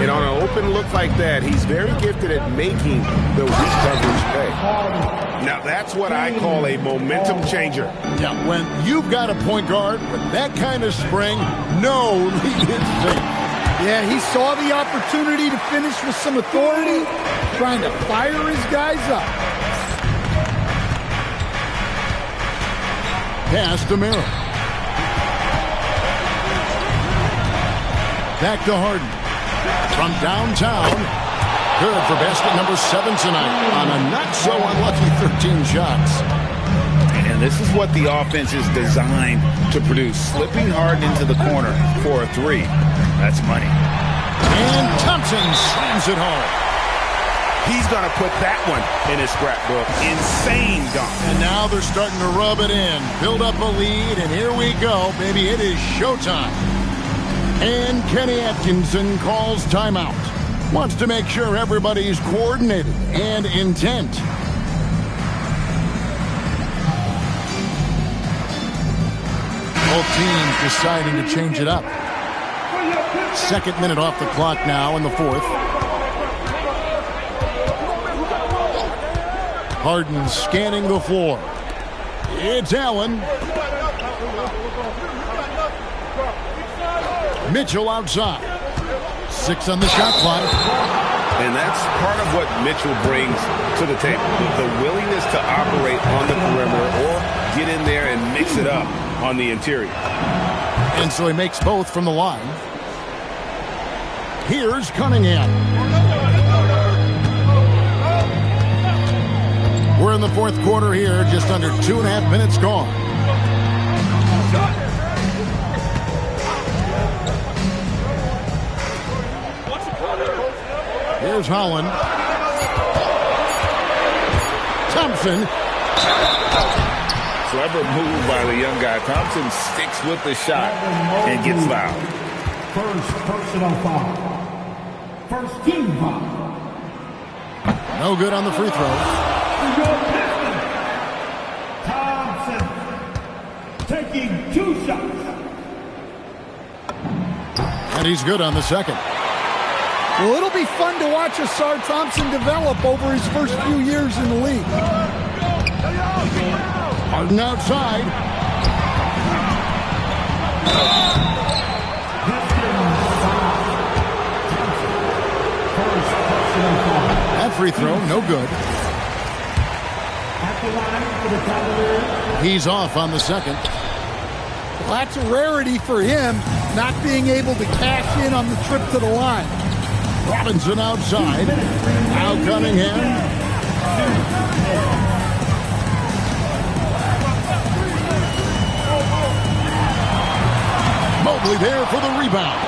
And on an open look like that, he's very gifted at making the weak coverage pay. Now, that's what I call a momentum changer. Yeah, when you've got a point guard with that kind of spring, no lead is safe. Yeah, he saw the opportunity to finish with some authority, trying to fire his guys up. Pass to Merrill. Back to Harden. From downtown. Good for basket number 7 tonight on a not-so-unlucky 13 shots. And And this is what the offense is designed to produce. Slipping Harden into the corner for a three. That's money. And Thompson slams it home. He's going to put that one in his scrapbook. Insane dunk. And now they're starting to rub it in. Build up a lead, and here we go. Baby, it is showtime. And Kenny Atkinson calls timeout. Wants to make sure everybody's coordinated and intent. Both teams deciding to change it up. Second minute off the clock now in the fourth. Harden scanning the floor. It's Allen. Mitchell outside. 6 on the shot clock. And that's part of what Mitchell brings to the table. The willingness to operate on the perimeter or get in there and mix it up on the interior. And so he makes both from the line. Here's Cunningham. We're in the fourth quarter here, just under 2.5 minutes gone. Here's Holland. Thompson. Clever move by the young guy. Thompson sticks with the shot and gets fouled. First personal foul. First team foul. No good on the free throw. Thompson taking 2 shots. And he's good on the second. Well, it'll be fun to watch Asar Thompson develop over his first few years in the league. Harden outside. That free throw, no good. He's off on the second. Well, that's a rarity for him, not being able to cash in on the trip to the line. Robinson outside. Now Cunningham. Mobley there for the rebound.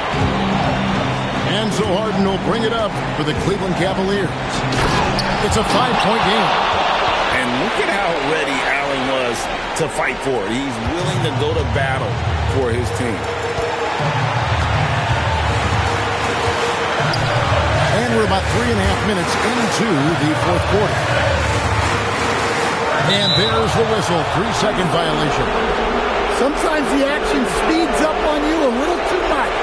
And so Harden will bring it up for the Cleveland Cavaliers. It's a 5-point game. And look at how ready Allen was to fight for it. He's willing to go to battle for his team. And we're about 3.5 minutes into the fourth quarter. And there's the whistle. 3-second violation. Sometimes the action speeds up on you a little too much.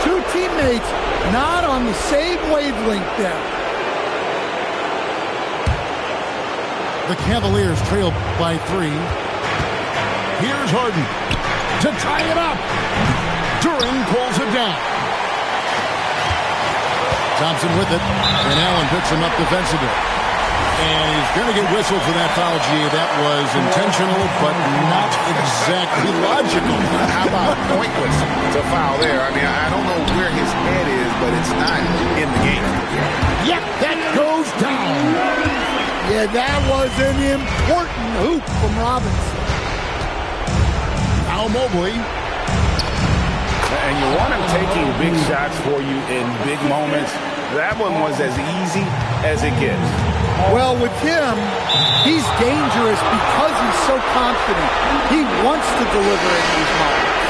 Two teammates not on the same wavelength there. The Cavaliers trail by 3. Here's Harden to tie it up. Duran pulls it down. Thompson with it, and Allen picks him up defensively. And he's going to get whistled for that foul, G. That was intentional, but not exactly logical. How about pointless to foul there? I mean, I don't know where his head is, but it's not in the game. Yep, that goes down. Yeah, that was an important hoop from Robinson. Now Mobley. And you want him taking big shots for you in big moments. That one was as easy as it gets. Well, with him, he's dangerous because he's so confident. He wants to deliver in these moments.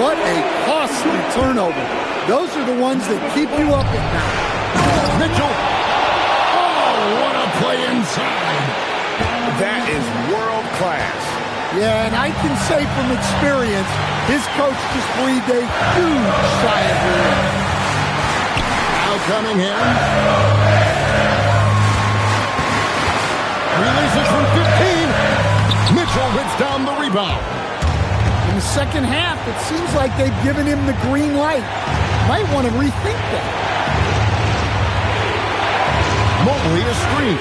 What a costly turnover. Those are the ones that keep you up at night. Mitchell. Oh, what a play inside. That is world class. Yeah, and I can say from experience, his coach just breathed a huge sigh of relief. Now Cunningham. Releases from 15. Mitchell rips down the rebound. In the second half, it seems like they've given him the green light. Might want to rethink that. Mobley a screen.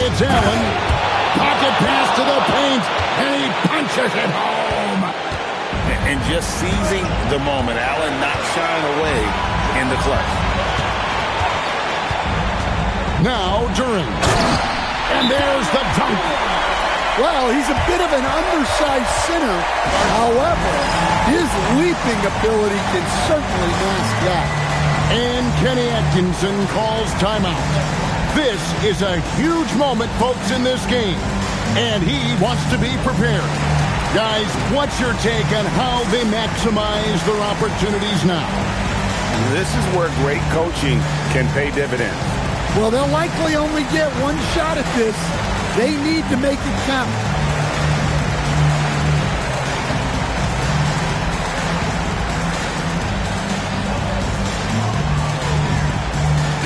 It's Allen. Pocket pass to the paint, and he punches it home. And just seizing the moment. Allen not shying away in the clutch. Now Duran. And there's the dunk. Well, he's a bit of an undersized center. However, his leaping ability can certainly mask that. And Kenny Atkinson calls timeout. This is a huge moment, folks, in this game. And he wants to be prepared. Guys, what's your take on how they maximize their opportunities now? This is where great coaching can pay dividends. Well, they'll likely only get one shot at this. They need to make it count.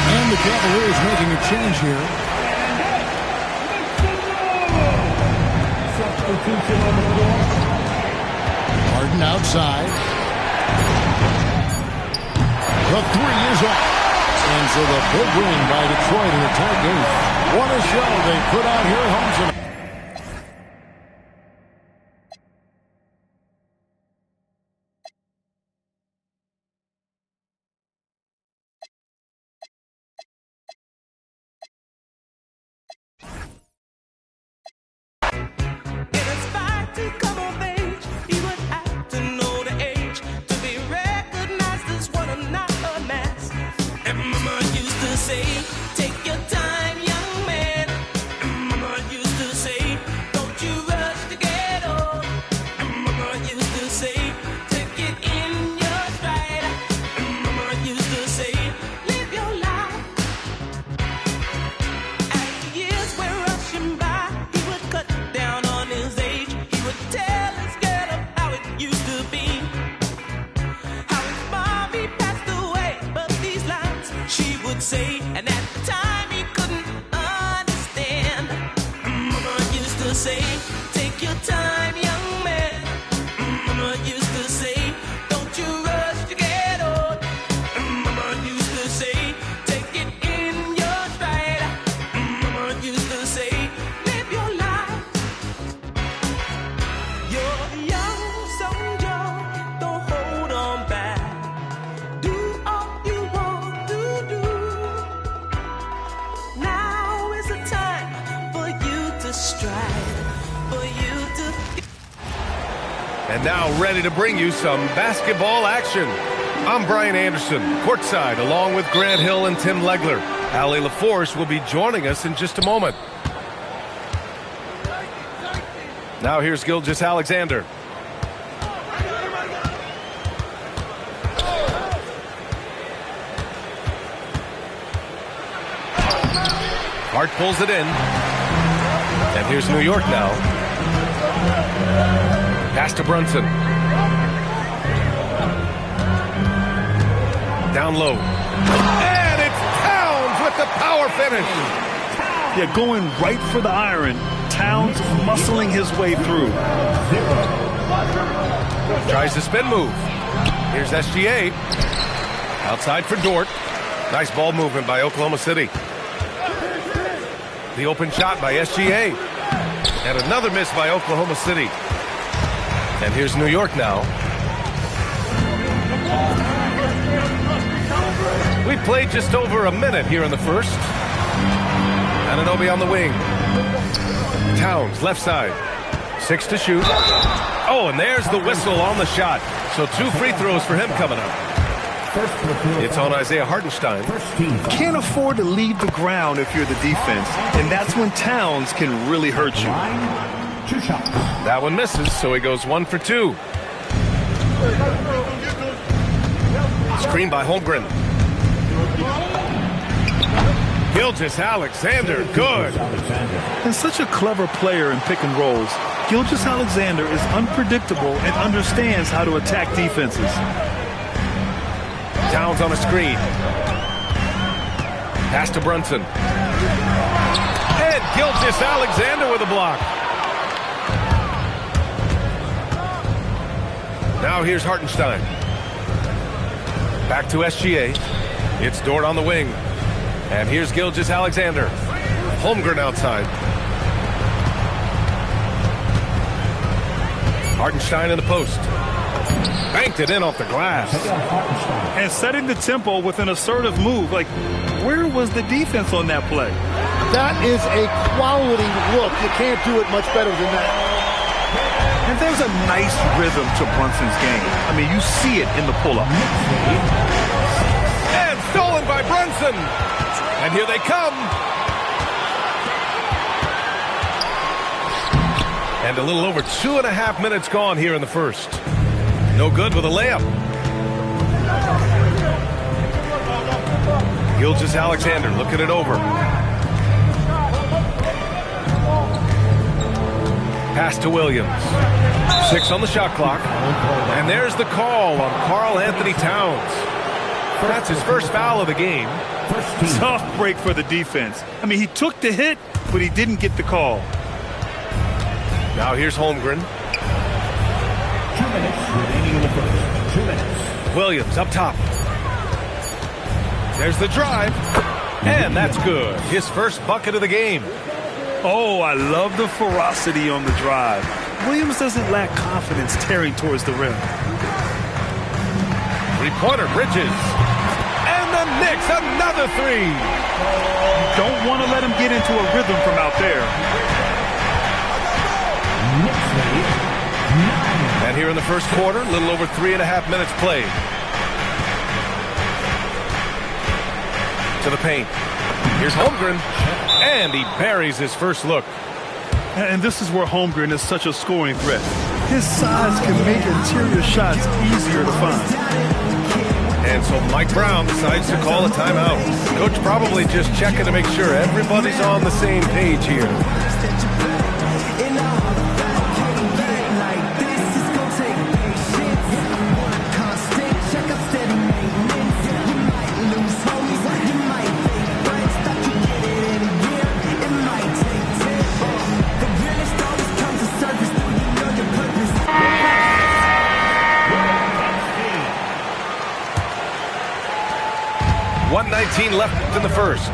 And the Cavaliers making a change here. Harden outside. The three is off. And so the big win by Detroit in a tight game. What a show they put out here at home tonight. Take your time, young man. Mama used to say, don't you rush to get old. Mama used to say, take it in your stride. Mama used to say, live your life. As the years were rushing by, he would cut down on his age. He would tell his girl of how it used to be. How his mommy passed away, but these lines she would say, and at the time he couldn't understand. Mama used to say, take your time, young man. Mama used to say, don't you rush to get old. Mama used to say, take it in your stride. Mama used to say, live your life. You're young, so young, don't hold on back. Do all you want to do. Now is the time for you to strive, for you to... And now ready to bring you some basketball action. I'm Brian Anderson, courtside, along with Grant Hill and Tim Legler. Allie LaForce will be joining us in just a moment. Now here's Gilgeous Alexander. Hart pulls it in. And here's New York now. Pass to Brunson. Down low. And it's Towns with the power finish. Yeah, going right for the iron. Towns muscling his way through. Tries the spin move. Here's SGA. Outside for Dort. Nice ball movement by Oklahoma City. The open shot by SGA. And another miss by Oklahoma City. And here's New York now. We played just over a minute here in the first. Anunoby on the wing. Towns, left side. 6 to shoot. Oh, and there's the whistle on the shot. So 2 free throws for him coming up. It's on Isaiah Hartenstein. Can't afford to leave the ground if you're the defense, and that's when Towns can really hurt you. That one misses, so he goes 1 for 2. Screen by Holmgren. Gilgeous Alexander, good. And such a clever player in pick and rolls. Gilgeous Alexander is unpredictable and understands how to attack defenses. Towns on a screen. Pass to Brunson. And Gilgeous Alexander with a block. Now here's Hartenstein. Back to SGA. It's Dort on the wing. And here's Gilgeous Alexander. Holmgren outside. Hartenstein in the post. Banked it in off the glass. And setting the tempo with an assertive move. Like, where was the defense on that play? That is a quality look. You can't do it much better than that. And there's a nice rhythm to Brunson's game. I mean, you see it in the pull-up. And stolen by Brunson. And here they come. And a little over 2.5 minutes gone here in the first. No good with a layup. Gilgeous-Alexander looking it over. Pass to Williams. 6 on the shot clock. And there's the call on Karl Anthony Towns. That's his first foul of the game. Tough break for the defense. I mean, he took the hit, but he didn't get the call. Now here's Holmgren. 2 minutes remaining in the first. 2 minutes. Williams up top. There's the drive. And that's good. His first bucket of the game. Oh, I love the ferocity on the drive. Williams doesn't lack confidence tearing towards the rim. Three-pointer, Bridges. And the Knicks, another three. You don't want to let him get into a rhythm from out there. And here in the first quarter, a little over 3.5 minutes played. To the paint. Here's Holmgren. And he buries his first look. And this is where Holmgren is such a scoring threat. His size can make interior shots easier to find. And so Mike Brown decides to call a timeout. Coach probably just checking to make sure everybody's on the same page here. Left in the first.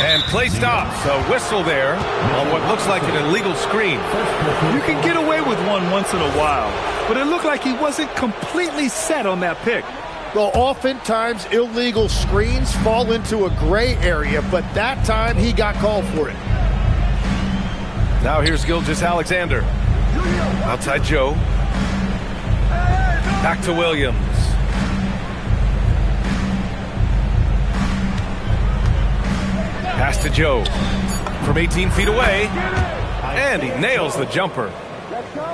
And play stops. A whistle there on what looks like an illegal screen. You can get away with one once in a while, but it looked like he wasn't completely set on that pick. Well, oftentimes illegal screens fall into a gray area, but that time he got called for it. Now here's Gilgeous-Alexander. Outside Joe. Back to Williams. Pass to Joe from 18 feet away, and he nails the jumper.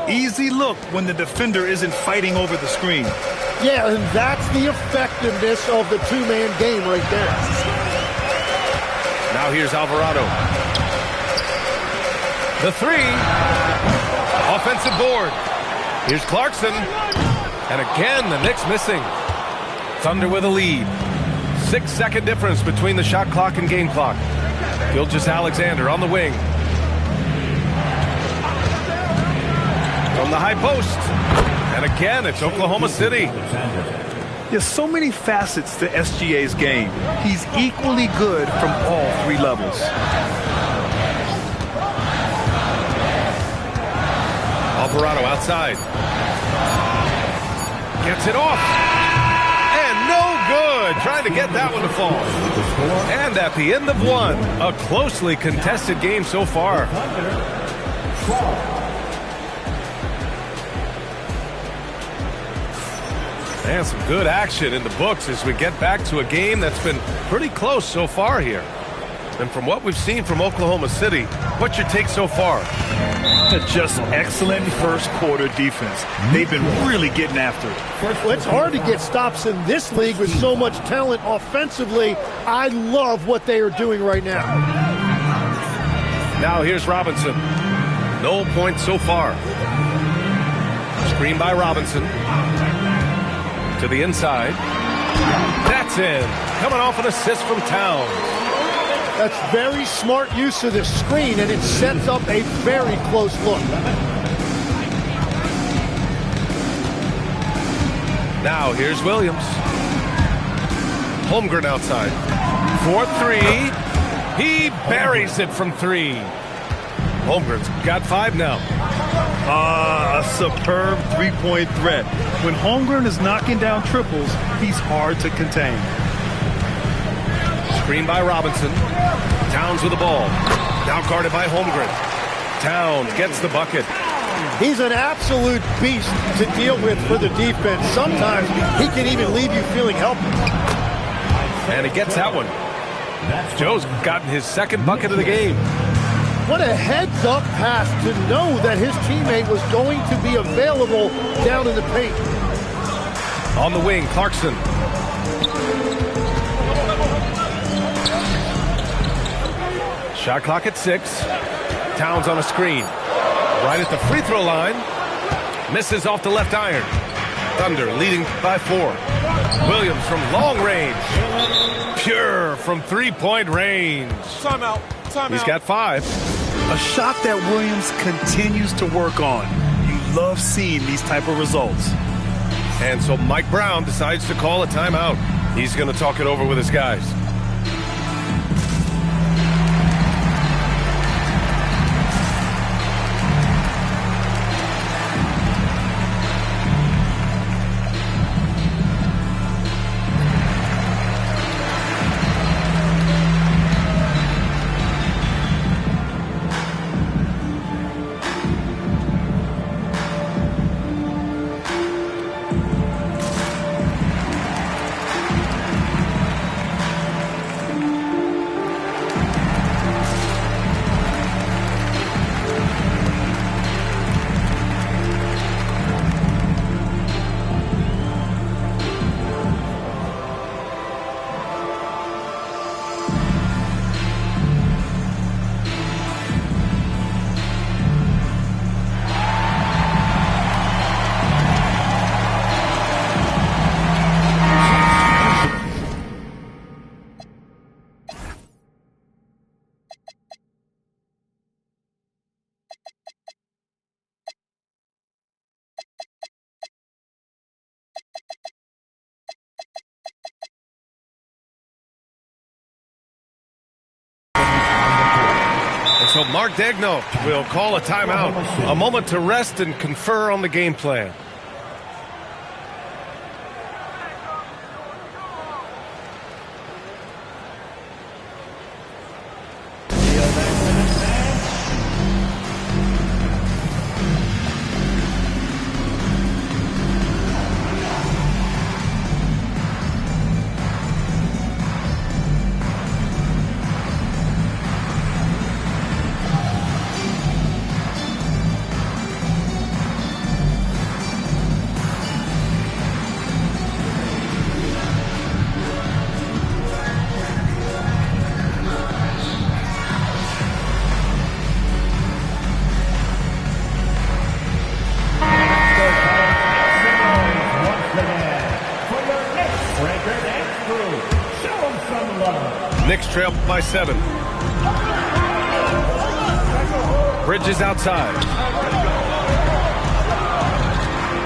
Easy look when the defender isn't fighting over the screen. Yeah, and that's the effectiveness of the two-man game right there. Now here's Alvarado. The three. Offensive board. Here's Clarkson. And again, the Knicks missing. Thunder with a lead. 6-second difference between the shot clock and game clock. Gilgeous-Alexander on the wing. From the high post. And again, it's Oklahoma City. There's so many facets to SGA's game. He's equally good from all three levels. Alvarado outside. Gets it off. Good. Trying to get that one to fall. And at the end of one, a closely contested game so far. And some good action in the books as we get back to a game that's been pretty close so far here. And from what we've seen from Oklahoma City, what's your take so far? Just excellent first quarter defense. They've been really getting after it. Well, it's hard to get stops in this league with so much talent offensively. I love what they are doing right now. Now here's Robinson. No points so far. Screen by Robinson. To the inside. That's in. Coming off an assist from Towns. That's very smart use of the screen, and it sets up a very close look. Now here's Williams. Holmgren outside. 4-3. He buries it from three. Holmgren's got 5 now. A superb three-point threat. When Holmgren is knocking down triples, he's hard to contain. Screen by Robinson. Towns with the ball. Now guarded by Holmgren. Town gets the bucket. He's an absolute beast to deal with for the defense. Sometimes he can even leave you feeling helpless. And he gets that one. Joe's gotten his second bucket of the game. What a heads-up pass to know that his teammate was going to be available down in the paint. On the wing, Clarkson. Shot clock at 6. Towns on a screen. Right at the free throw line. Misses off the left iron. Thunder leading by 4. Williams from long range. Pure from three-point range. Timeout. He's got 5. A shot that Williams continues to work on. You love seeing these type of results. And so Mike Brown decides to call a timeout. He's going to talk it over with his guys. So Mark Degno will call a timeout. A moment to rest and confer on the game plan. Knicks trail by 7. Bridges outside.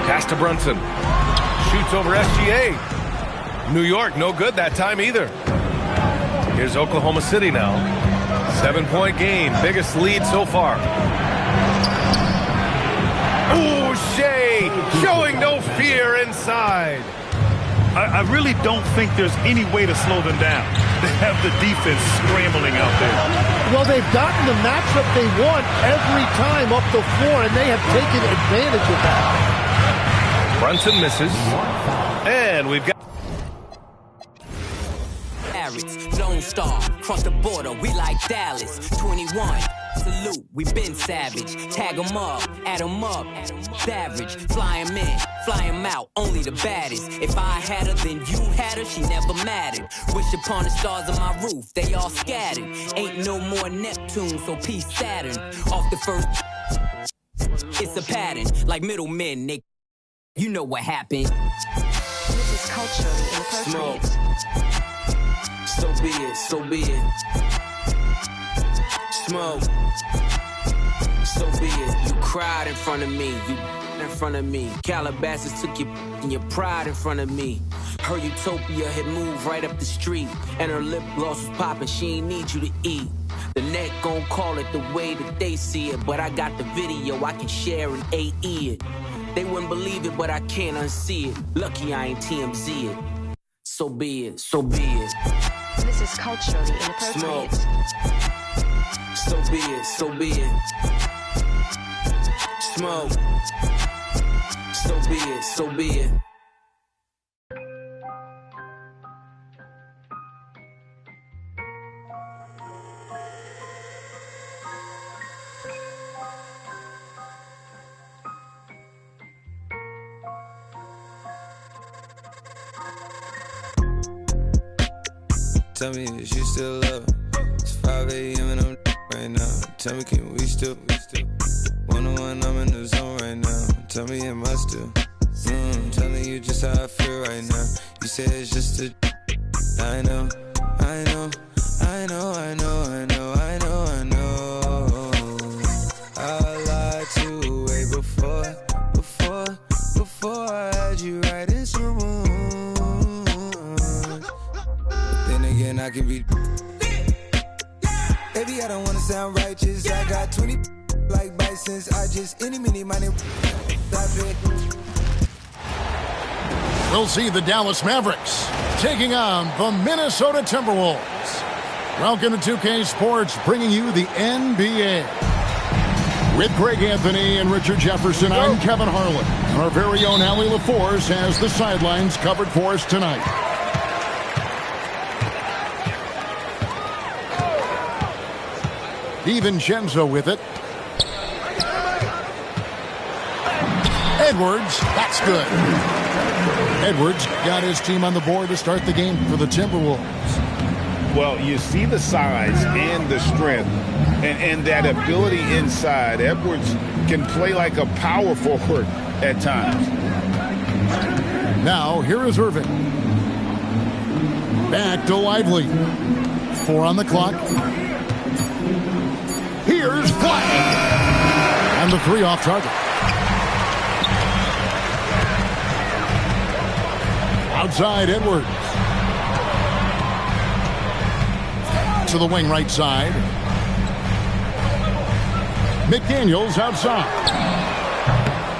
Pass to Brunson. Shoots over SGA. New York, no good that time either. Here's Oklahoma City now. 7-point game, biggest lead so far. Ooh, Shea showing no fear inside. I really don't think there's any way to slow them down. They have the defense scrambling out there. Well, they've gotten the matchup they want every time up the floor, and they have taken advantage of that. Brunson misses. And we've got... Lone Star, cross the border, we like Dallas. 21, salute, we been savage. Tag 'em up, add 'em up. Savage, fly 'em in, fly 'em out, only the baddest. If I had her, then you had her, she never mattered. Wish upon the stars on my roof, they all scattered. Ain't no more Neptune, so peace Saturn. Off the first, it's a pattern, like middlemen, they, you know what happened. This is culturally inappropriate. So be it, so be it. Smoke. So be it. You cried in front of me. You in front of me. Calabasas took your pride in front of me. Her utopia had moved right up the street. And her lip gloss was popping. She ain't need you to eat. The net gon' call it the way that they see it. But I got the video I can share and AE it. They wouldn't believe it, but I can't unsee it. Lucky I ain't TMZ it. So be it, so be it. This is culturally inappropriate. So be it, so be it. Smoke. So be it, so be it. Tell me, is you still love? It's 5 a.m. and I'm right now. Tell me, can we still? One-on-one, I'm in the zone right now. Tell me, am I still? Telling you just how I feel right now. You say it's just a. I know, I know, I know, I know, I know, I know, I know. I lied to you way before I had you right in some mood. Then again, I can be. Baby, I don't wanna sound righteous. I got 20 like Bisons. I just any money. We'll see the Dallas Mavericks taking on the Minnesota Timberwolves. Welcome to 2K Sports, bringing you the NBA. With Greg Anthony and Richard Jefferson, I'm Kevin Harlan. And our very own Allie LaForce has the sidelines covered for us tonight. DiVincenzo with it. Edwards, that's good. Edwards got his team on the board to start the game for the Timberwolves. Well, you see the size and the strength and that ability inside. Edwards can play like a power forward at times. Now, here is Irving. Back to Lively. 4 on the clock. Here's Flag. And the 3 off target. Outside, Edwards. To the wing right side. McDaniels outside.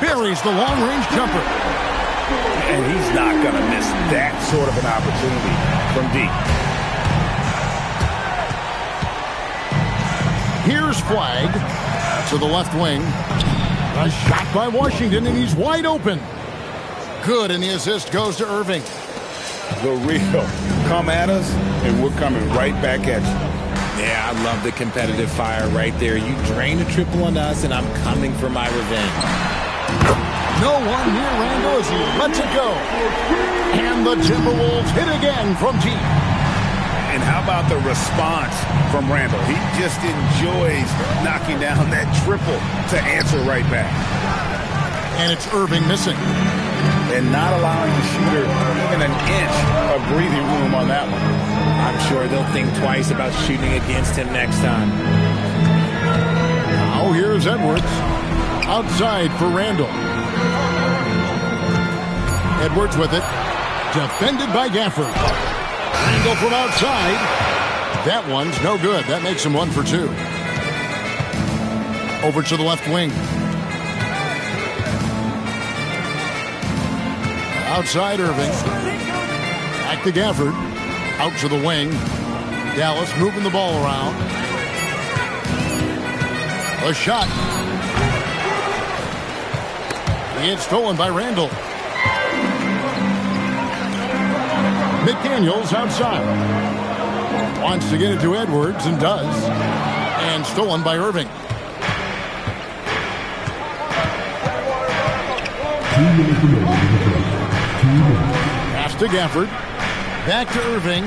Buries the long-range jumper. And he's not going to miss that sort of an opportunity from deep. Here's Flag to the left wing. A shot by Washington, and he's wide open. Good, and the assist goes to Irving. The real. Come at us, and we're coming right back at you. Yeah, I love the competitive fire right there. You drain a triple on us, and I'm coming for my revenge. No one near Randall as he lets it go. And the Timberwolves hit again from deep. And how about the response from Randall? He just enjoys knocking down that triple to answer right back. And it's Irving missing. And not allowing the shooter even an inch of breathing room on that one. I'm sure they'll think twice about shooting against him next time. Now here's Edwards. Outside for Randall. Edwards with it. Defended by Gafford. Randall from outside. That one's no good. That makes him 1 for 2. Over to the left wing. Outside Irving. Back to Gafford. Out to the wing. Dallas moving the ball around. A shot. It's stolen by Randall. McDaniels outside. Wants to get it to Edwards and does. And stolen by Irving. Pass to Gafford. Back to Irving.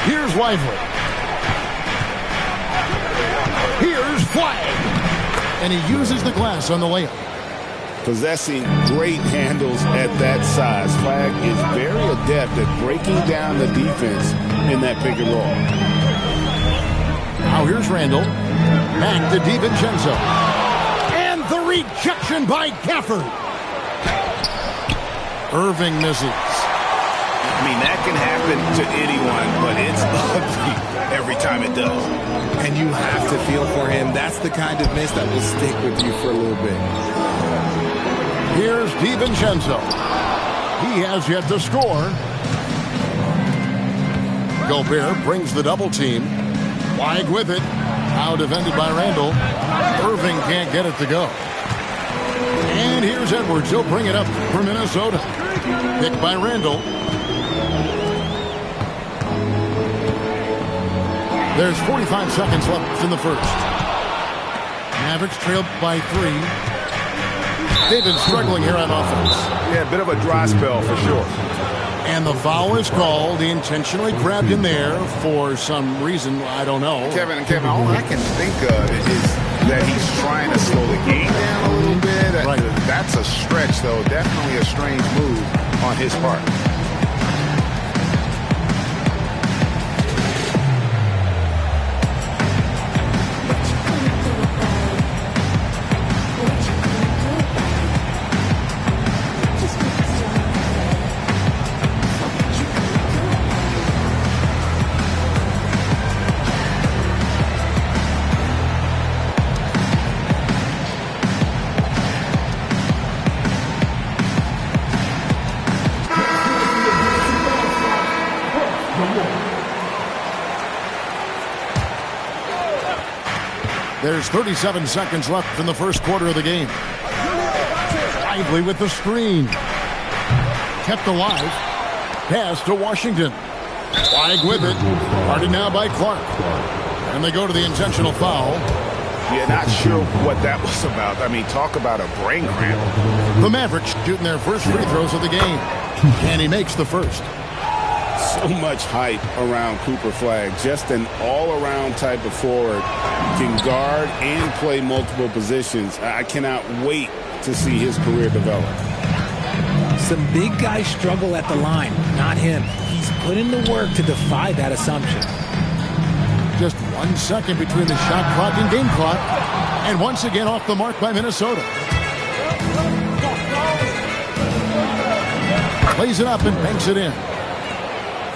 Here's Lively. Here's Flag. And he uses the glass on the layup. Possessing great handles at that size. Flag is very adept at breaking down the defense in that pick and roll. Now here's Randall. Back to DiVincenzo. And the rejection by Gafford. Irving misses. I mean, that can happen to anyone, but it's ugly every time it does. And you have to feel for him. That's the kind of miss that will stick with you for a little bit. Here's DiVincenzo. He has yet to score. Gobert brings the double team. Wide with it. Now defended by Randall. Irving can't get it to go. And here's Edwards. He'll bring it up for Minnesota. Picked by Randall. There's 45 seconds left in the first. Mavericks trailed by 3. They've been struggling here on offense. Yeah, a bit of a dry spell for sure. And the foul is called. He intentionally grabbed him there for some reason. I don't know. Kevin, all I can think of is that he's trying to slow the game down a little bit. Right. That's a stretch, though. Definitely a strange move on his part. There's 37 seconds left in the first quarter of the game. Lively with the screen. Kept alive. Pass to Washington. Wide with it. Guarded now by Clark. And they go to the intentional foul. Yeah, not sure what that was about. I mean, talk about a brain cramp. The Mavericks shooting their first free throws of the game. And he makes the first. So much hype around Cooper Flagg. Just an all-around type of forward. Can guard and play multiple positions. I cannot wait to see his career develop. Some big guys struggle at the line, not him. He's put in the work to defy that assumption. Just 1 second between the shot clock and game clock. And once again off the mark by Minnesota. Plays it up and banks it in.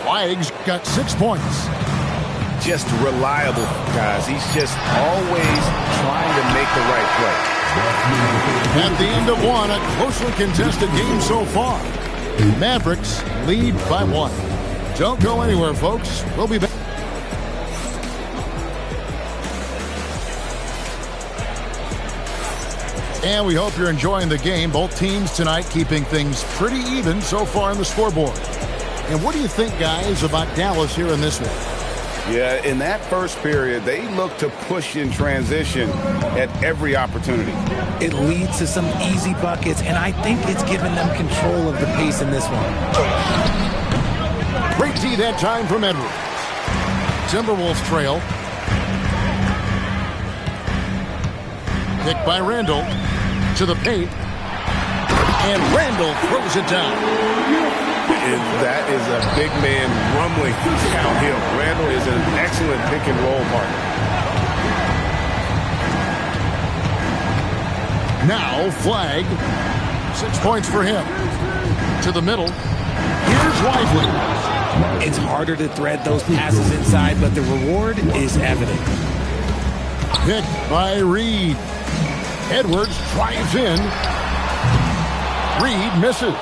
Flagg's got 6 points. Just reliable, guys. He's just always trying to make the right play. At the end of one, a closely contested game so far. Mavericks lead by 1. Don't go anywhere, folks. We'll be back. And we hope you're enjoying the game. Both teams tonight keeping things pretty even so far on the scoreboard. And what do you think, guys, about Dallas here in this one? Yeah, in that first period, they look to push in transition at every opportunity. It leads to some easy buckets, and I think it's given them control of the pace in this one. Great D that time from Edwards. Timberwolves trail. Picked by Randall to the paint. And Randall throws it down. And that is a big man rumbling downhill. Randall is an excellent pick and roll partner. Now Flagg. 6 points for him. To the middle. Here's Lively. It's harder to thread those passes inside, but the reward is evident. Picked by Reed. Edwards drives in. Reed misses.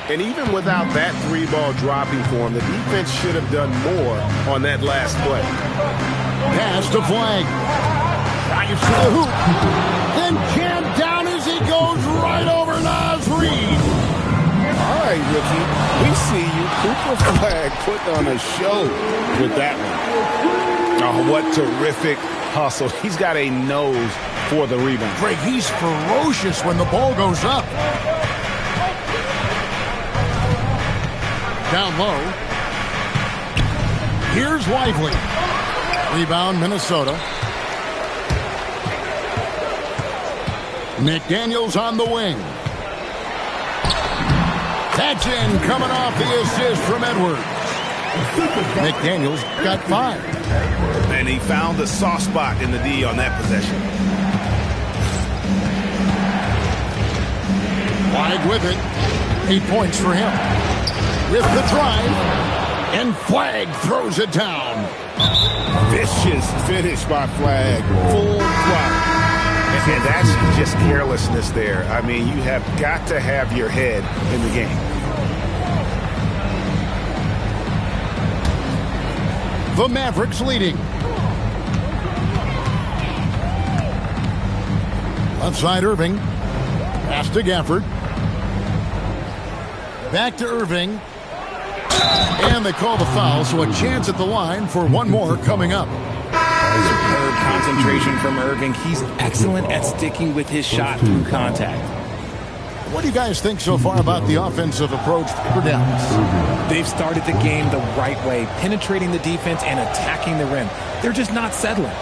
And even without that 3-ball dropping for him, the defense should have done more on that last play. Pass to Flagg. Drives to the hoop. Then jammed down as he goes right over Naz Reed. All right, rookie. We see you. Cooper Flagg putting on a show with that one. Oh, what terrific hustle. He's got a nose for the rebound. Greg, he's ferocious when the ball goes up. Down low. Here's Lively. Rebound, Minnesota. McDaniels on the wing. That's in, coming off the assist from Edwards. McDaniels got 5. And he found the soft spot in the D on that possession. Flagg with it. 8 points for him. With the drive, and Flagg throws it down. Vicious finish by Flagg. Full throttle. And that's just carelessness there. I mean, you have got to have your head in the game. The Mavericks leading. Left side Irving. Pass to Gafford. Back to Irving. And they call the foul, so a chance at the line for one more coming up. Superb concentration from Irving. He's excellent at sticking with his shot through contact. What do you guys think so far about the offensive approach for Dallas? They've started the game the right way, penetrating the defense and attacking the rim. They're just not settling.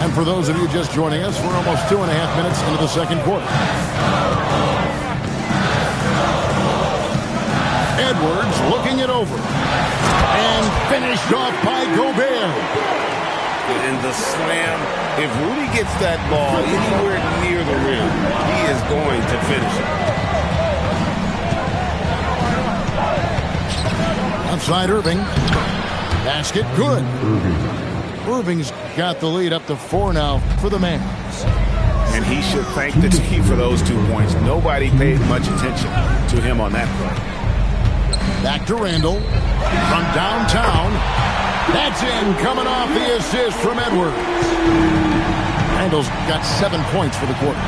And for those of you just joining us, we're almost 2.5 minutes into the second quarter. Edwards looking it over. And finished off by Gobert. And the slam, if Rudy gets that ball anywhere near the rim, he is going to finish it. Outside Irving. Basket good. Irving's got the lead up to 4 now for the Mavs. And he should thank the team for those 2 points. Nobody paid much attention to him on that play. Back to Randall from downtown. That's in, coming off the assist from Edwards. Randall's got 7 points for the quarter.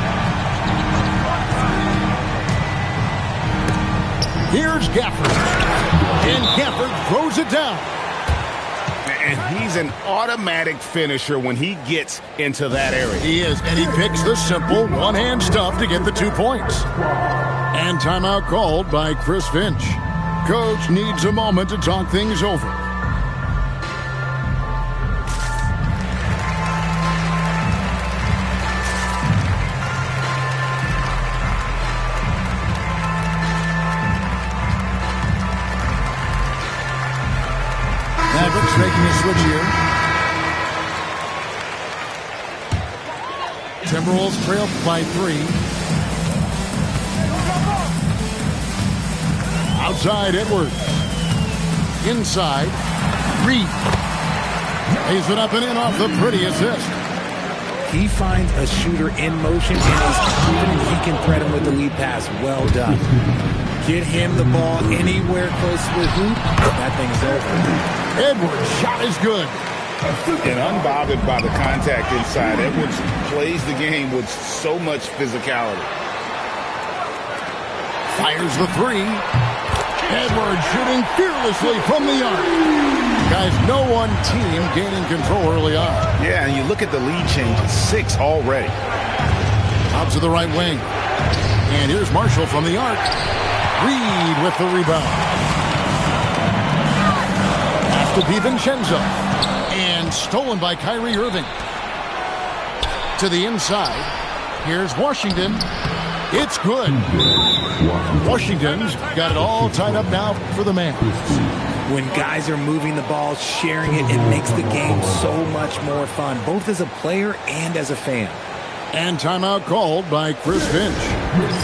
Here's Gafford. And Gafford throws it down. And he's an automatic finisher when he gets into that area. He is, and he picks the simple one-hand stuff to get the 2 points. And timeout called by Chris Finch. Coach needs a moment to talk things over. Mavericks making a switch here. Timberwolves trail by 3. Outside Edwards. Inside. Reed. Lays it up and in off the pretty assist. He finds a shooter in motion and is confident he can threat him with the lead pass. Well done. Get him the ball anywhere close to the hoop. That thing's over. Edwards' shot is good. And unbothered by the contact inside, Edwards plays the game with so much physicality. Fires the 3. Edwards shooting fearlessly from the arc. Guys, no one team gaining control early on. Yeah, and you look at the lead changes, 6 already. Out to the right wing. And here's Marshall from the arc. Reed with the rebound. Pass to DiVincenzo. And stolen by Kyrie Irving. To the inside. Here's Washington. It's good. Washington's got it all tied up now for the Mavs. When guys are moving the ball, sharing it, it makes the game so much more fun, both as a player and as a fan. And timeout called by Chris Finch.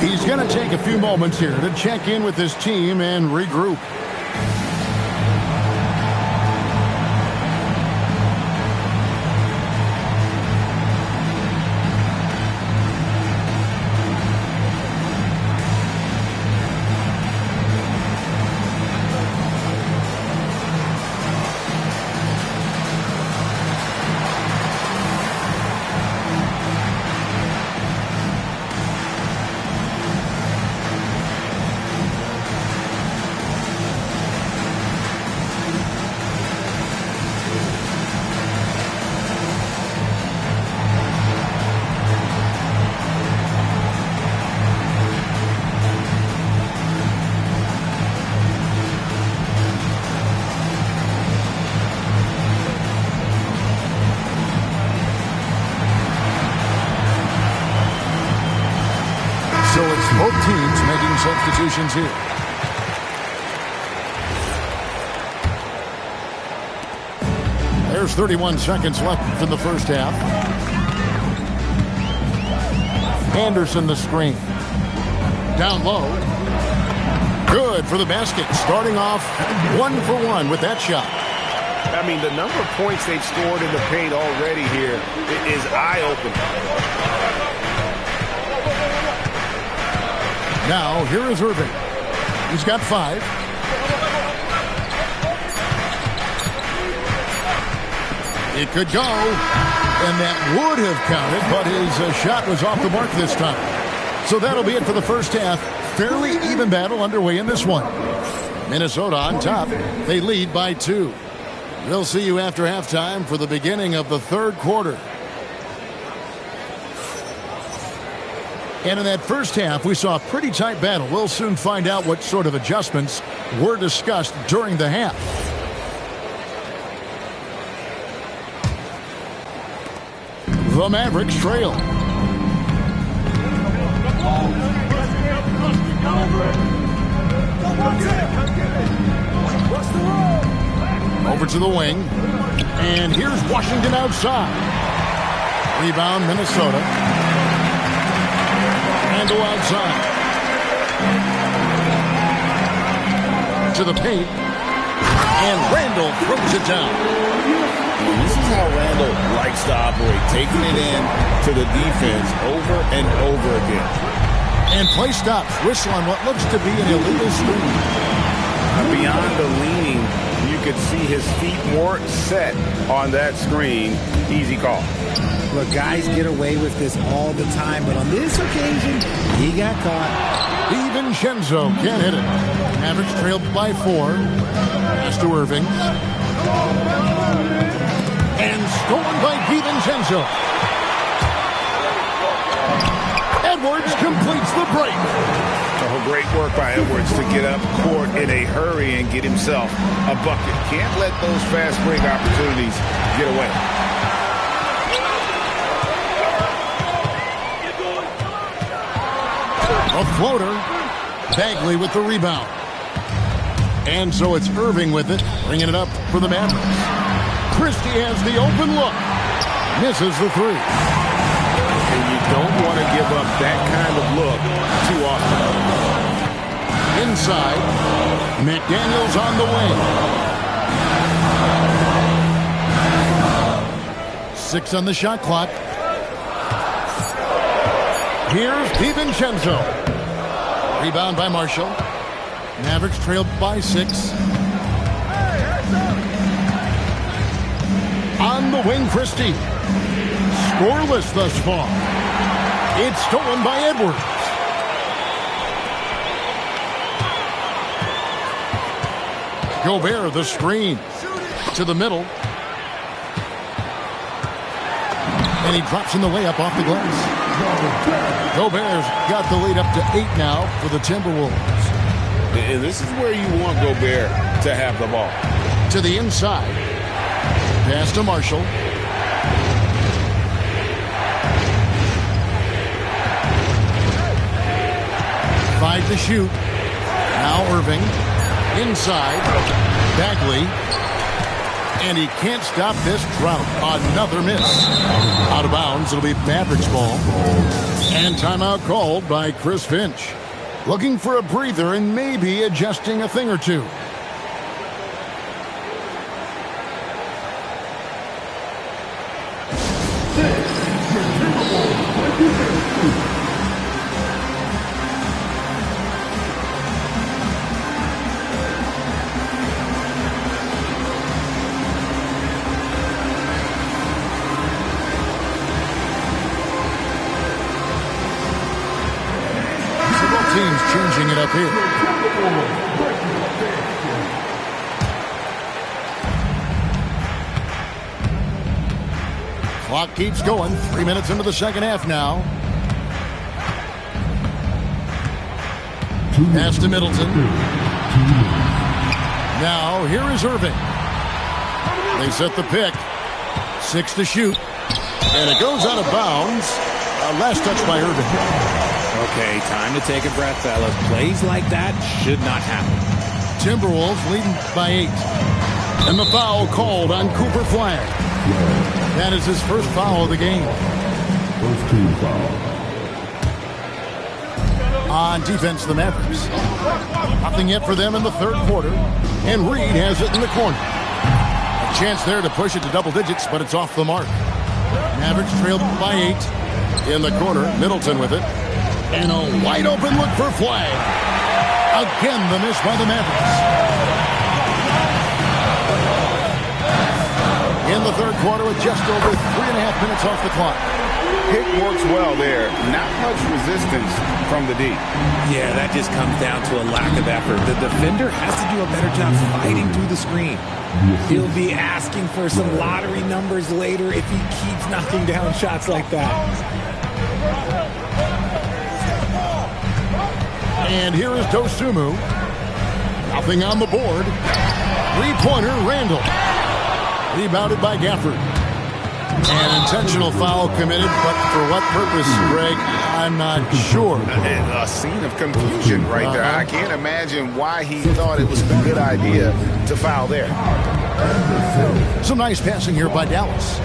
He's going to take a few moments here to check in with his team and regroup. So it's both teams making substitutions here. There's 31 seconds left in the first half. Anderson the screen. Down low. Good for the basket. Starting off 1 for 1 with that shot. I mean, the number of points they've scored in the paint already here is eye-opening. Now, here is Irving. He's got 5. It could go, and that would have counted, but his shot was off the mark this time. So that'll be it for the first half. Fairly even battle underway in this one. Minnesota on top. They lead by 2. We'll see you after halftime for the beginning of the third quarter. And in that first half, we saw a pretty tight battle. We'll soon find out what sort of adjustments were discussed during the half. The Mavericks trail. Over to the wing. And here's Washington outside. Rebound, Minnesota. Randall outside. To the paint. And Randall throws it down. And this is how Randall likes to operate, taking it in to the defense over and over again. And play stops. Whistle on what looks to be an illegal screen. Beyond the leaning, you could see his feet more set on that screen. Easy call. Look, guys get away with this all the time, but on this occasion, he got caught. DiVincenzo can't hit it. Mavericks trailed by 4. Pass to Irving. And stolen by DiVincenzo. Edwards completes the break. Oh, great work by Edwards to get up court in a hurry and get himself a bucket. Can't let those fast break opportunities get away. A floater. Bagley with the rebound. And so it's Irving with it, bringing it up for the Mavericks. Christie has the open look. Misses the 3. And you don't want to give up that kind of look too often. Inside, McDaniels on the wing. 6 on the shot clock. Here's DiVincenzo. Rebound by Marshall. Mavericks trailed by 6. On the wing, Christie. Scoreless thus far. It's stolen by Edwards. Gobert, the screen. To the middle. And he drops in the layup off the glass. Gobert's got the lead up to 8 now for the Timberwolves. And this is where you want Gobert to have the ball. To the inside. Pass to Marshall. Five to shoot. Now Irving. Inside. Bagley. And he can't stop this drought. Another miss. Out of bounds. It'll be Mavericks ball. And timeout called by Chris Finch. Looking for a breather and maybe adjusting a thing or two. Teams changing it up here. Clock keeps going. 3 minutes into the second half now. Pass to Middleton. Now here is Irving. They set the pick. 6 to shoot. And it goes out of bounds. Last touch by Irving. Okay, time to take a breath, fellas. Plays like that should not happen. Timberwolves leading by 8. And the foul called on Cooper Flag. That is his first foul of the game. First team foul. On defense, the Mavericks. Nothing yet for them in the third quarter. And Reed has it in the corner. A chance there to push it to double digits, but it's off the mark. Mavericks trailed by 8. In the corner, Middleton with it. And a wide open look for Flag. Again, the miss by the Mavericks. In the third quarter with just over 3.5 minutes off the clock. Pick works well there. Not much resistance from the D. Yeah, that just comes down to a lack of effort. The defender has to do a better job fighting through the screen. He'll be asking for some lottery numbers later if he keeps knocking down shots like that. And here is Dosunmu. Nothing on the board. Three-pointer, Randall. Rebounded by Gafford. An intentional foul committed, but for what purpose, Greg? I'm not sure. A scene of confusion right there. I can't imagine why he thought it was a good idea to foul there. Some nice passing here by Dallas.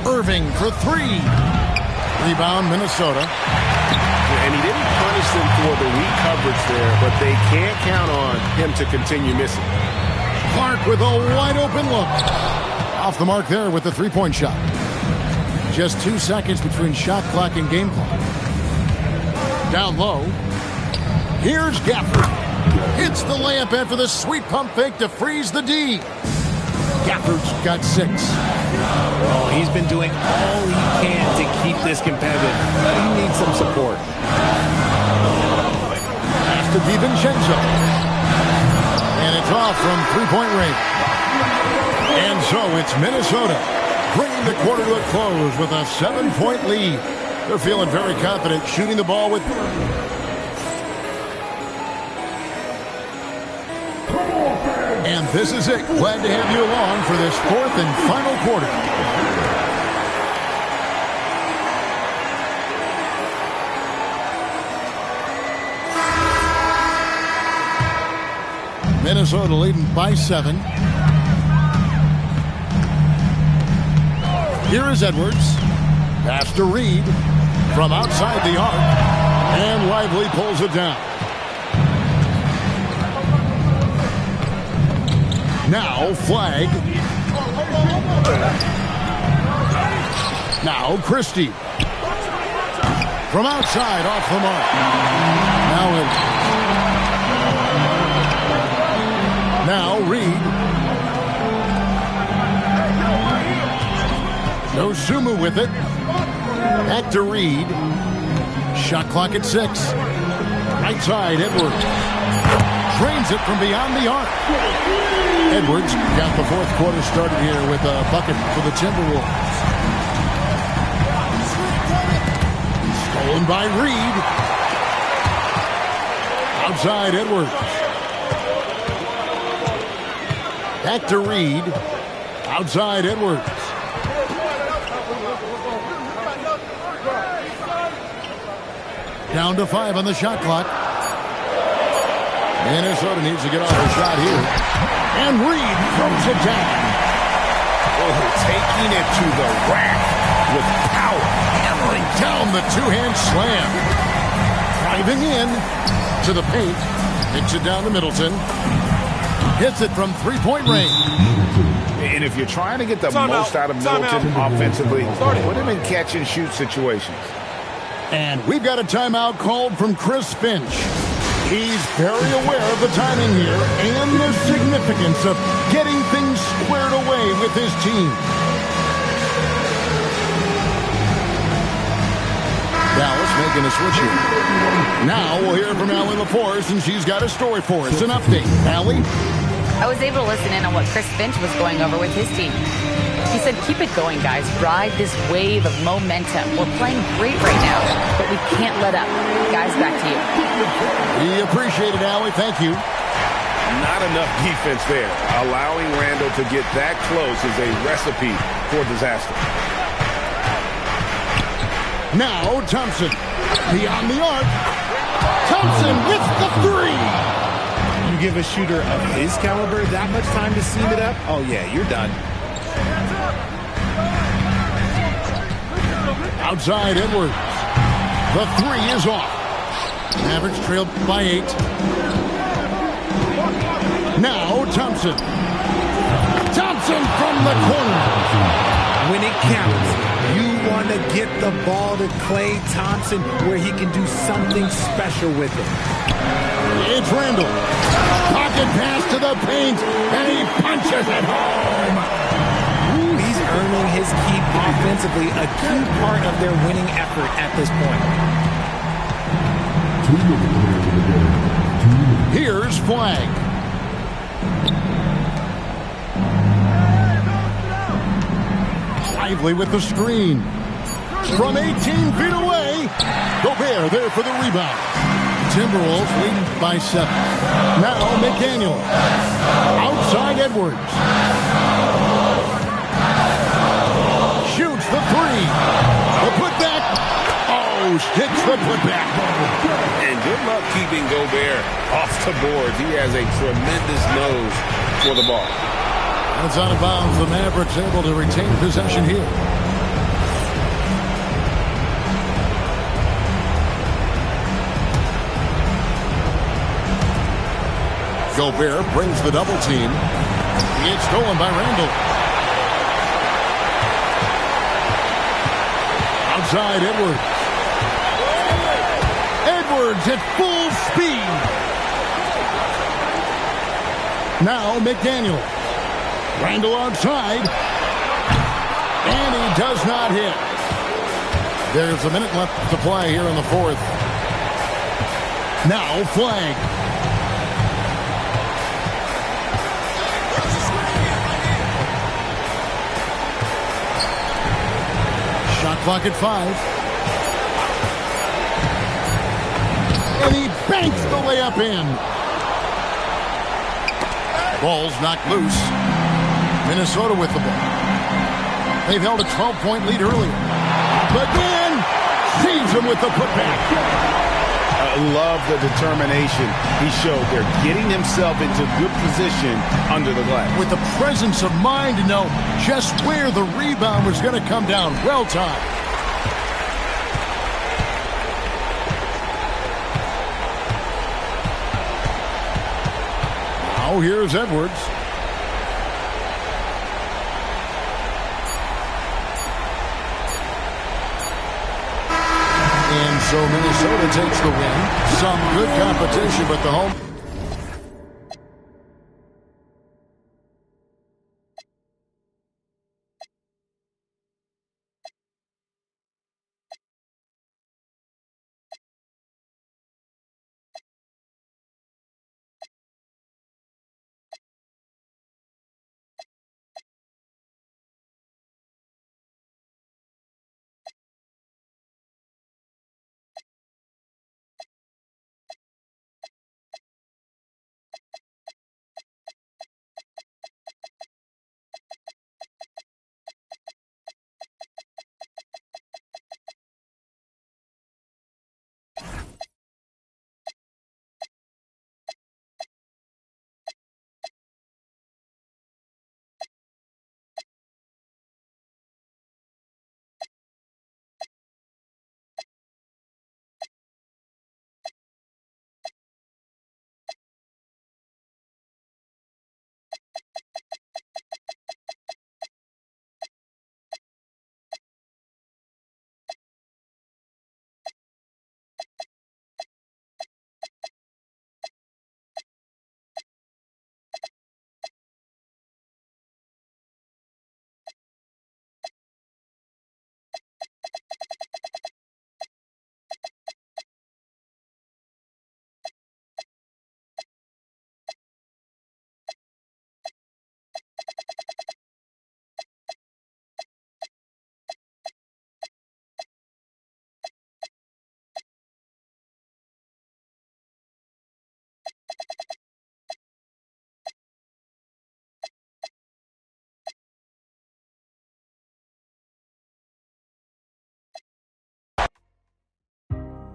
Irving for three. Rebound, Minnesota. And he didn't punish them for the weak coverage there, but they can't count on him to continue missing. Clark with a wide open look. Off the mark there with the three-point shot. Just 2 seconds between shot clock and game clock. Down low. Here's Gafford. Hits the layup after the sweet pump fake to freeze the D. Gafford's got 6. Oh, he's been doing all he can to keep this competitive. He needs some support. Pass to DiVincenzo. And it's off from three-point range. And so it's Minnesota bringing the quarter to a close with a 7-point lead. They're feeling very confident shooting the ball with... And this is it. Glad to have you along for this fourth and final quarter. Minnesota leading by 7. Here is Edwards. Pass to Reed from outside the arc. And Lively pulls it down. Now Flag. Now Christie. From outside off the mark. Now Reed. Dosunmu with it. Back to Reed. Shot clock at 6. Right side, Edwards. Drains it from beyond the arc. Edwards got the fourth quarter started here with a bucket for the Timberwolves. Stolen by Reed. Outside, Edwards. Back to Reed. Outside, Edwards. Down to 5 on the shot clock. Minnesota needs to get off the shot here. And Reed throws it down. Oh, taking it to the rack with power. Hammering down the two-hand slam. Driving in to the paint. Takes it down to Middleton. Hits it from three-point range. And if you're trying to get the most out of Middleton offensively, put him in catch-and-shoot situations. And we've got a timeout called from Chris Finch. He's very aware of the timing here and the significance of getting things squared away with his team. Dallas making a switch here. Now we'll hear from Allie LaForce, and she's got a story for us. An update. Allie? I was able to listen in on what Chris Finch was going over with his team. He said, keep it going, guys. Ride this wave of momentum. We're playing great right now, but we can't let up. Guys, back to you. We appreciate it, Allie. Thank you. Not enough defense there. Allowing Randall to get that close is a recipe for disaster. Now Thompson. Beyond the arc. Thompson with the three. You give a shooter of his caliber that much time to seam it up? Oh, yeah, you're done. Outside Edwards. The three is off. Mavericks trailed by 8. Now Thompson. Thompson from the corner. When it counts, you want to to get the ball to Klay Thompson where he can do something special with it. It's Randall. Pocket pass to the paint, and he punches it home. He's earning his keep offensively, a key part of their winning effort at this point. Here's Flag. Lively with the screen. From 18 feet away, Gobert there for the rebound. Timberwolves leading by 7. Now McDaniel. Outside Edwards. Shoots the 3. The putback. Oh, hits the putback. And good luck keeping Gobert off the boards. He has a tremendous nose for the ball. It's out of bounds. The Mavericks able to retain possession here. Gobert brings the double team. It's stolen by Randall. Outside Edwards. Edwards at full speed. Now McDaniel. Randall outside. And he does not hit. There's a minute left to play here in the fourth. Now Flag. Shot clock at 5. And he banks the layup in. Ball's knocked loose. Minnesota with the ball. They've held a 12-point lead earlier. But then, sees him with the putback. I love the determination he showed there, getting himself into good position under the glass. With the presence of mind to know just where the rebound was going to come down. Well timed. Now here's Edwards. And so Minnesota takes the win. Some good competition, but the home.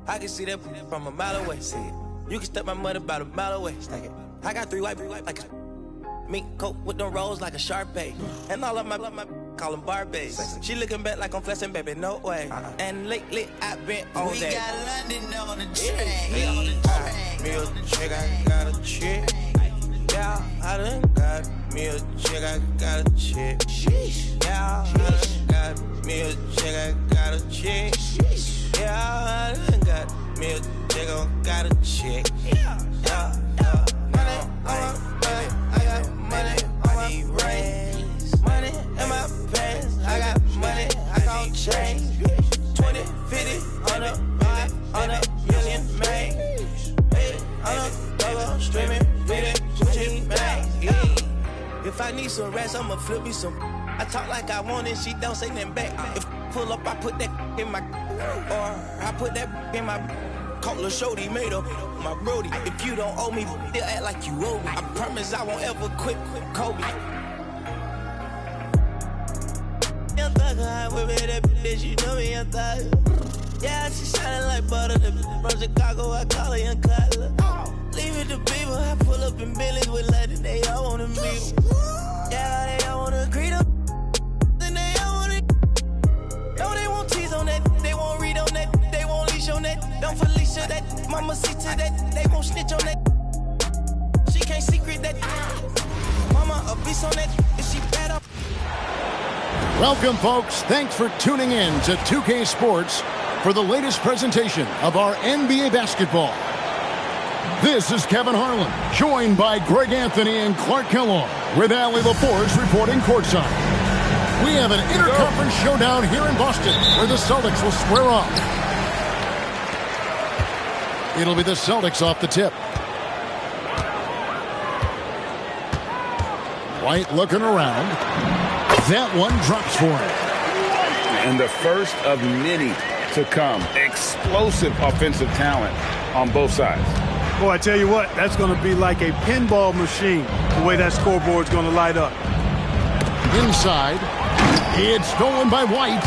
I can see that from a mile away. See it. You can step my money about a mile away. Stack it. I got 3 white like a mink coat with them rolls like a Sharpay. And all of my call them Barbies. She looking back like I'm flexing, baby, no way. And lately I've been on that. We got London on the train. Me a chick, I got a chick. Yeah, I done got me a chick, I got a chick. Yeah, I done got got me a check, I got a check. Yeah, I got me a check, I got a check. Yeah. Money on my mind, I got money on my brain. Money in my pants, I got money, I got change. 20, 50, on a million, man. Hey, on a double, streaming, reading, Gucci, man. If I need some rest, I'ma flip me some. I talk like I want it, she don't say nothing back. If pull up, I put that in my, or I put that in my. Call a shorty, made up my brody. If you don't owe me, they'll act like you owe me. I promise I won't ever quit Kobe. Young thugger, I whip it, that bitch, you know me, young thugger. Yeah, she shining like butter, the from Chicago, I call her young Cutler. Leave it to people, I pull up in Billy's with London, they all wanna meet. Yeah, they all wanna greet them. Then they all wanna. No, they won't tease on that, they won't read on that, they won't leash on that. Don't Felicia that, mama see to that, they won't snitch on that. She can't secret that. Mama a beast on that, if she bad up. Welcome, folks. Thanks for tuning in to 2K Sports for the latest presentation of our NBA basketball. This is Kevin Harlan, joined by Greg Anthony and Clark Kellogg, with Allie LaForce reporting courtside. We have an interconference showdown here in Boston, where the Celtics will square off. It'll be the Celtics off the tip. White looking around. That one drops for him. And the first of many to come. Explosive offensive talent on both sides. Boy, I tell you what, that's going to be like a pinball machine, the way that scoreboard's going to light up. Inside, it's stolen by White.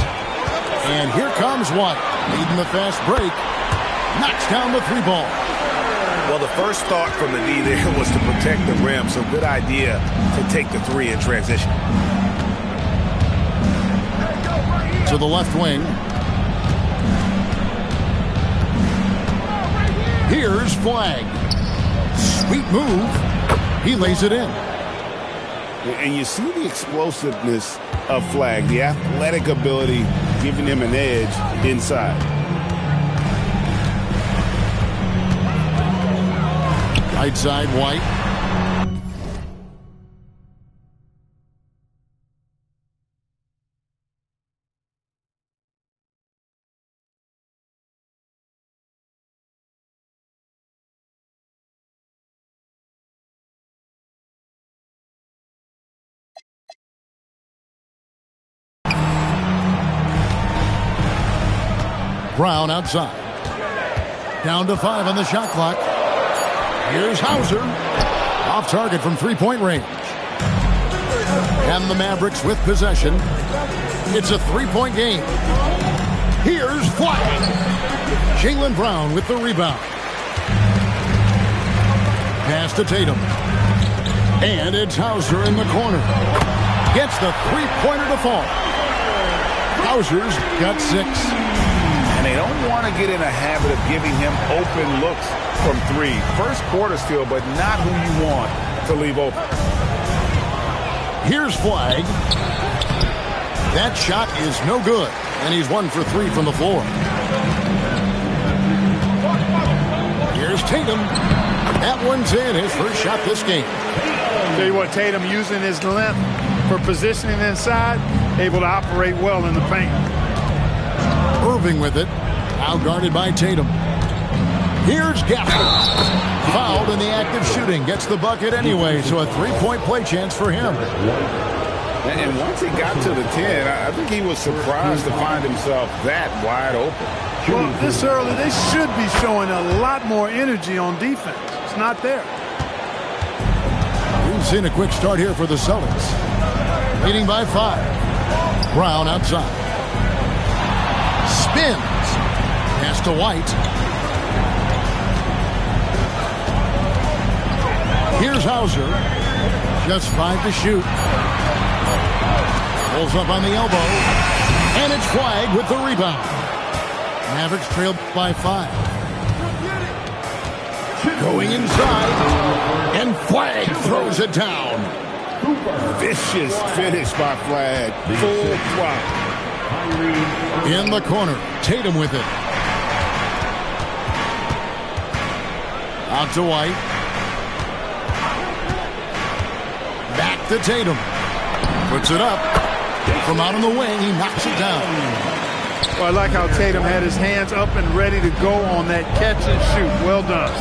And here comes White, leading the fast break. Knocks down the three ball. Well, the first thought from the D there was to protect the rim, so good idea to take the three in transition. To the left wing. Here's Flag. Sweet move. He lays it in. And you see the explosiveness of Flag, the athletic ability giving him an edge inside. Right side, White. Brown outside. Down to 5 on the shot clock. Here's Hauser. Off target from three-point range. And the Mavericks with possession. It's a three-point game. Here's Flag. Jaylen Brown with the rebound. Pass to Tatum. And it's Hauser in the corner. Gets the three-pointer to fall. Hauser's got 6. And they don't want to get in a habit of giving him open looks from 3. First quarter still, but not who you want to leave open. Here's Flag. That shot is no good, and he's 1 for 3 from the floor. Here's Tatum. That one's in, his first shot this game. Tell you what, Tatum using his length for positioning inside, able to operate well in the paint. Irving with it, outguarded by Tatum. Here's Gafford. Fouled in the act of shooting, gets the bucket anyway, so a three-point play chance for him. And once he got to the 10, I think he was surprised to find himself that wide open. Well, this early, they should be showing a lot more energy on defense. It's not there. We've seen a quick start here for the Celtics. Leading by 5. Brown outside. Spins. Pass to White. Here's Hauser. Just 5 to shoot. Pulls up on the elbow. And it's Flag with the rebound. Mavericks trailed by 5. Going inside. And Flag throws it down. Vicious finish by Flag. Full throttle. In the corner, Tatum with it. Out to White. Back to Tatum. Puts it up. From out on the wing, he knocks it down. Well, I like how Tatum had his hands up and ready to go on that catch and shoot. Well done.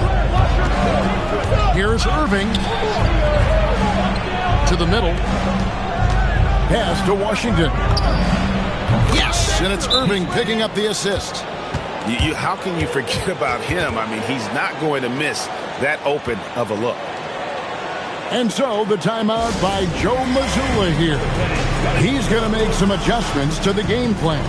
Here's Irving. To the middle. Pass to Washington. Yes, and it's Irving picking up the assist. How can you forget about him? I mean, he's not going to miss that open of a look. And so the timeout by Joe Mazzulla here. He's going to make some adjustments to the game plan.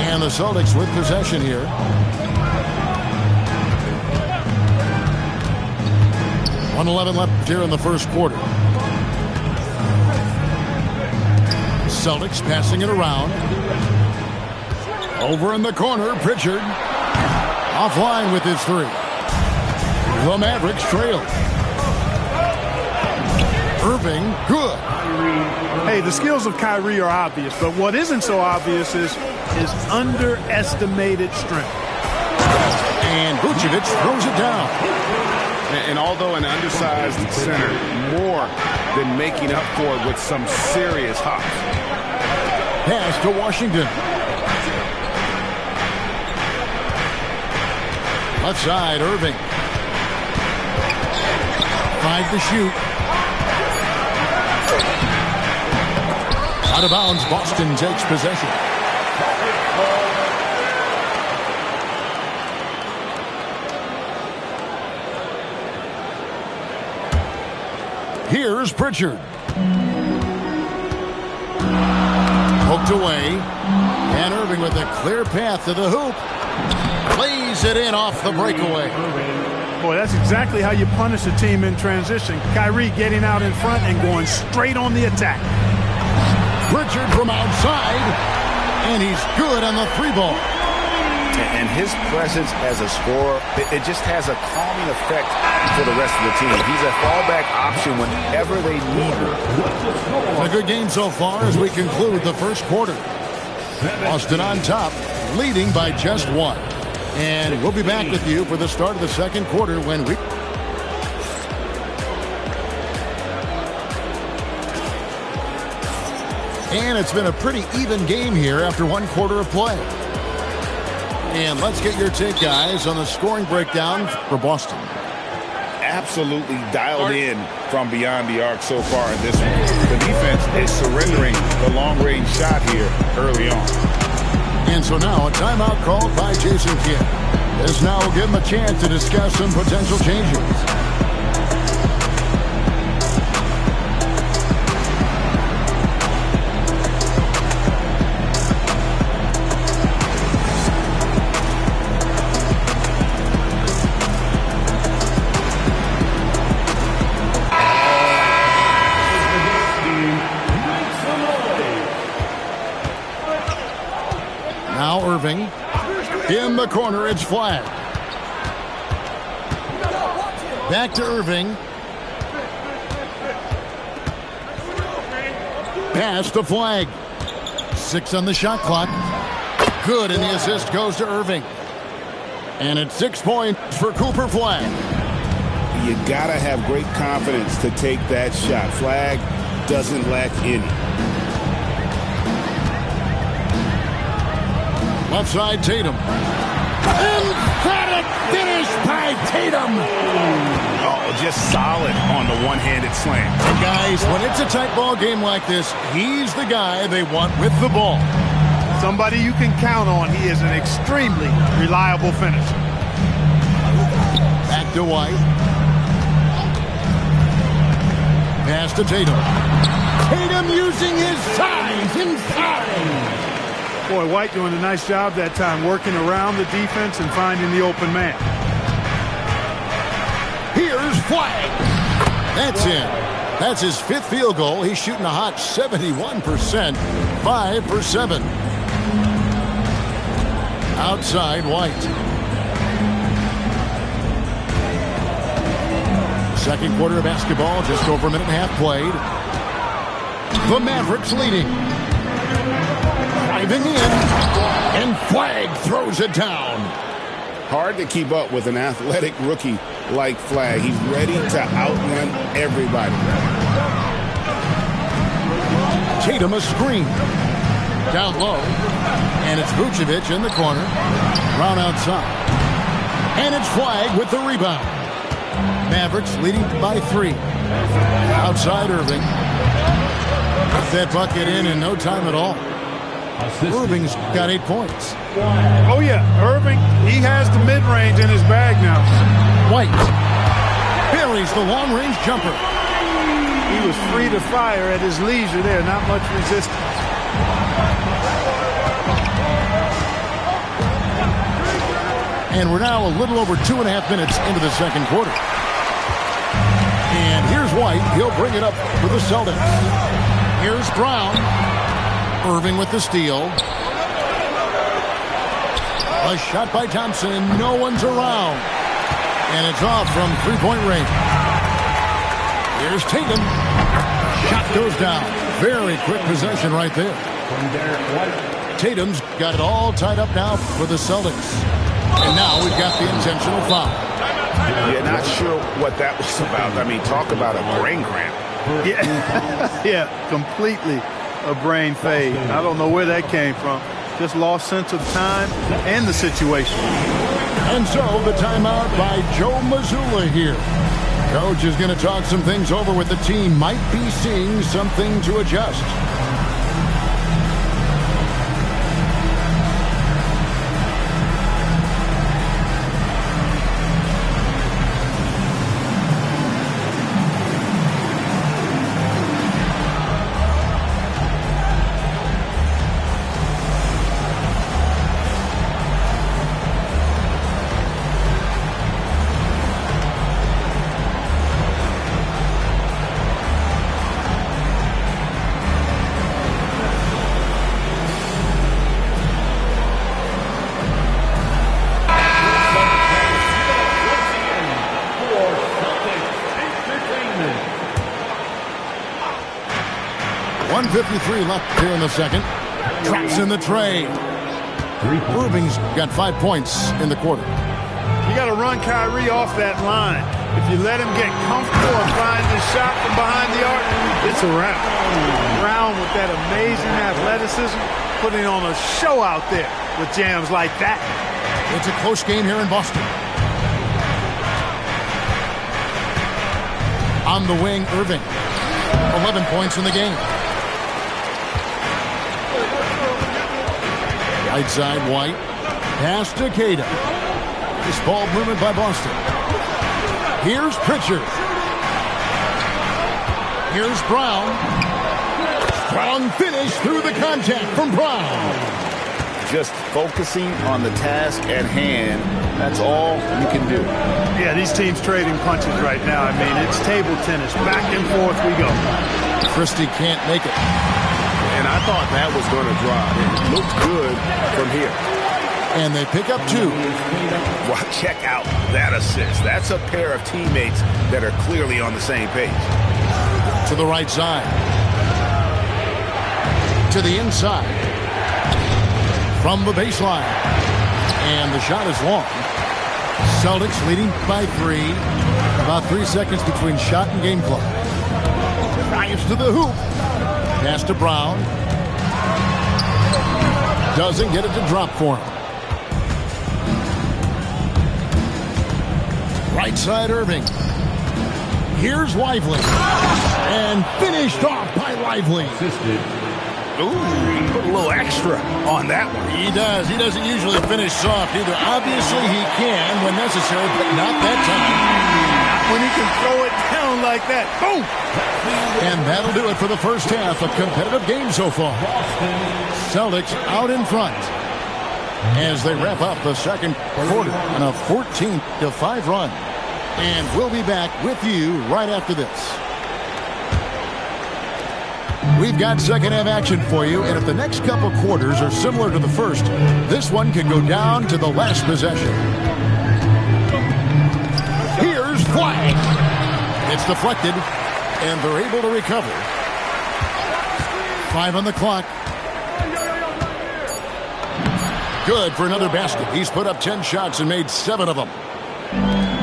And the Celtics with possession here. .111 left here in the first quarter. Celtics passing it around. Over in the corner, Pritchard. Offline with his three. The Mavericks trail. Irving, good. Hey, the skills of Kyrie are obvious, but what isn't so obvious is his underestimated strength. And Vucevic throws it down. And although an undersized center, more than making up for it with some serious hops. Pass to Washington. Left side, Irving. 5 to shoot. Out of bounds, Boston takes possession. Here's Pritchard. Poked away. And Irving with a clear path to the hoop. Plays it in off the breakaway. Boy, that's exactly how you punish a team in transition. Kyrie getting out in front and going straight on the attack. Pritchard from outside. And he's good on the three ball. And his presence as a scorer, it just has a calming effect for the rest of the team. He's a fallback option whenever they need him. A good game so far as we conclude the first quarter. Boston on top, leading by just 1. And we'll be back with you for the start of the second quarter when we... And it's been a pretty even game here after 1 quarter of play. And let's get your take, guys, on the scoring breakdown for Boston. Absolutely dialed in from beyond the arc so far in this one. The defense is surrendering the long-range shot here early on. And so now a timeout called by Jason Kidd. This now will give him a chance to discuss some potential changes. Now Irving. In the corner, it's flagged. Back to Irving. Pass to Flag. 6 on the shot clock. Good, and the assist goes to Irving. And it's 6 points for Cooper Flag. You gotta have great confidence to take that shot. Flag doesn't lack any. Left side, Tatum. Emphatic finish by Tatum. Oh, just solid on the one-handed slam. And guys, when it's a tight ball game like this, he's the guy they want with the ball. Somebody you can count on. He is an extremely reliable finisher. Back to White. Pass to Tatum. Tatum using his size inside. Boy, White doing a nice job that time, working around the defense and finding the open man. Here's Flag. That's in. That's his 5th field goal. He's shooting a hot 71%. 5 for 7. Outside, White. Second quarter of basketball, just over a minute and a half played. The Mavericks leading. Driving in, and Flag throws it down. Hard to keep up with an athletic rookie like Flag. He's ready to outrun everybody. Tatum a screen. Down low. And it's Vucevic in the corner. Brown outside. And it's Flag with the rebound. Mavericks leading by 3. Outside Irving. Gets that bucket in no time at all. Irving's got 8 points. Oh, yeah. Irving, he has the mid-range in his bag now. White buries the long-range jumper. He was free to fire at his leisure there. Not much resistance. And we're now a little over 2.5 minutes into the second quarter. And here's White. He'll bring it up for the Celtics. Here's Brown. Irving with the steal. A shot by Thompson. No one's around. And it's off from three-point range. Here's Tatum. Shot goes down. Very quick possession right there. Tatum's got it all tied up now for the Celtics. And now we've got the intentional foul. Yeah, not sure what that was about. I mean, talk about a brain cramp. Yeah, yeah, completely a brain fade. I don't know where that came from. Just lost sense of time and the situation. And so the timeout by Joe Mazzulla here. Coach is going to talk some things over with the team. Might be seeing something to adjust. Left here in the second. Traps in the tray. Irving's got 5 points in the quarter. You got to run Kyrie off that line. If you let him get comfortable and find the shot from behind the arc, it's a wrap. Brown with that amazing athleticism, putting on a show out there with jams like that. It's a close game here in Boston. On the wing, Irving. 11 points in the game. Right side, White. Pass to Cada. This ball movement by Boston. Here's Pritchard. Here's Brown. Strong finish through the contact from Brown. Just focusing on the task at hand. That's all you can do. Yeah, these teams trading punches right now. I mean, it's table tennis. Back and forth we go. Christie can't make it. And I thought that was going to drop. It looked good from here. And they pick up 2. Well, check out that assist. That's a pair of teammates that are clearly on the same page. To the right side. To the inside. From the baseline. And the shot is long. Celtics leading by 3. About 3 seconds between shot and game clock. Drives to the hoop. Pass to Brown. Doesn't get it to drop for him. Right side Irving. Here's Lively. And finished off by Lively. Ooh, put a little extra on that one. He does. He doesn't usually finish soft either. Obviously he can when necessary, but not that time. Not when he can throw it down like that. Boom! And that'll do it for the first half. A competitive game so far. Celtics out in front as they wrap up the second quarter on a 14-5 run. And we'll be back with you right after this. We've got second half action for you, and if the next couple quarters are similar to the first, this one could go down to the last possession. Here's flag. It's deflected, and they're able to recover. 5 on the clock. Good for another basket. He's put up 10 shots and made 7 of them.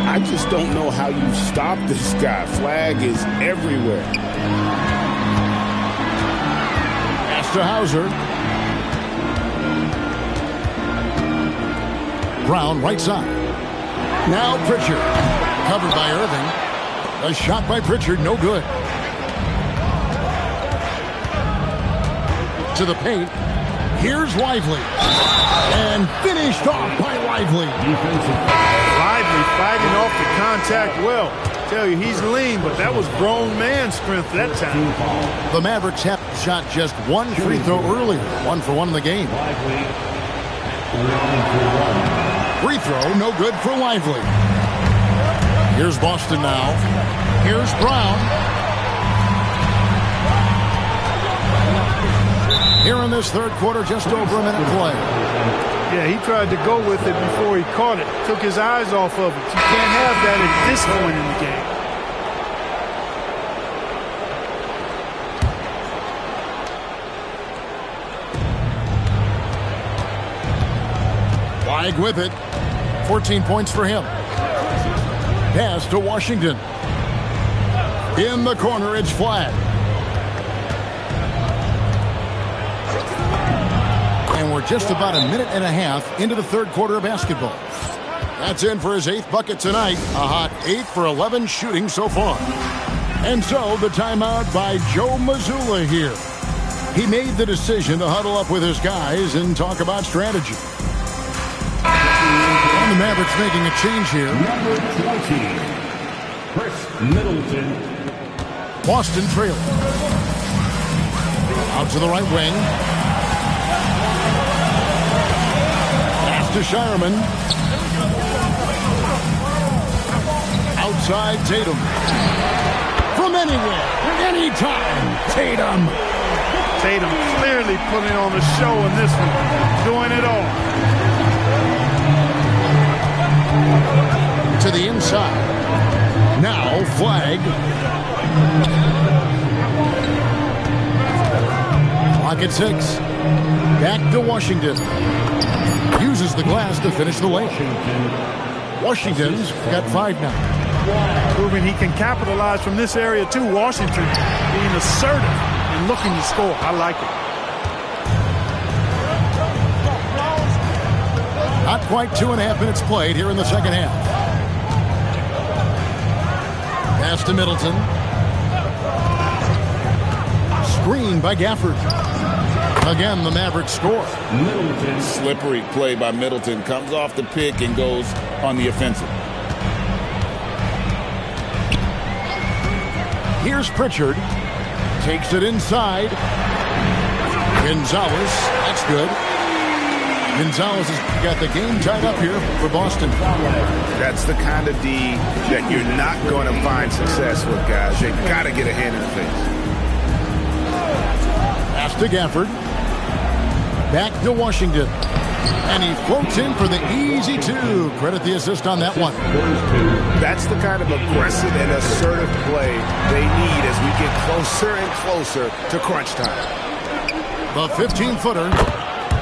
I just don't know how you stop this guy. Flag is everywhere. Pass to Hauser. Brown right side. Now Pritchard. Covered by Irving. A shot by Pritchard, no good. To the paint. Here's Lively. And finished off by Lively. Lively fighting off the contact well. Tell you, he's lean, but that was grown man strength that time. The Mavericks have shot just one free throw earlier. 1 for 1 in the game. Free throw, no good for Lively. Here's Boston now. Here's Brown. Here in this third quarter, just over a minute play. Yeah, he tried to go with it before he caught it. Took his eyes off of it. You can't have that at this point in the game. Flag with it. 14 points for him. Pass to Washington. In the corner, it's Flag. And we're just about a minute and a half into the third quarter of basketball. That's in for his 8th bucket tonight. A hot 8 for 11 shooting so far. And so the timeout by Joe Mazzulla here. He made the decision to huddle up with his guys and talk about strategy. And the Mavericks making a change here. Number 20, Chris Middleton. Boston trailing. Out to the right wing. To Shireman. Outside Tatum. From anywhere, anytime, Tatum. Tatum clearly putting on the show in this one. Doing it all. To the inside. Now Flag. Clock at 6. Back to Washington. Uses the glass to finish the lane. Washington's got 5 now. Proving he can capitalize from this area too. Washington being assertive and looking to score. I like it. Not quite 2.5 minutes played here in the second half. Pass to Middleton. Screen by Gafford. Again, the Mavericks score. Middleton. Slippery play by Middleton. Comes off the pick and goes on the offensive. Here's Pritchard. Takes it inside. Gonzalez. That's good. Gonzalez has got the game tied up here for Boston. That's the kind of D that you're not going to find success with, guys. They've got to get a hand in the face. Pass to Gafford. Back to Washington. And he floats in for the easy 2. Credit the assist on that one. That's the kind of aggressive and assertive play they need as we get closer and closer to crunch time. The 15-footer.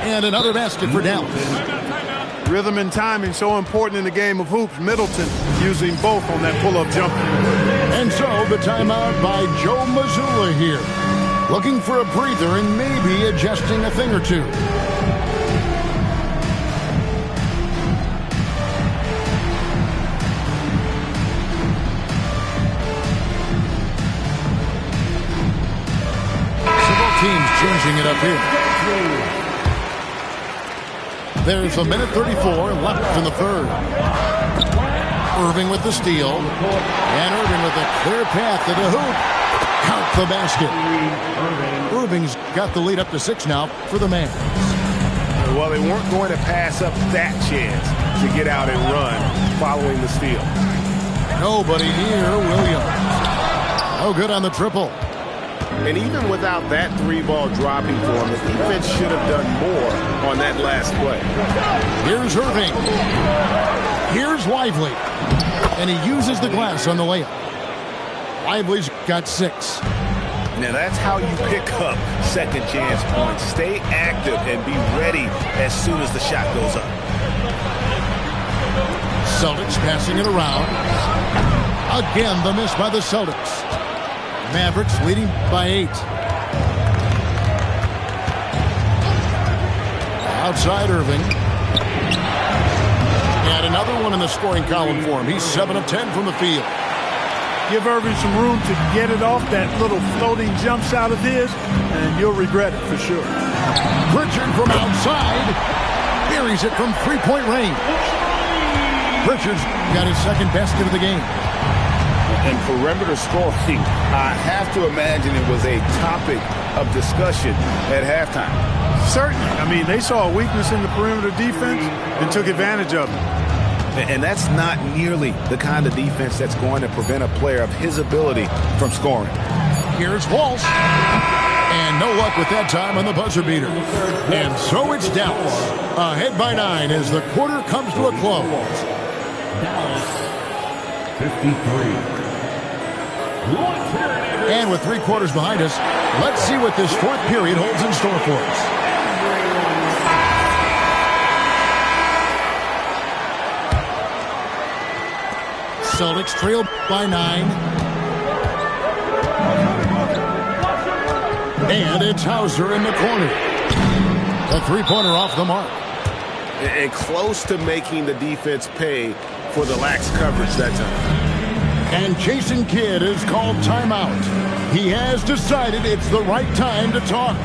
And another basket for Dallas. Rhythm and timing so important in the game of hoops. Middleton using both on that pull-up jumper. And so the timeout by Joe Mazzulla here. Looking for a breather and maybe adjusting a thing or two. teams changing it up here. There's a minute 34 left in the third. Irving with the steal. And Irving with a clear path to the hoop. Count the basket. Irving's got the lead up to 6 now for the man. Well, they weren't going to pass up that chance to get out and run following the steal. Nobody near Williams. No good on the triple. And even without that 3-ball dropping for him, the defense should have done more on that last play. Here's Irving. Here's Lively. And he uses the glass on the layup. Lively's got 6. Now that's how you pick up second chance points. Stay active and be ready as soon as the shot goes up. Celtics passing it around. Again, the miss by the Celtics. Mavericks leading by 8. Outside Irving. And another one in the scoring column for him. He's 7 of 10 from the field. Give Irving some room to get it off that little floating jump shot of his, and you'll regret it for sure. Pritchard from outside. Buries it from 3-point range. Pritchard's got his second basket of the game. And perimeter scoring, I have to imagine it was a topic of discussion at halftime. Certainly. I mean, they saw a weakness in the perimeter defense and took advantage of it. And that's not nearly the kind of defense that's going to prevent a player of his ability from scoring. Here's Walsh. And no luck with that time on the buzzer beater. And so it's Dallas. Ahead by 9 as the quarter comes to a close. Dallas, 53. And with 3 quarters behind us, let's see what this fourth period holds in store for us. Celtics trail by 9. And it's Hauser in the corner. A 3-pointer off the mark. And close to making the defense pay for the lax coverage that time. And Jason Kidd has called timeout. He has decided it's the right time to talk.